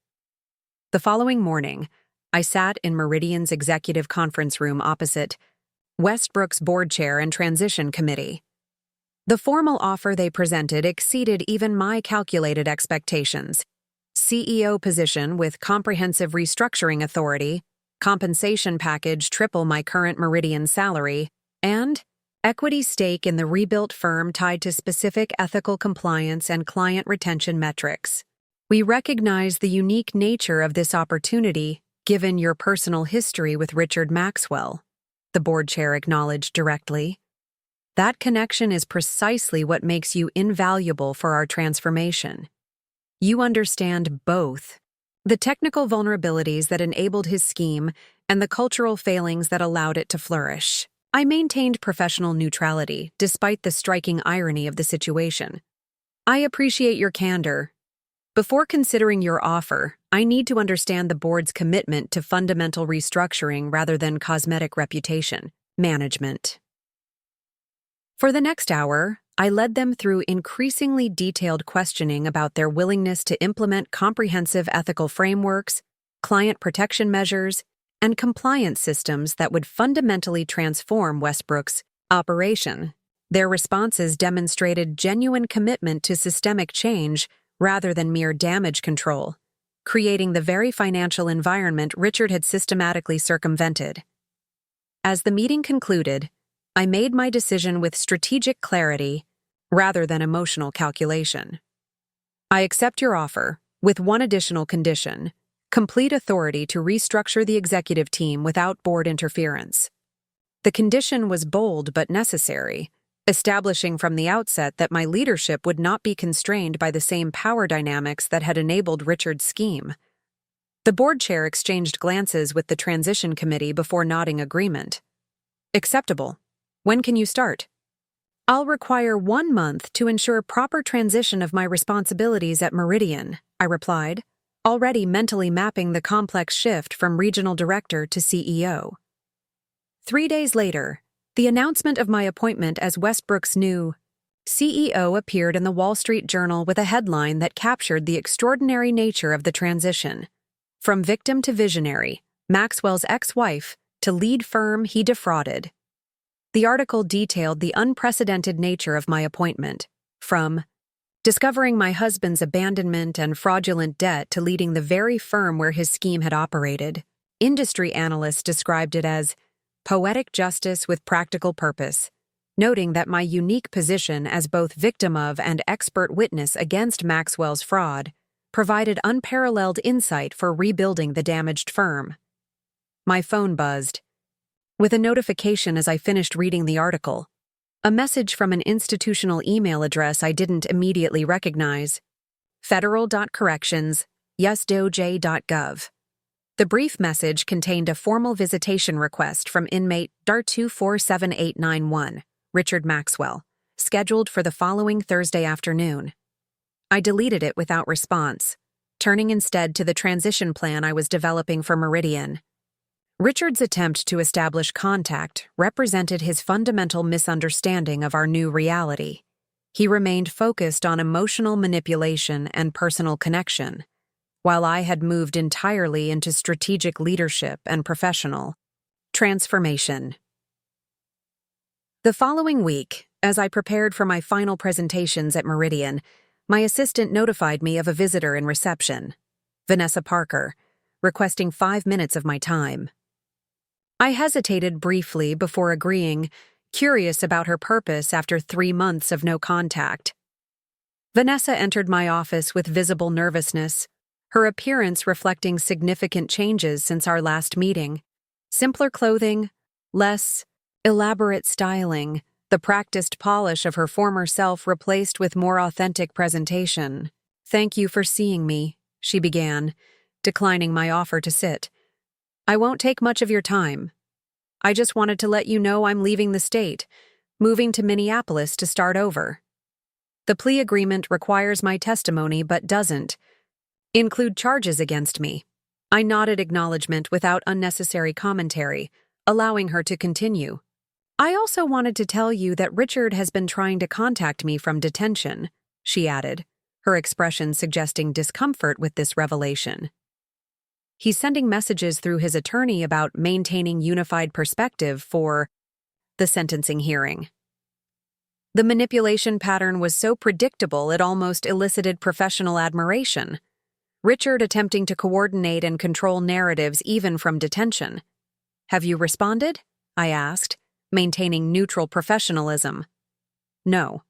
The following morning, I sat in Meridian's executive conference room opposite Westbrook's board chair and transition committee. The formal offer they presented exceeded even my calculated expectations. CEO position with comprehensive restructuring authority, compensation package triple my current Meridian salary, and equity stake in the rebuilt firm tied to specific ethical compliance and client retention metrics. We recognize the unique nature of this opportunity, given your personal history with Richard Maxwell," the board chair acknowledged directly. "That connection is precisely what makes you invaluable for our transformation. You understand both the technical vulnerabilities that enabled his scheme and the cultural failings that allowed it to flourish." I maintained professional neutrality despite the striking irony of the situation. "I appreciate your candor. Before considering your offer, I need to understand the board's commitment to fundamental restructuring rather than cosmetic reputation management." For the next hour, I led them through increasingly detailed questioning about their willingness to implement comprehensive ethical frameworks, client protection measures, and compliance systems that would fundamentally transform Westbrook's operation. Their responses demonstrated genuine commitment to systemic change rather than mere damage control, creating the very financial environment Richard had systematically circumvented. As the meeting concluded, I made my decision with strategic clarity rather than emotional calculation. "I accept your offer, with one additional condition: complete authority to restructure the executive team without board interference." The condition was bold but necessary, establishing from the outset that my leadership would not be constrained by the same power dynamics that had enabled Richard's scheme. The board chair exchanged glances with the transition committee before nodding agreement. "Acceptable. When can you start?" "I'll require 1 month to ensure proper transition of my responsibilities at Meridian," I replied, already mentally mapping the complex shift from regional director to CEO. 3 days later, the announcement of my appointment as Westbrook's new CEO appeared in the Wall Street Journal with a headline that captured the extraordinary nature of the transition. From victim to visionary, Maxwell's ex-wife to lead firm he defrauded. The article detailed the unprecedented nature of my appointment, from discovering my husband's abandonment and fraudulent debt to leading the very firm where his scheme had operated. Industry analysts described it as poetic justice with practical purpose, noting that my unique position as both victim of and expert witness against Maxwell's fraud provided unparalleled insight for rebuilding the damaged firm. My phone buzzed, with a notification as I finished reading the article. A message from an institutional email address I didn't immediately recognize. Federal.corrections, yesdoj.gov. The brief message contained a formal visitation request from inmate DAR247891, Richard Maxwell, scheduled for the following Thursday afternoon. I deleted it without response, turning instead to the transition plan I was developing for Meridian. Richard's attempt to establish contact represented his fundamental misunderstanding of our new reality. He remained focused on emotional manipulation and personal connection, while I had moved entirely into strategic leadership and professional transformation. The following week, as I prepared for my final presentations at Meridian, my assistant notified me of a visitor in reception, Vanessa Parker, requesting 5 minutes of my time. I hesitated briefly before agreeing, curious about her purpose after 3 months of no contact. Vanessa entered my office with visible nervousness, her appearance reflecting significant changes since our last meeting. Simpler clothing, less elaborate styling, the practiced polish of her former self replaced with more authentic presentation. "Thank you for seeing me," she began, declining my offer to sit. "I won't take much of your time. I just wanted to let you know I'm leaving the state, moving to Minneapolis to start over. The plea agreement requires my testimony but doesn't include charges against me." I nodded acknowledgement without unnecessary commentary, allowing her to continue. "I also wanted to tell you that Richard has been trying to contact me from detention," she added, her expression suggesting discomfort with this revelation. "He's sending messages through his attorney about maintaining unified perspective for the sentencing hearing." The manipulation pattern was so predictable it almost elicited professional admiration. Richard attempting to coordinate and control narratives even from detention. "Have you responded?" I asked, maintaining neutral professionalism. "No."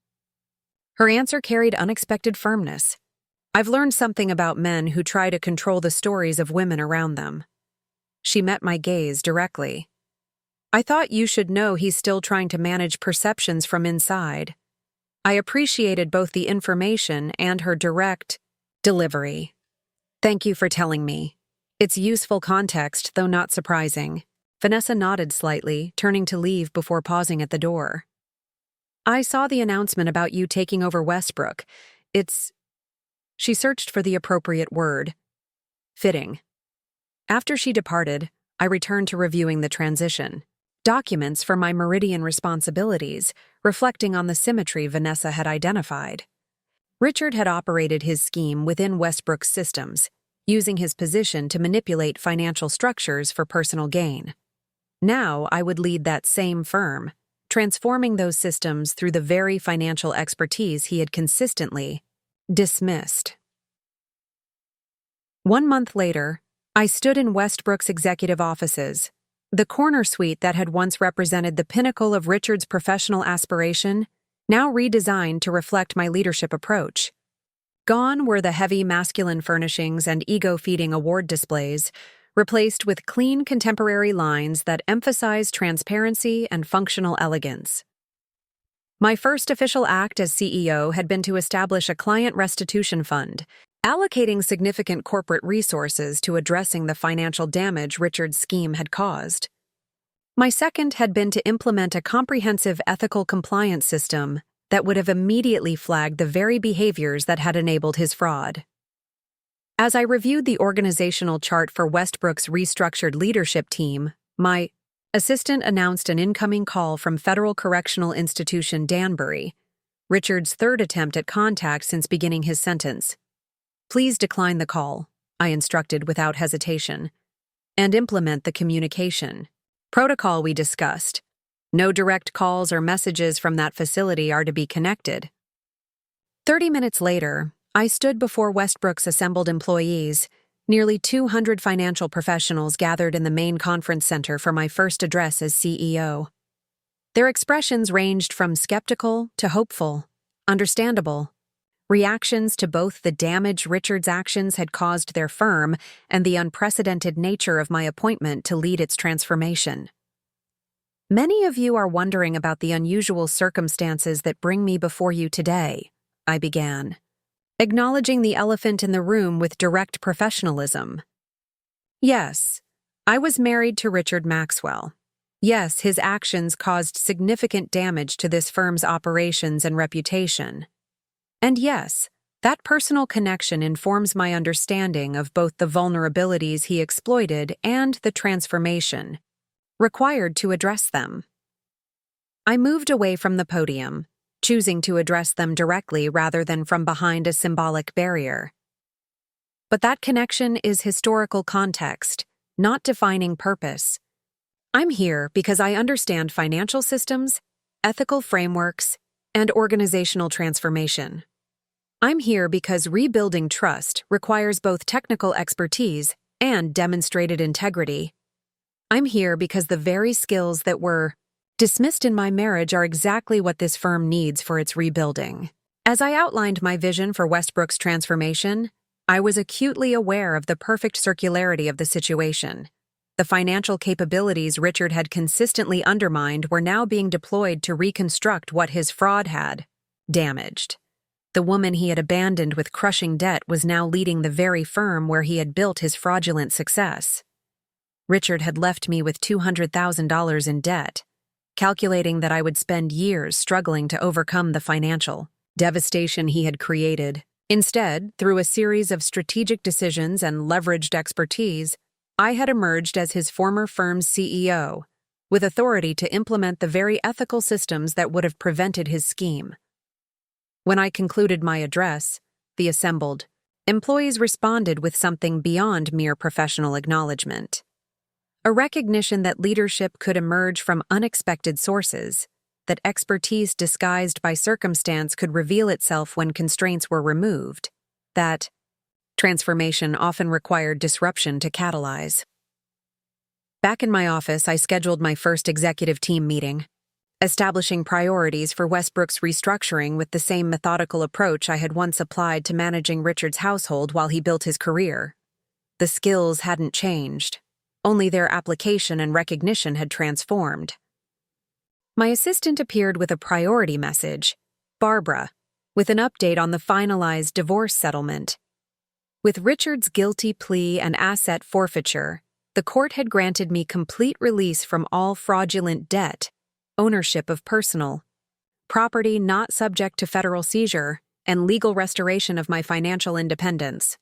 Her answer carried unexpected firmness. "I've learned something about men who try to control the stories of women around them. She met my gaze directly. "I thought you should know he's still trying to manage perceptions from inside." I appreciated both the information and her direct delivery. "Thank you for telling me. It's useful context, though not surprising." Vanessa nodded slightly, turning to leave before pausing at the door. "I saw the announcement about you taking over Westbrook. It's—" She searched for the appropriate word. "Fitting." After she departed, I returned to reviewing the transition. Documents for my Meridian responsibilities, reflecting on the symmetry Vanessa had identified. Richard had operated his scheme within Westbrook's systems, using his position to manipulate financial structures for personal gain. Now I would lead that same firm, transforming those systems through the very financial expertise he had consistently dismissed. 1 month later, I stood in Westbrook's executive offices. The corner suite that had once represented the pinnacle of Richard's professional aspiration, now redesigned to reflect my leadership approach. Gone were the heavy masculine furnishings and ego-feeding award displays, replaced with clean contemporary lines that emphasize transparency and functional elegance. My first official act as CEO had been to establish a client restitution fund, allocating significant corporate resources to addressing the financial damage Richard's scheme had caused. My second had been to implement a comprehensive ethical compliance system that would have immediately flagged the very behaviors that had enabled his fraud. As I reviewed the organizational chart for Westbrook's restructured leadership team, my assistant announced an incoming call from Federal Correctional Institution Danbury, Richard's third attempt at contact since beginning his sentence. "Please decline the call," I instructed without hesitation, "and implement the communication protocol we discussed. No direct calls or messages from that facility are to be connected." 30 minutes later, I stood before Westbrook's assembled employees, nearly 200 financial professionals gathered in the main conference center for my first address as CEO. Their expressions ranged from skeptical to hopeful, understandable. Reactions to both the damage Richard's actions had caused their firm and the unprecedented nature of my appointment to lead its transformation. "Many of you are wondering about the unusual circumstances that bring me before you today," I began, acknowledging the elephant in the room with direct professionalism. "Yes, I was married to Richard Maxwell. Yes, his actions caused significant damage to this firm's operations and reputation. And yes, that personal connection informs my understanding of both the vulnerabilities he exploited and the transformation required to address them." I moved away from the podium, choosing to address them directly rather than from behind a symbolic barrier. But that connection is historical context, not defining purpose. I'm here because I understand financial systems, ethical frameworks, and organizational transformation. I'm here because rebuilding trust requires both technical expertise and demonstrated integrity. I'm here because the very skills that were dismissed in my marriage are exactly what this firm needs for its rebuilding. As I outlined my vision for Westbrook's transformation, I was acutely aware of the perfect circularity of the situation. The financial capabilities Richard had consistently undermined were now being deployed to reconstruct what his fraud had damaged. The woman he had abandoned with crushing debt was now leading the very firm where he had built his fraudulent success. Richard had left me with $200,000 in debt, calculating that I would spend years struggling to overcome the financial devastation he had created. Instead, through a series of strategic decisions and leveraged expertise, I had emerged as his former firm's CEO, with authority to implement the very ethical systems that would have prevented his scheme. When I concluded my address, the assembled employees responded with something beyond mere professional acknowledgement. A recognition that leadership could emerge from unexpected sources, that expertise disguised by circumstance could reveal itself when constraints were removed, that transformation often required disruption to catalyze. Back in my office, I scheduled my first executive team meeting, establishing priorities for Westbrook's restructuring with the same methodical approach I had once applied to managing Richard's household while he built his career. The skills hadn't changed. only their application and recognition had transformed. My assistant appeared with a priority message, Barbara, with an update on the finalized divorce settlement. With Richard's guilty plea and asset forfeiture, the court had granted me complete release from all fraudulent debt, ownership of personal property not subject to federal seizure, and legal restoration of my financial independence.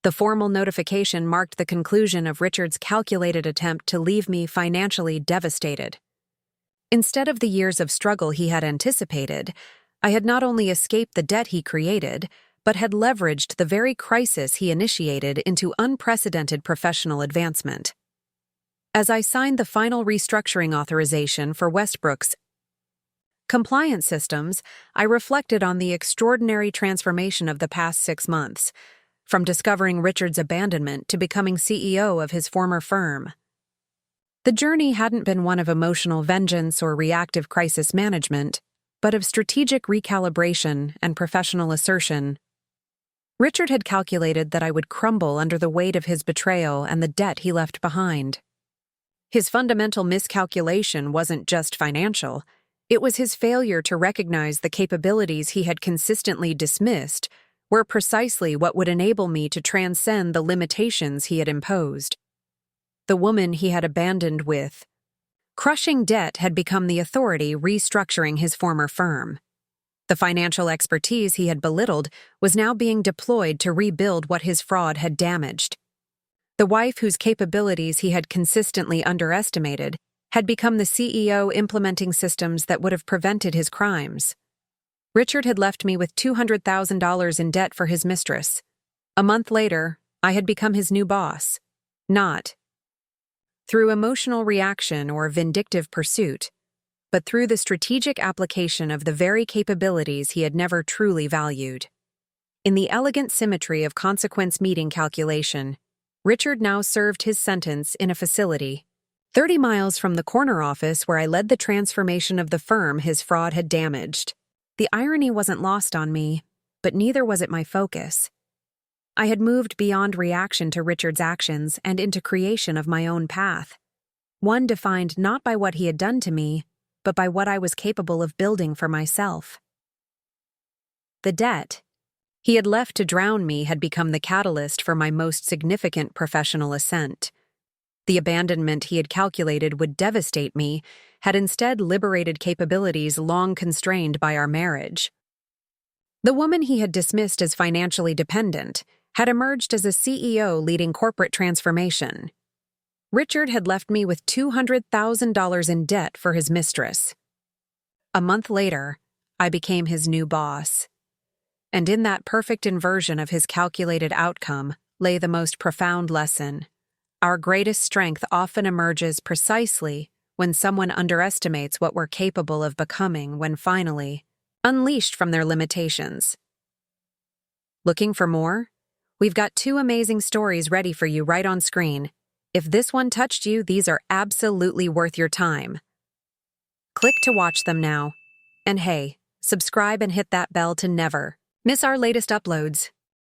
The formal notification marked the conclusion of Richard's calculated attempt to leave me financially devastated. Instead of the years of struggle he had anticipated, I had not only escaped the debt he created, but had leveraged the very crisis he initiated into unprecedented professional advancement. As I signed the final restructuring authorization for Westbrook's compliance systems, I reflected on the extraordinary transformation of the past 6 months, from discovering Richard's abandonment to becoming CEO of his former firm. The journey hadn't been one of emotional vengeance or reactive crisis management, but of strategic recalibration and professional assertion. Richard had calculated that I would crumble under the weight of his betrayal and the debt he left behind. His fundamental miscalculation wasn't just financial. It was his failure to recognize the capabilities he had consistently dismissed were precisely what would enable me to transcend the limitations he had imposed. The woman he had abandoned with crushing debt had become the authority restructuring his former firm. The financial expertise he had belittled was now being deployed to rebuild what his fraud had damaged. The wife whose capabilities he had consistently underestimated had become the CEO implementing systems that would have prevented his crimes. Richard had left me with $200,000 in debt for his mistress. A month later, I had become his new boss. Not through emotional reaction or vindictive pursuit, but through the strategic application of the very capabilities he had never truly valued. In the elegant symmetry of consequence meeting calculation, Richard now served his sentence in a facility 30 miles from the corner office where I led the transformation of the firm his fraud had damaged. The irony wasn't lost on me, but neither was it my focus. I had moved beyond reaction to Richard's actions and into creation of my own path, one defined not by what he had done to me, but by what I was capable of building for myself. The debt he had left to drown me had become the catalyst for my most significant professional ascent. The abandonment he had calculated would devastate me had instead liberated capabilities long constrained by our marriage. The woman he had dismissed as financially dependent had emerged as a CEO leading corporate transformation. Richard had left me with $200,000 in debt for his mistress. A month later, I became his new boss. And in that perfect inversion of his calculated outcome lay the most profound lesson. Our greatest strength often emerges precisely when someone underestimates what we're capable of becoming when finally unleashed from their limitations. Looking for more? We've got 2 amazing stories ready for you right on screen. If this one touched you, these are absolutely worth your time. Click to watch them now. And hey, subscribe and hit that bell to never miss our latest uploads.